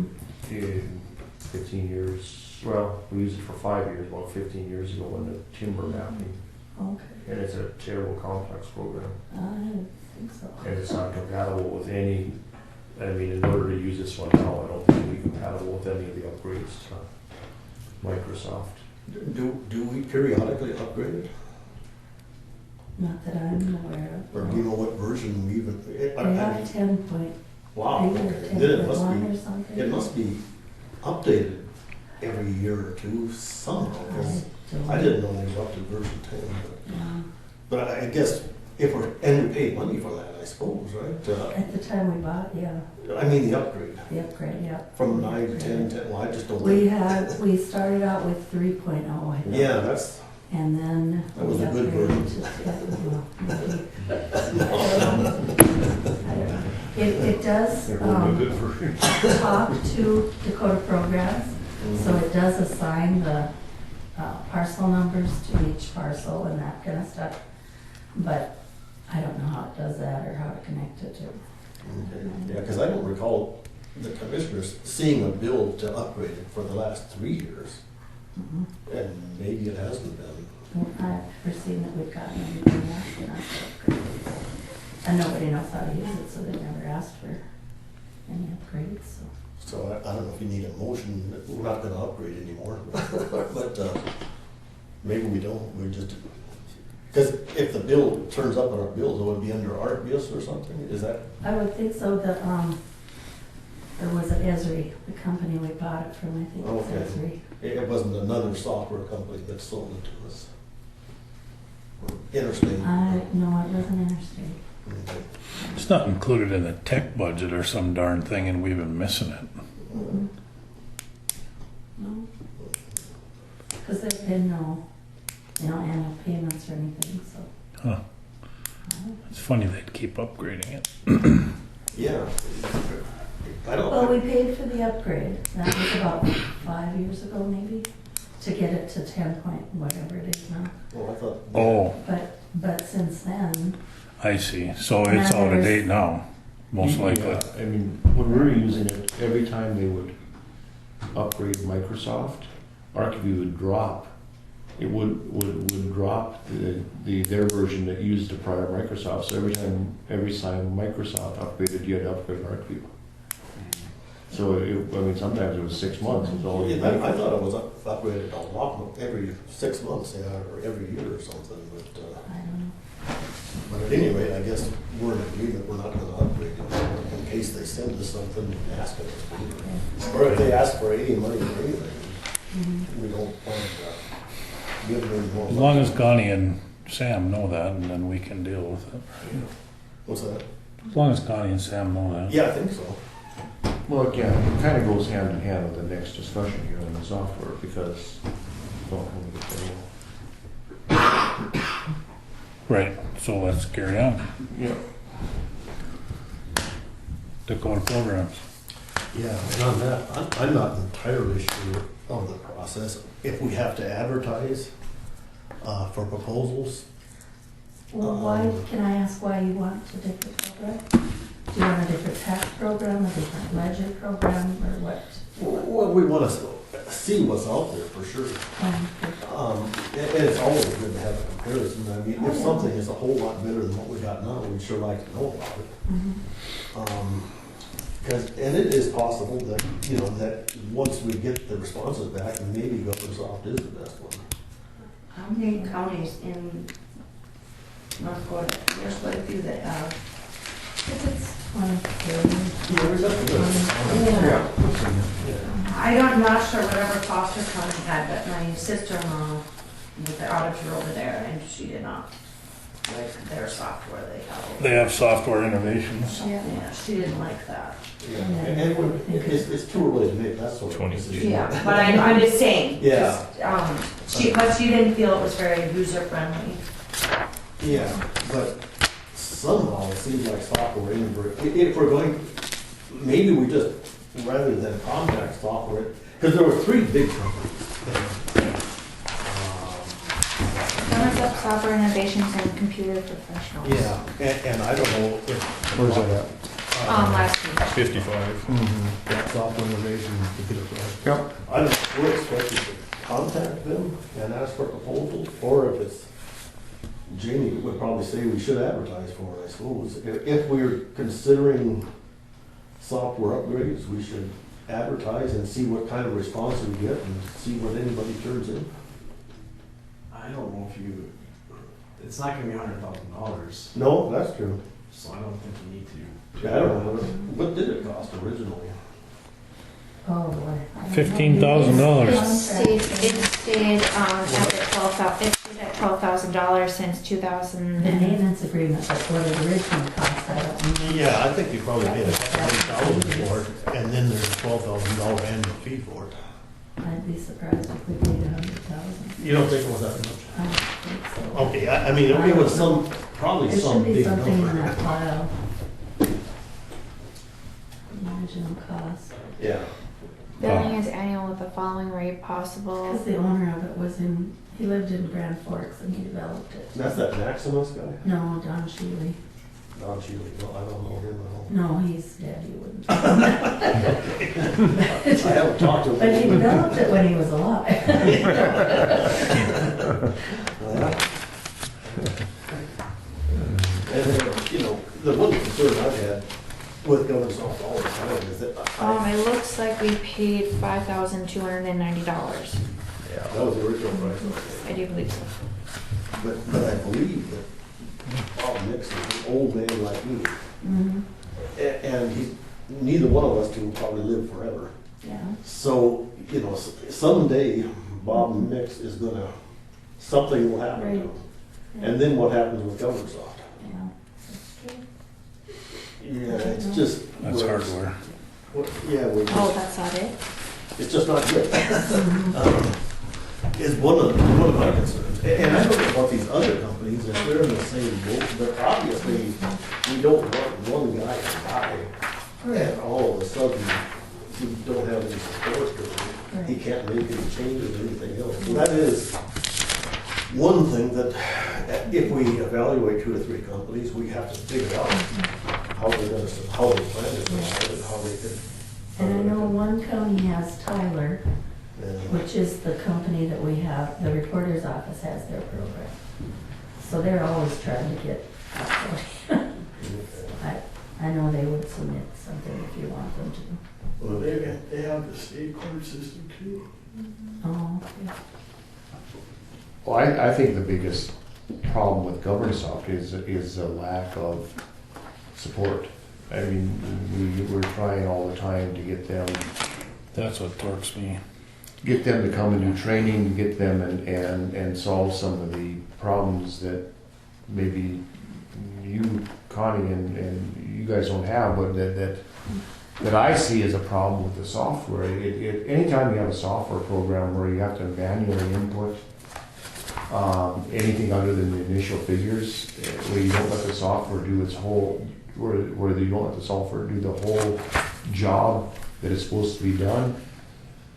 in 15 years. Well, we used it for 5 years, about 15 years ago when the timber mapping. Okay, And it's a terrible complex program. I didn't think so. And it's not compatible with any, I mean, in order to use this one now, I don't think we're compatible with any of the upgrades to Microsoft. Do we periodically upgrade it? Not that I'm aware of. Or do you know what version we even? We have 10.8 Wow, or okay. Then it must 10.1 or be, something. it must be updated every year or two somehow, 'cause I didn't know they were up to version 10. Yeah. But I guess and we paid money for that, I suppose, right? At the time we bought, yeah, I mean, the upgrade, the upgrade, yeah. from 9 to 10, well, I just don't. We started out with 3.0, I think. Yeah, that's, And then. That was we a good upgraded version. to- I don't know. It does talk to Dakota Programs, so it does assign the parcel numbers to each parcel and that kind of stuff. But I don't know how it does that or how to connect it to. okay. Yeah, because I don't recall the commissioners seeing a bill to upgrade it for the last 3 years, Mhm. and maybe it hasn't been. I've never seen that we've gotten anything asking us to upgrade. And nobody knows how to use it, so they never asked for any upgrades, so. So I don't know if you need a motion, that we're not gonna upgrade anymore, but maybe we don't, we just, because if the bill turns up on our bills, it would be under art gifts or something, is that? I would think so, there was an Esri, the company we bought it from, I think Okay. it's Esri. It wasn't another software company that sold it to us. Interstate. No, it wasn't Interstate. Okay. it's not included in the tech budget or some darn thing and we've been missing it. Mhm. No. Because there've been no, annual payments or anything, so. Huh. It's funny they'd keep upgrading it. Yeah. I Well, don't, we paid for the upgrade, that was about 5 years ago maybe, to get it to 10 point whatever it is now. well, I thought. Oh, But since then, I see. So it's out of date now, most likely. Yeah, I mean, when we were using it, every time they would upgrade Microsoft, ArcView would drop. It would drop their version that used the prior Microsoft. So every time Microsoft upgraded, you had to upgrade ArcView. So I mean, sometimes it was 6 months. It was all Yeah, I thought it was upgraded a lot, every 6 months, yeah, or every year or something, I don't know. but at any rate, I guess we're in agreement, we're not gonna upgrade send us something and ask us. Or if they ask for any money or anything, we don't plan to give them any more. As long as Connie and Sam know that, and then we can deal with it. What's that? As long as Connie and Sam know that. Yeah, I think so. Well, again, it kind of goes hand in hand with the next discussion here on the software, because, well, let me get there. Right, so let's carry on. Yeah. Dakota programs. Yeah, and on that, I'm not entirely sure of the process. If we have to advertise for proposals, Well, why, can I ask why you want a different program? Do you want a different tax program, a different ledger program, or what? well, we want to see what's out there for sure. And it's always good to have a comparison. I mean, if something is a whole lot better than what we got now, we'd sure like to know about it. And it is possible that, that once we get the responses back, maybe GovernSoft is the best one. How many counties in North Dakota? There's quite a few that have. It's 22. I'm not sure whatever Foster County had, but my sister-in-law was the auditor over there, and she did not like their software they have. They have software innovations. Yeah, she didn't like that. Yeah, and it's too early to make that sort of 20. decision. Yeah, but I'm just saying. Yeah. But she didn't feel it was very user-friendly. Yeah, but somehow it seems like software if we're going, maybe we just, rather than contact software, because there were 3 big companies. Up software innovations and computer professionals. Yeah, and I don't know if. Where's that at? Last week. 55. That software innovation, computer professionals. Yep. I don't, we're expected to contact them and ask for proposals, or if it's, Jamie would probably say we should advertise for it, I suppose. If we're considering software upgrades, we should advertise and see what kind of response we get and see what anybody turns in. I don't know if it's not gonna be $100,000, No, that's true. so I don't think you need to. I don't know, what did it cost originally? Oh, boy. $15,000. It stayed at $12,000 since The 2000. maintenance agreement, that's what it originally cost, I don't know. Yeah, I think you probably paid $100,000 for it, and then there's a $12,000 annual fee for it. I'd be surprised if we paid 100,000. You don't think it was that much? I don't think so. Okay, I mean, it was probably There some should be big something in number. that file. Original cost. Yeah. Billing is annual with the following rate possible. Because the owner of it was he lived in Grand Forks and he developed it. That's that Maximus guy? No, Don Shealy. Don Shealy, no, I don't know him at all. No, he's dead, you wouldn't. I haven't talked to him. But he developed it when he was alive. And then, the one concern I've had with GovernSoft all the time is that It looks like we paid $5,290. that was the original price. I do believe so. But I believe that Bob Nix is an old man like me. Mhm. And neither one of us can probably live forever. Yeah. So, someday Bob Nix is something will happen to him. Right. And then what happens with GovernSoft? Yeah, that's true. Yeah, it's just. That's hardware. Yeah, Oh, that's not it? it's just not good. Is one of my concerns. And I don't know about these other companies, if they're in the same boat, but obviously we don't want one guy to die. And all of a sudden, we don't have any support for him. He can't make any changes or anything else. So that is one thing that if we evaluate 2 or 3 companies, we have to figure out how they plan to survive and how they can. And I know one county has Tyler, which is the company that we have, the recorder's office has their program. So they're always trying to get, I know they would submit something if you want them to. Well, they have the state court system too. Oh, okay. Well, I think the biggest problem with GovernSoft is a lack of support. I mean, we're trying all the time to get them That's what torques me. to come and do training, get them and solve some of the problems that maybe you, Connie, and you guys don't have, but that I see as a problem with the software. Anytime you have a software program where you have to manually input anything other than the initial figures, where you don't let the software do its whole, where you don't let the software do the whole job that is supposed to be done,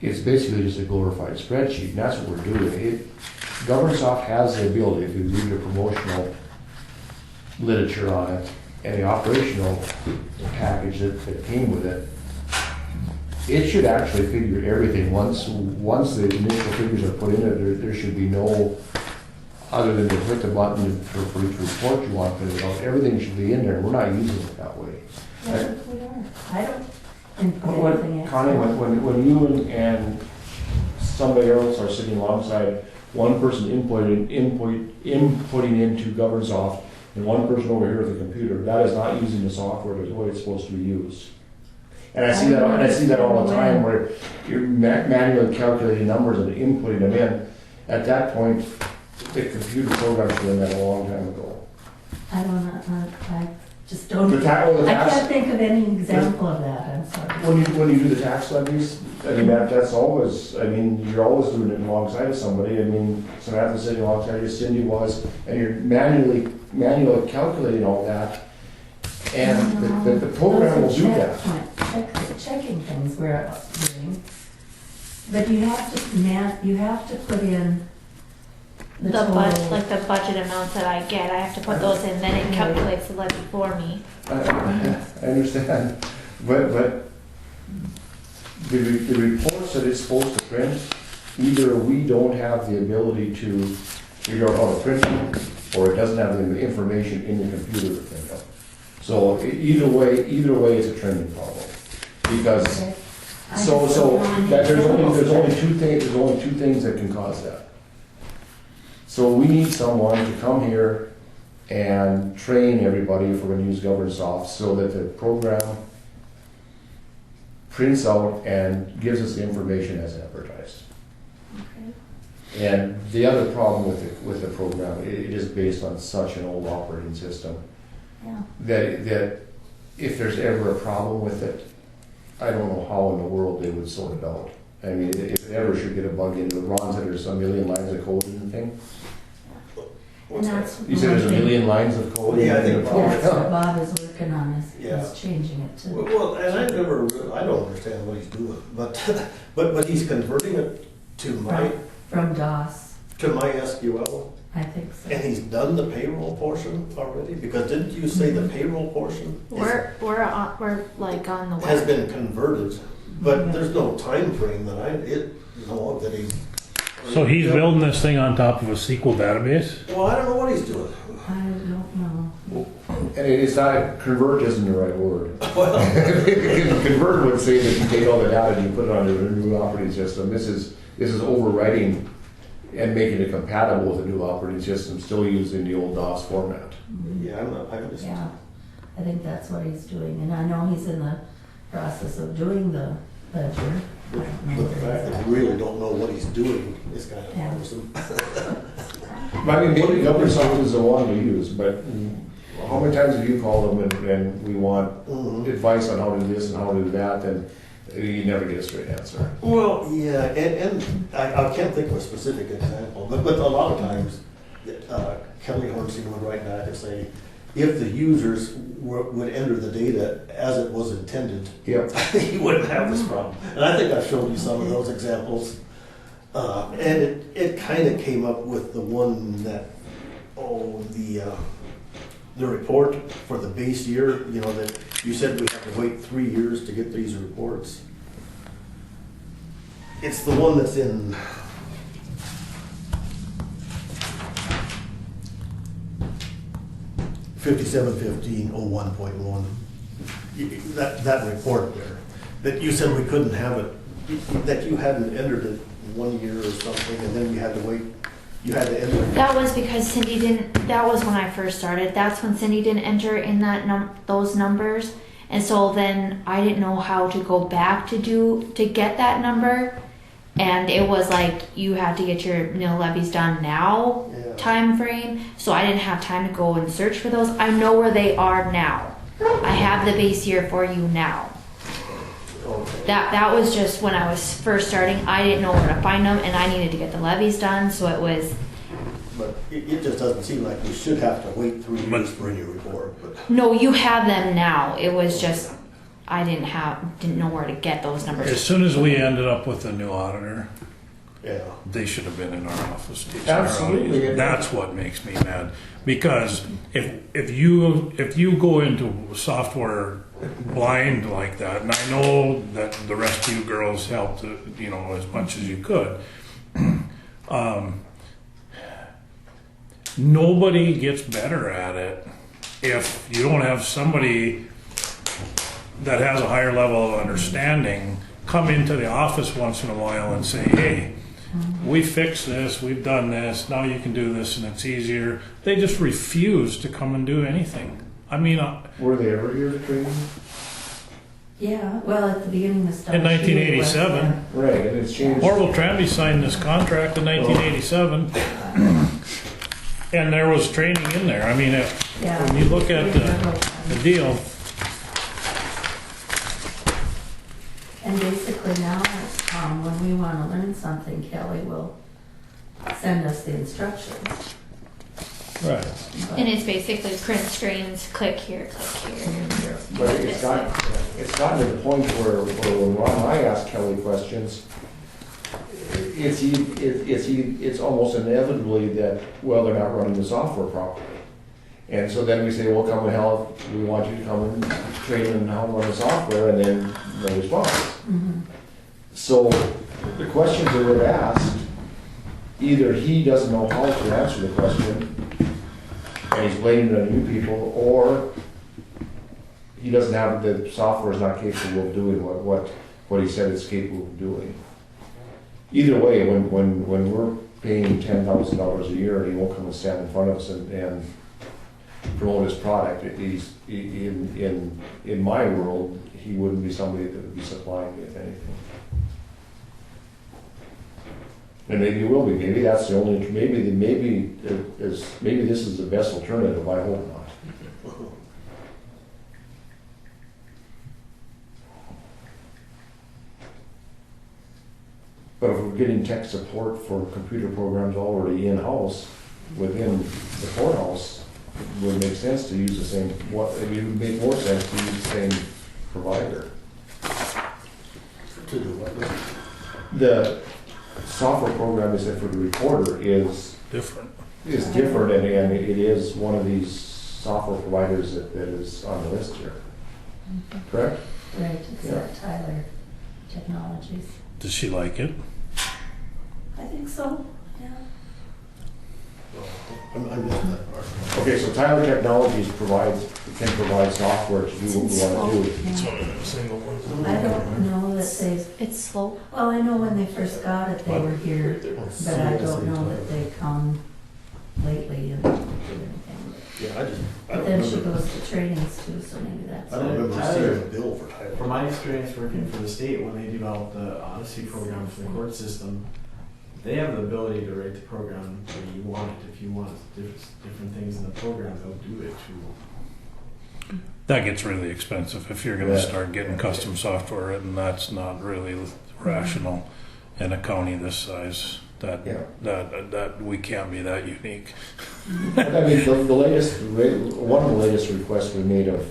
it's basically just a glorified spreadsheet, and that's what we're doing. GovernSoft has the ability, if you read the promotional literature on it, and the operational package that came with it, it should actually figure everything. Once the initial figures are put in it, there should be no, other than to click the button for each report you want printed out, everything should be in there, and we're not using it that way. Yeah, we are. I don't input anything extra. Connie, when you and somebody else are sitting alongside, one person inputting into GovernSoft, and one person over here with a computer, that is not using the software the way it's supposed to be used. And I see that all the time, where you're manually calculating numbers and inputting them in. At that point, the computer program should have done that a long time ago. I don't know, I just don't, The I can't think of any example of that, I'm sorry. When you do the tax levies, I mean, that's always, I mean, you're always doing it alongside of somebody. I mean, Samantha's sitting alongside you, Cindy was, and you're manually calculating all that. And the program will do that. Checking things we're doing, but you have to put in the total. Like the budget amounts that I get, I have to put those in, then it calculates the levy for me. I understand, but the reports that it's supposed to print, either we don't have the ability to figure out how to print them, or it doesn't have the information in the computer to print them. So either way, it's a training problem. Because, Okay. there's only two things that can cause that. So we need someone to come here and train everybody if we're gonna use GovernSoft, so that the program prints out and gives us the information as advertised. Okay. And the other problem with the program, it is based on such an old operating system, Yeah. that if there's ever a problem with it, I don't know how in the world they would sort it out. I mean, if it ever should get a bug into it, Ron said there's a million lines of code in the thing. And that's. You said there's a million lines of code? Yeah, I think That's what Bob is working on, Yeah. is changing it to. Well, and I don't understand what he's doing, but he's converting it to From DOS, my SQL, I think so. and he's done the payroll portion already, because didn't you say the payroll portion We're like on the has web. been converted, but there's no time frame that that he's. So he's building this thing on top of a SQL database? Well, I don't know what he's doing. I don't know. And it's not, convert isn't the right word. Well, Convert would say that you take all the data and you put it onto a new operating system. This is overwriting and making it compatible with a new operating system, still using the old DOS format. yeah, I'm just. Yeah, I think that's what he's doing, and I know he's in the process of doing the ledger. I don't know But the what fact that exactly. we really don't know what he's doing is kind of Yeah. bothersome. I mean, maybe GovernSoft is the one to use, but how many times have you called them and we want Mhm. advice on how to do this and how to do that, and you never get a straight answer. Well, yeah, and I can't think of a specific example, but a lot of times, Kelly Hornstein would write back and say, if the users would enter the data as it was intended, Yep. you wouldn't have this problem. And I think I've shown you some of those examples. And it kind of came up with the one that, the report for the base year, that you said we have to wait 3 years to get these reports. It's the one that's in 571501.1. That report there, that you said we couldn't have it, that you hadn't entered it 1 year or something, and then you had to wait, you had to enter it. That was because Cindy didn't, that was when I first started. That's when Cindy didn't enter in those numbers. And so then I didn't know how to go back to get that number. And it was like you had to get your mill levies done now Yeah. time frame. So I didn't have time to go and search for those. I know where they are now. I have the base year for you now. Okay. That was just when I was first starting. I didn't know where to find them, and I needed to get the levies done. So it was But it just doesn't seem like we should have to wait 3 years for any report, but. no. You have them now. It was just I didn't know where to get those numbers. As soon as we ended up with a new auditor, Yeah. they should have been in our office. Absolutely. That's what makes me mad. Because if you go into software blind like that, and I know that the rest of you girls helped, as much as you could. Nobody gets better at it if you don't have somebody that has a higher level of understanding come into the office once in a while and say, hey, we fixed this, we've done this, now you can do this and it's easier. They just refuse to come and do anything. I mean, Were they ever here to training? Yeah, well, at the beginning of stuff. in 1987, Right, and it's changed. Orville Tranby signed this contract in 1987, and there was training in there. I mean, Yeah. when you look at the deal, And basically now, when we want to learn something, Kelly will send us the instructions. right. But- And it's basically print screens, click here, click here. But it's gotten to the point where when Ron and I ask Kelly questions, it's almost inevitably that, well, they're not running the software properly. And so then we say, well, come and help, we want you to come and train them how to run the software, and then no response. Mhm. So the questions that were asked, either he doesn't know how to answer the question, and he's blaming it on you people, or he doesn't have, the software is not capable of doing what he said it's capable of doing. Either way, when we're paying $10,000 a year and he won't come and stand in front of us and promote his product, he's, in my world, he wouldn't be somebody that would be supplying me with anything. And maybe it will be, maybe that's the only, maybe this is the best alternative, I hope not. But if we're getting tech support for computer programs already in-house, within the courthouse, it would make sense to use the same, it would make more sense to use the same provider. To do what? The software program is for the recorder is Different. different, and it is one of these software providers that is on the list here, correct? Right, it's Yeah. Tyler Technologies. Does she like it? I think so, yeah. I missed that part. Okay, so Tyler Technologies can provide software to do what we want to do. It's one of them single ones. I don't know that they, It's slow. well, I know when they first got it, they were here, but I don't know that they come lately and do anything. Yeah, I But don't then she remember, goes to trainings too, so maybe that's. I don't remember seeing a bill for Tyler. From my experience working for the state, when they developed the Odyssey program for the court system, they have the ability to write the program the way you want it. If you want different things in the program, they'll do it too. That gets really expensive if you're going to start getting custom software written. That's not really rational in a county this size. That we can't be that unique. But I mean, one of the latest requests we made of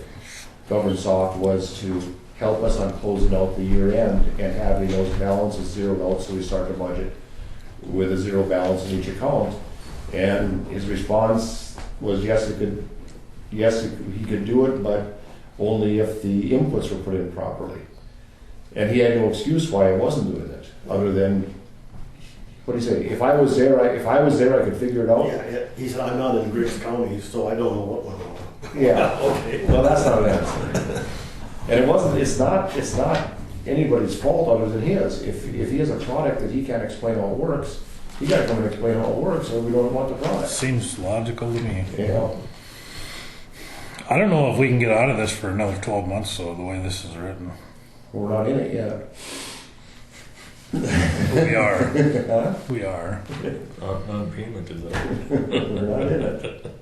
GovernSoft was to help us on closing out the year end and having those balances zeroed out, so we start the budget with a zero balance in each account. And his response was yes, he could do it, but only if the inputs were put in properly. And he had no excuse why I wasn't doing it, other than, what do you say? If I was there, I could figure it out. Yeah, he said, I'm not in Griggs County, so I don't know what went on. Yeah. Okay. Well, that's not an answer. And it's not anybody's fault other than his. If he has a product that he can't explain how it works, he gotta come and explain how it works, or we don't want the product. Seems logical to me. You know? I don't know if we can get out of this for another 12 months, though, the way this is written. We're not in it yet. We are. We are. Non-payment is out. We're not in it.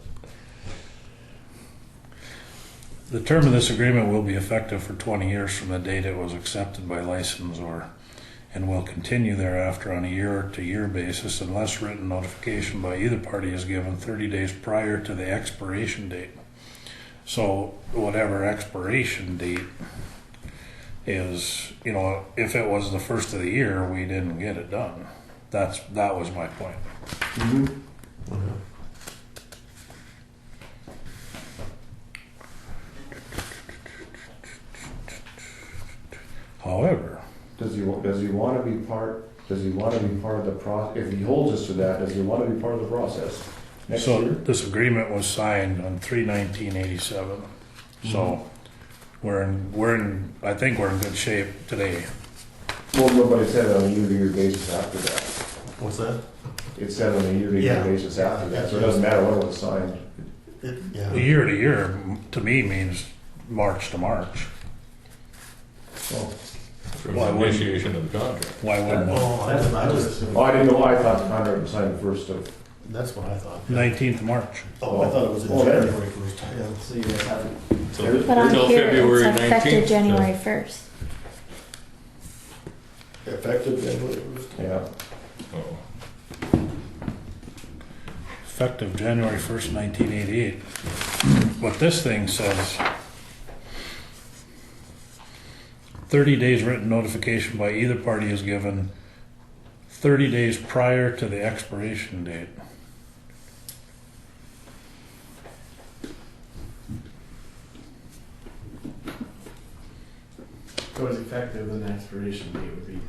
The term of this agreement will be effective for 20 years from the date it was accepted by licensor and will continue thereafter on a year-to-year basis unless written notification by either party is given 30 days prior to the expiration date. So whatever expiration date is, you know, if it was the first of the year, we didn't get it done. That was my point. Mm-hmm. However, Does he want to be part of the process? If he holds us to that, does he want to be part of the process next so year? this agreement was signed on 3/19/87. So I think we're in good shape today. Well, nobody said it on a year-to-year basis after that. What's that? It said on a year-to-year Yeah. basis after that, so it doesn't matter when it was signed. Yeah. Year to year to me means March to March. Oh, From Why the wouldn't- initiation of the contract. Why wouldn't it? Oh, I just, Oh, I didn't know. I thought the contract was signed the first of. that's what I thought. 19th of March. Oh, I thought it was in Oh, there. January first. Yeah. So you guys have So But on until here, February it's effective 19th. January 1st. Effective January first. Yeah. Oh. Effective January 1st, 1988. What this thing says, 30 days written notification by either party is given 30 days prior to the expiration date. So it's effective, then the expiration date would be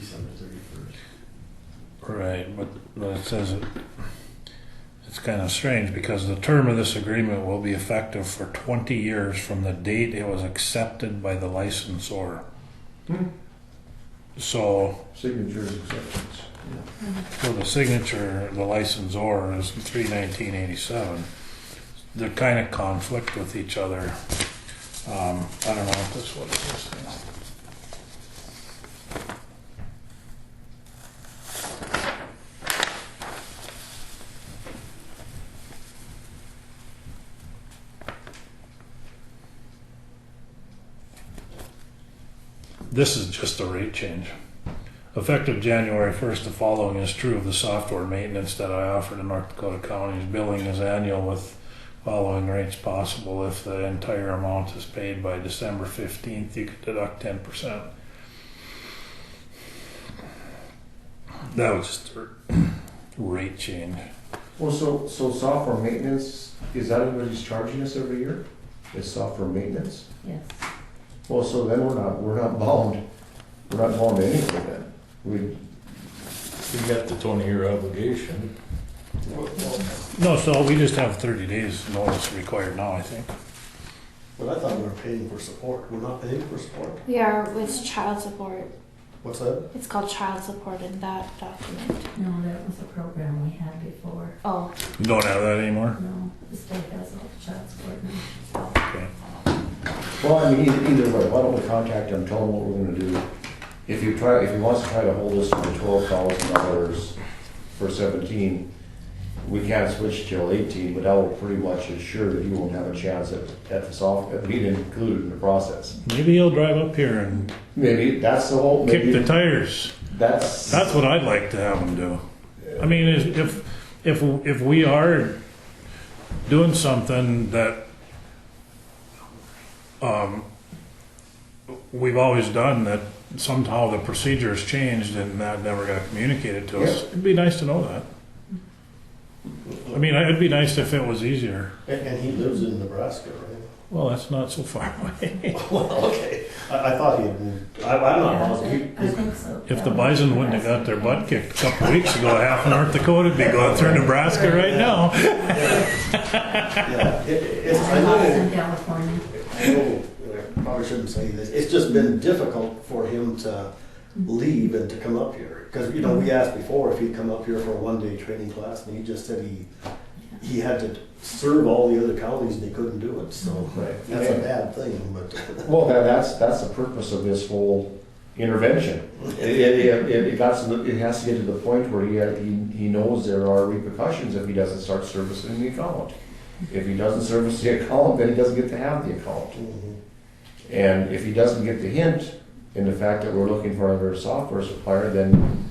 December 31st. Right, but it says it's kind of strange because the term of this agreement will be effective for 20 years from the date it was accepted by the licensor. So, Signatures acceptance. so the signature, the licensor is 3/19/87. They kind of conflict with each other. I don't know if that's what it is. This is just a rate change. Effective January 1st, the following is true of the software maintenance that I offer to North Dakota counties. Billing is annual with following rates possible. If the entire amount is paid by December 15th, you could deduct 10%. That was just a rate change. Well, so software maintenance, is that what he's charging us every year? Is software maintenance? Yes. Well, so then we're not bound to anything then. You got the 20-year obligation. No, so we just have 30 days notice required now, I think. But I thought we were paying for support. We're not paying for support. We are with child support. What's that? It's called child support in that document. No, that was a program we had before. Oh, You don't have that anymore? No, the state has all the child support now. Okay. Well, I mean, either way, why don't we contact him, tell him what we're gonna do? If he wants to try to hold us to the $12,000 for 17, we can't switch till 18, but that will pretty much assure that you won't have a chance at being included in the process. Maybe he'll drive up here and Maybe that's the whole, kick maybe the tires. that's That's what I'd like to have him do. I mean, if we are doing something that we've always done, that somehow the procedure's changed and that never got communicated to us, it'd be nice to know that. I mean, it'd be nice if it was easier. And he lives in Nebraska, right? Well, that's not so far away. Well, okay. I thought he had moved. I'm not positive. I think so. If the bison wouldn't have got their butt kicked a couple of weeks ago, half of North Dakota would be going through Nebraska right now. Yeah, it's, I Lots in know, California. I probably shouldn't say this. It's just been difficult for him to leave and to come up here. Because, you know, we asked before if he'd come up here for a one-day training class, and he just said he had to serve all the other counties and he couldn't do it, so Right. that's a bad thing, but. Well, that's the purpose of this whole intervention. It has to get to the point where he knows there are repercussions if he doesn't start servicing the account. If he doesn't service the account, then he doesn't get to have the account. Mhm. And if he doesn't get the hint in the fact that we're looking for another software supplier, then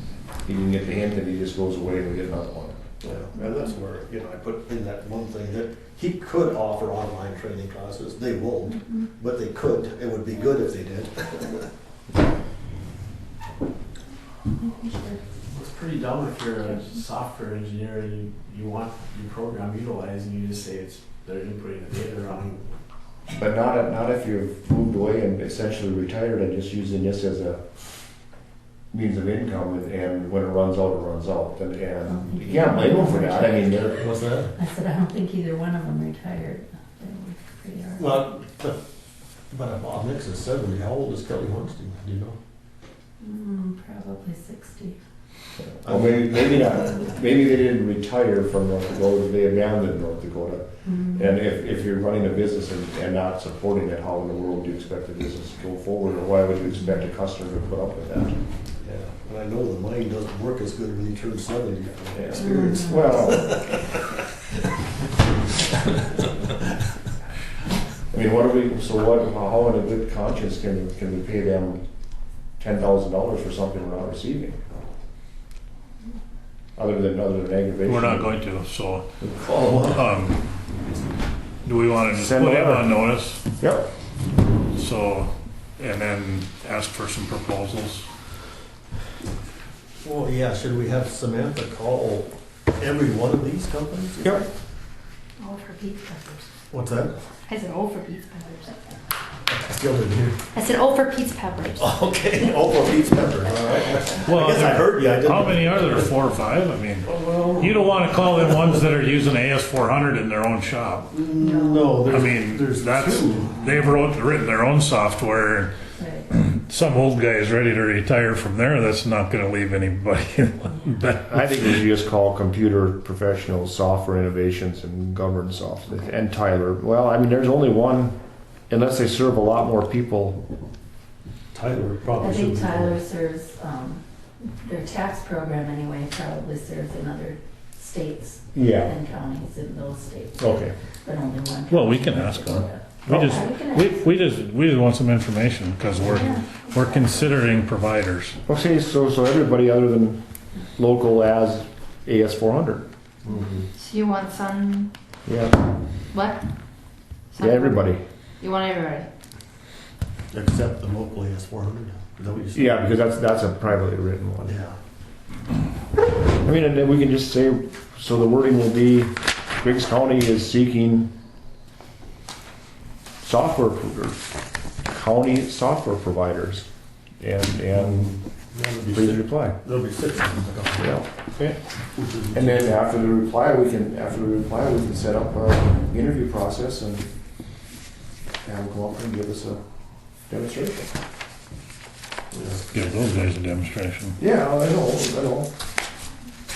he didn't get the hint and he just goes away and we get another one. Yeah, and that's where, I put in that one thing that he could offer online training classes. They won't, but they could. It would be good if they did. It's pretty dumb if you're a software engineer and you want your program utilized and you just say they're inputting the data wrong. But not if you've moved away and essentially retired and just using this as a means of income, and when it runs out, it runs out. And you can't blame them for that. I mean, What's that? I said, I don't think either one of them retired. They were pretty hard. Well, but if Bob Nix is 70, how old is Kelly Hornstein? Do you know? Probably 60. well, maybe not. Maybe they didn't retire from North Dakota. They abandoned North Dakota. Mm-hmm. And if you're running a business and not supporting it, how in the world do you expect the business to go forward, or why would you expect a customer to put up with that? Yeah, and I know the mind doesn't work as good when you turn 70 from Yeah. experience. Well, I mean, how in a good conscience can we pay them $10,000 for something we're not receiving? Other than aggravation. We're not going to, so, Call them up. do we want to just Send put him a letter. on notice? Yep. So, and then ask for some proposals? Well, yeah, should we have Samantha call every one of these companies? Yep. Oh, for Pete's Peppers. What's that? I said, oh, for Pete's Peppers. I still didn't hear. I said, oh, for Pete's Peppers. Okay, oh, for Pete's Peppers, all right. Well, I guess I heard you, I didn't. How many are there, 4 or 5? I mean, Well, you don't want to call them ones that are using AS400 in their own shop. no, I there's, mean, there's that's, two. they've written their own software. Right. Some old guy is ready to retire from there. That's not going to leave anybody. I think we should just call Computer Professional Software Innovations and Government Software and Tyler. Well, I mean, there's only one, unless they serve a lot more people. Tyler I probably think should. Tyler serves, their tax program anyway, probably serves in other states Yeah. and counties in those states, Okay. but only one. Well, we county. can ask them. Yeah, We we can we just want some information because we're considering providers. Okay, so everybody other than local as AS400. So you want some, Yeah. what? Yeah, everybody. You want everybody? Except the local AS400. Is that what you said? Yeah, because that's a privately written one. Yeah. I mean, and then we can just say, so the wording will be, Griggs County is seeking county software providers, and please reply. There'll be 6 of them. Yeah. Okay. And then after the reply, we can set up an interview process and have them come up and give us a demonstration. Give those guys a demonstration. Yeah, I know.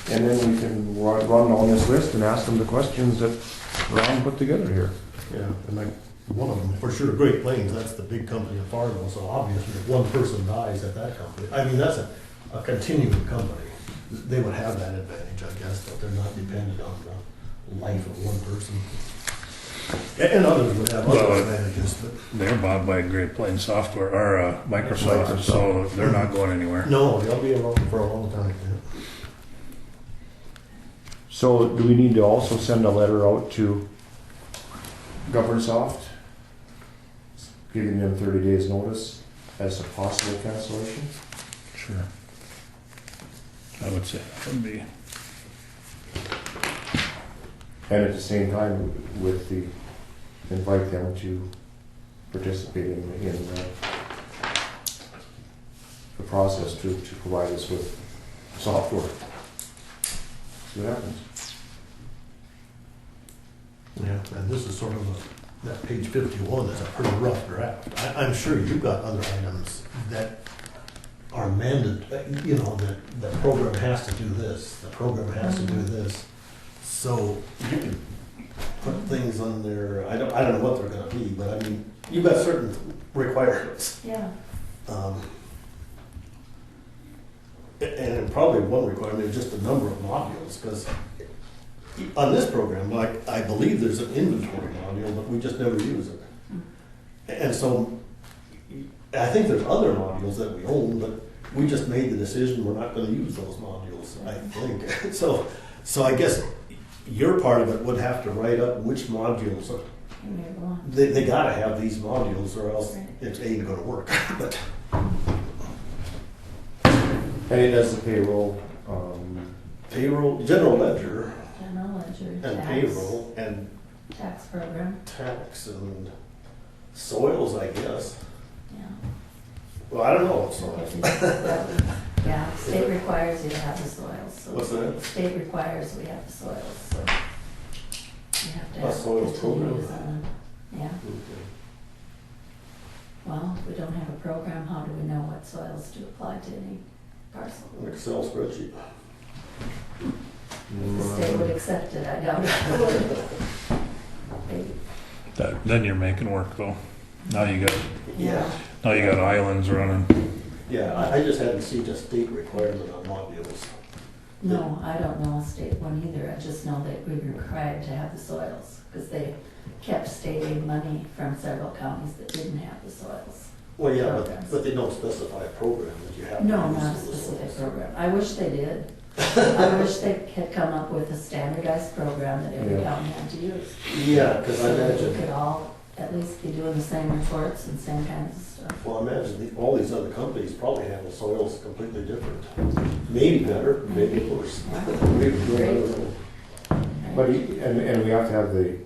And then we can run on this list and ask them the questions that Ron put together here. Yeah, and one of them, for sure, Great Plains, that's the big company in Fargo, so obviously if one person dies at that company, I mean, that's a continuing company. They would have that advantage, I guess, that they're not dependent on the life of one person. And others would have other Well, advantages, but They're bought by Great Plains Software or Microsoft, so they're not going anywhere. no, they'll be around for a long time. Yeah. So do we need to also send a letter out to GovernSoft, giving them 30 days notice as a possible cancellation? Sure. I would say that would be. And at the same time, invite them to participate in the process to provide us with software. See what happens. Yeah, and this is sort of that page 51 is a pretty rough draft. I'm sure you've got other items that are that the program has to do this, the program has to do this. So you can put things on there, I don't know what they're gonna be, but I mean, you've got certain requirements. Yeah. And probably one requirement is just the number of modules, because on this program, like, I believe there's an inventory module, but we just never use it. And so, I think there's other modules that we own, but we just made the decision we're not gonna use those modules, I think. So I guess your part of it would have to write up which modules are, they gotta have these modules or else it ain't gonna work. But And it does the payroll, payroll, general ledger, General ledger, and tax, payroll, and tax program, tax, and soils, I guess. yeah. Well, I don't know what soils. Yeah, state requires you to have the soils, so. What's that? State requires we have the soils, so. You have to A have. soils program? continuous on them. Yeah, well, if we don't have a program, how do we know what soils to apply to any parcel? An Excel spreadsheet. If the state would accept it, I doubt it. They- Then you're making work though. Now you Yeah, got islands running. yeah, I just hadn't seen a state requirement on modules. No, I don't know a state one either, I just know that we were required to have the soils, because they kept stating money from several counties that didn't have the soils. Well, yeah, Programs. but they don't specify a program that you have to No, use not a for the specific soils. program, I wish they did. I wish they had come up with a standardized program that every Yeah. county had to use. Yeah, because I So that we imagine, could all at least be doing the same reports and same kinds of stuff. well, I imagine all these other companies probably handle soils completely different. Maybe better, maybe worse. Maybe good, I don't know. but, and we have to have the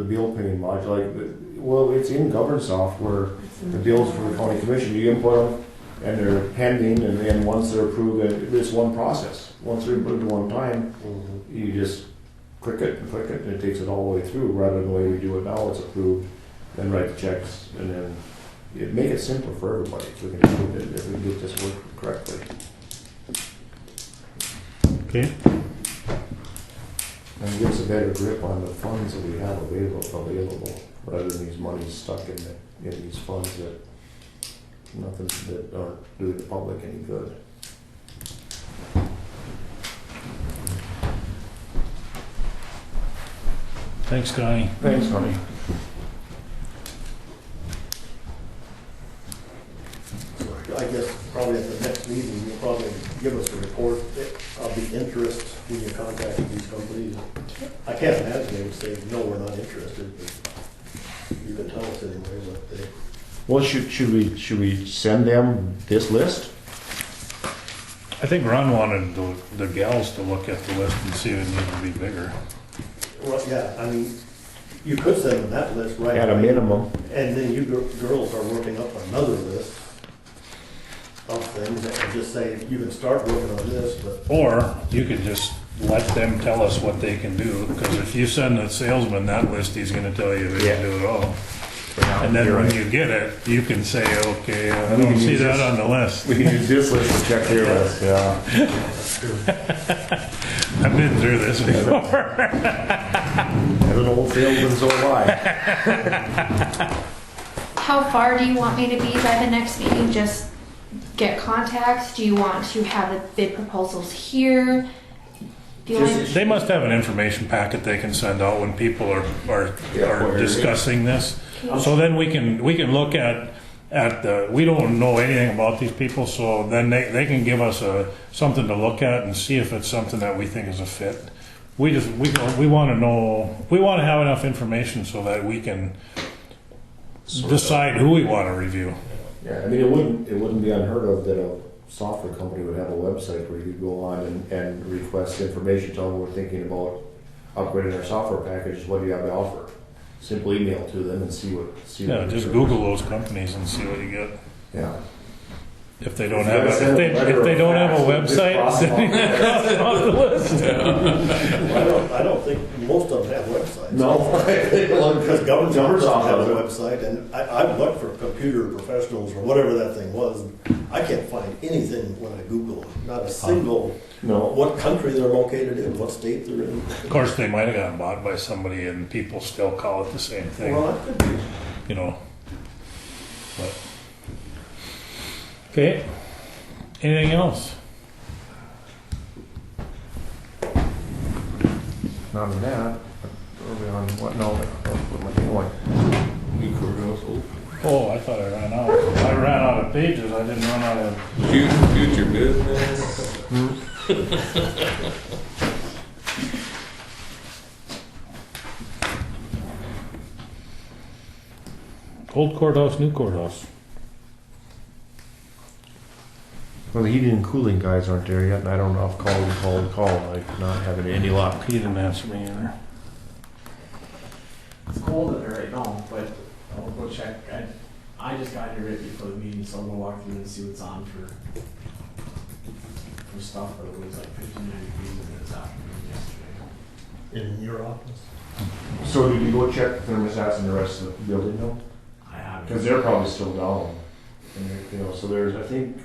bill paying module, like, well, it's in governed software, the bills for the county commission, you input them, and they're pending, and then once they're approved, it's one process. Once they're approved one time, Mhm. you just click it, and it takes it all the way through, rather than the way we do it now, it's approved, then write the checks, and then it make it simpler for everybody, if we can do it, if we get this working correctly. Okay. And give us a better grip on the funds that we have available, rather than these monies stuck in these funds that nothing, that aren't doing the public any good. Thanks, Connie. Thanks, honey. So I guess probably at the next meeting, you'll probably give us a report of the interest when you contacted these companies. I can't imagine they would say, no, we're not interested, but you can tell us anyway what they. Well, should we send them this list? I think Ron wanted the gals to look at the list and see if it needed to be bigger. Well, yeah, I mean, you could send them that list right At a away, minimum. and then you girls are working up another list of things, and just say, you can start working on this, but Or you could just let them tell us what they can do, because if you send the salesman that list, he's gonna tell you they can do it all. And then when you get it, you can say, okay, I We don't can see use that this. on the list. We can use this list to check their list, yeah. I've been through this before. As an old salesman, so am I. How far do you want me to be by the next meeting? Just get contacts? Do you want to have the bid proposals here? The only- They must have an information packet they can send out when people are discussing this. So then we can look at we don't know anything about these people, so then they can give us something to look at and see if it's something that we think is a fit. We want to know, we want to have enough information so that we can decide who we want to review. Yeah, I mean, it wouldn't be unheard of that a software company would have a website where you could go on and request information, tell them we're thinking about upgrading our software packages, what do you have to offer? Simple email to them and see what. Yeah, just Google those companies and see what you get. Yeah. If they don't have if they don't have a website, then cross them off the list. I don't think most of them have websites. No. Because government Government's doesn't have a office. website, and I've looked for computer professionals or whatever that thing was. And I can't find anything when I Google, not a single, No. what country they're located in, what state they're in. Of course, they might have gotten bought by somebody, and people still call it the same thing. Well, that could be. You know. But okay. Anything else? Not on that. Are we on what? No. What am I doing? New courthouse open. Oh, I thought I ran out. I ran out of pages. I didn't run out of. Future business. Old courthouse, new courthouse. Well, the heating and cooling guys aren't there yet, and I don't know if called. Like not having any luck. He didn't answer me either. It's cold in there right now, but I'll go check. I just got here right before the meeting, so I'll go walk through and see what's on for stuff, but it was like 59 degrees in this afternoon yesterday. In your office? So did you go check the thermostats in the rest of the building though? I haven't. Because they're probably still down. And you know, so there's, I think,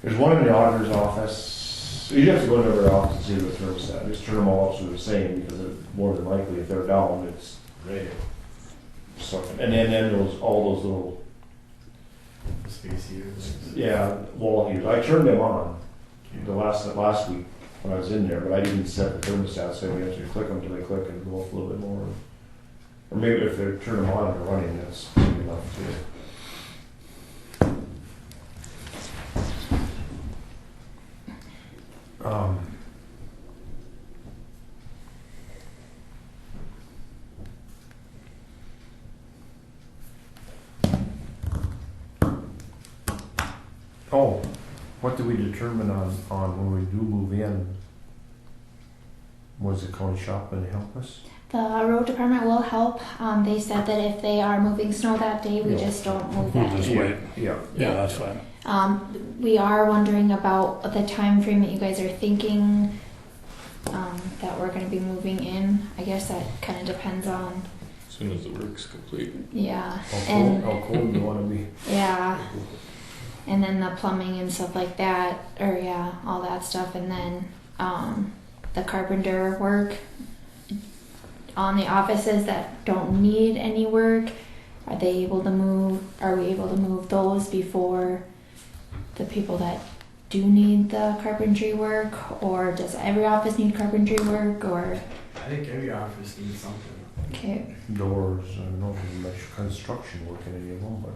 there's one in the auditor's office. You have to go into their office and see the thermostat. Just turn them all up so they're the same, because more than likely, if they're down, it's Right. sucking. And then all those little, The space heaters. yeah, wall heaters. I turned them on the last week when I was in there, but I didn't set the thermostat, so we have to click them till they click and go up a little bit more. Or maybe if they turn them on and they're running, that's good enough too. Oh, what did we determine on when we do move in? Was the county shop going to help us? The road department will help. They said that if they are moving snow that day, we Yeah. just don't move We'll that just day. wait. Yeah. Yeah, that's fine. We are wondering about the time frame that you guys are thinking that we're going to be moving in. I guess that kind of depends on, As soon as the work's complete. yeah, How cold do you want to be? yeah, and then the plumbing and stuff like that, or yeah, all that stuff, and then the carpenter work on the offices that don't need any work. Are we able to move those before the people that do need the carpentry work, or does every office need carpentry work, or I think every office needs something. okay? Doors, I don't know if there's much construction work in any of them, but.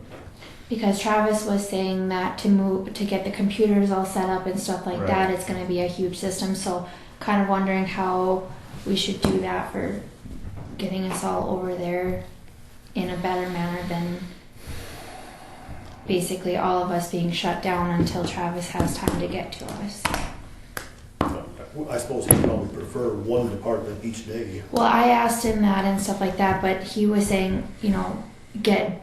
Because Travis was saying that to get the computers all set up and stuff like Right. that, it's going to be a huge system. So kind of wondering how we should do that for getting us all over there in a better manner than basically all of us being shut down until Travis has time to get to us. I suppose he'd probably prefer one department each day. Well, I asked him that and stuff like that, but he was saying, get,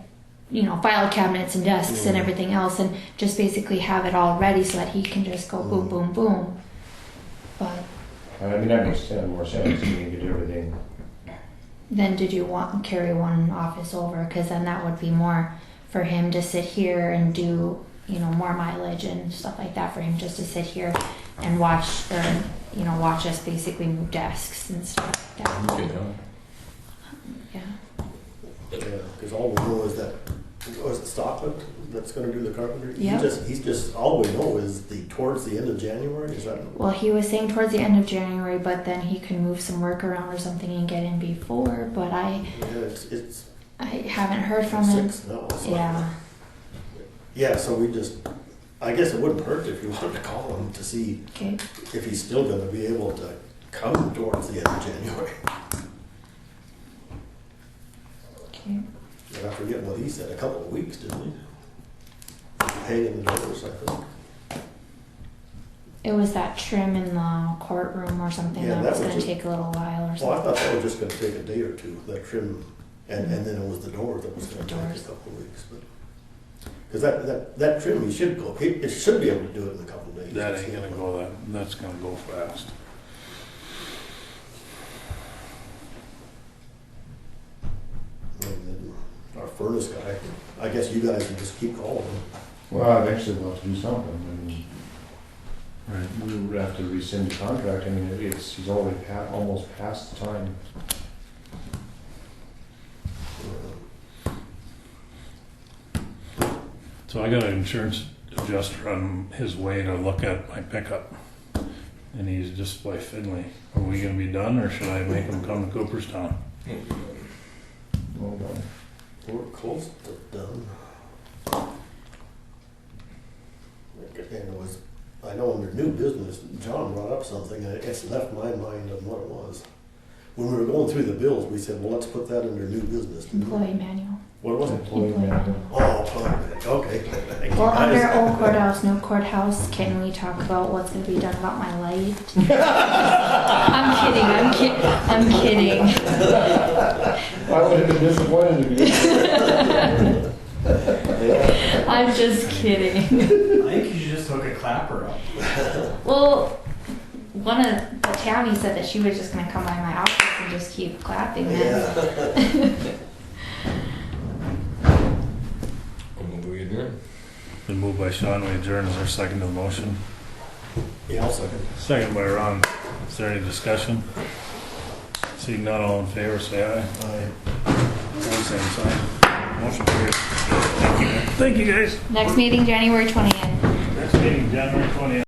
file cabinets and desks and everything else, and just basically have it all ready so that he can just go boom, boom, boom. But I mean, that makes more sense to me to get everything. then did you carry one office over? Because then that would be more for him to sit here and do, more mileage and stuff like that for him just to sit here and watch us basically move desks and stuff like that. Okay, Yeah. Yeah, because all we know is that, was it Stockland that's gonna do the carpentry? Yep. He's just, all we know is towards the end of January, is that? Well, he was saying towards the end of January, but then he can move some work around or something and get in before. But Yeah, it's I haven't heard from him. 6 now. So. Yeah. Yeah, so I guess it wouldn't hurt if you wanted to call him to see Okay. if he's still gonna be able to come towards the end of January. Okay. And I forget what he said, a couple of weeks, didn't he? Hanging the doors, I think. It was that trim in the courtroom or something Yeah, that that was was going to just- take a little while or Well, I something. thought that was just gonna take a day or two, that trim, and then it was the door that was gonna take a Doors. couple of weeks, but. Because that trim, you should go, it should be able to do it in a couple of days. That ain't gonna go that's gonna go fast. And then our furnace guy, I guess you guys can just keep calling him. Well, eventually we'll have to do something. I mean, Right. we would have to rescind the contract. I mean, he's already almost past the time. So I got an insurance adjuster on his way to look at my pickup. And he's just by Finley. Are we gonna be done or should I make him come to Cooperstown? Well done. We're close to done. And it was, I know under new business, John brought up something, and it's left my mind on what it was. When we were going through the bills, we said, well, let's put that under new business. Employee manual. What was it? Employee manual. Oh, okay. Thank you, Well, guys. under old courthouse, new courthouse, can we talk about what's gonna be done about my light? I'm kidding. I would have been disappointed if you I'm just kidding. I think you should just hook a clapper up. Well, Tammy said that she was just gonna come by my office and just keep clapping then. Yeah. We adjourn. Been moved by Sean, we adjourn. Is there a second to the motion? Yeah, I'll second. Second by Ron. Is there any discussion? Seeing none, all in favor, say aye. All same sign. Motion carries. Thank you. Thank you, guys. Next meeting, January 20th. Next meeting, January 20th.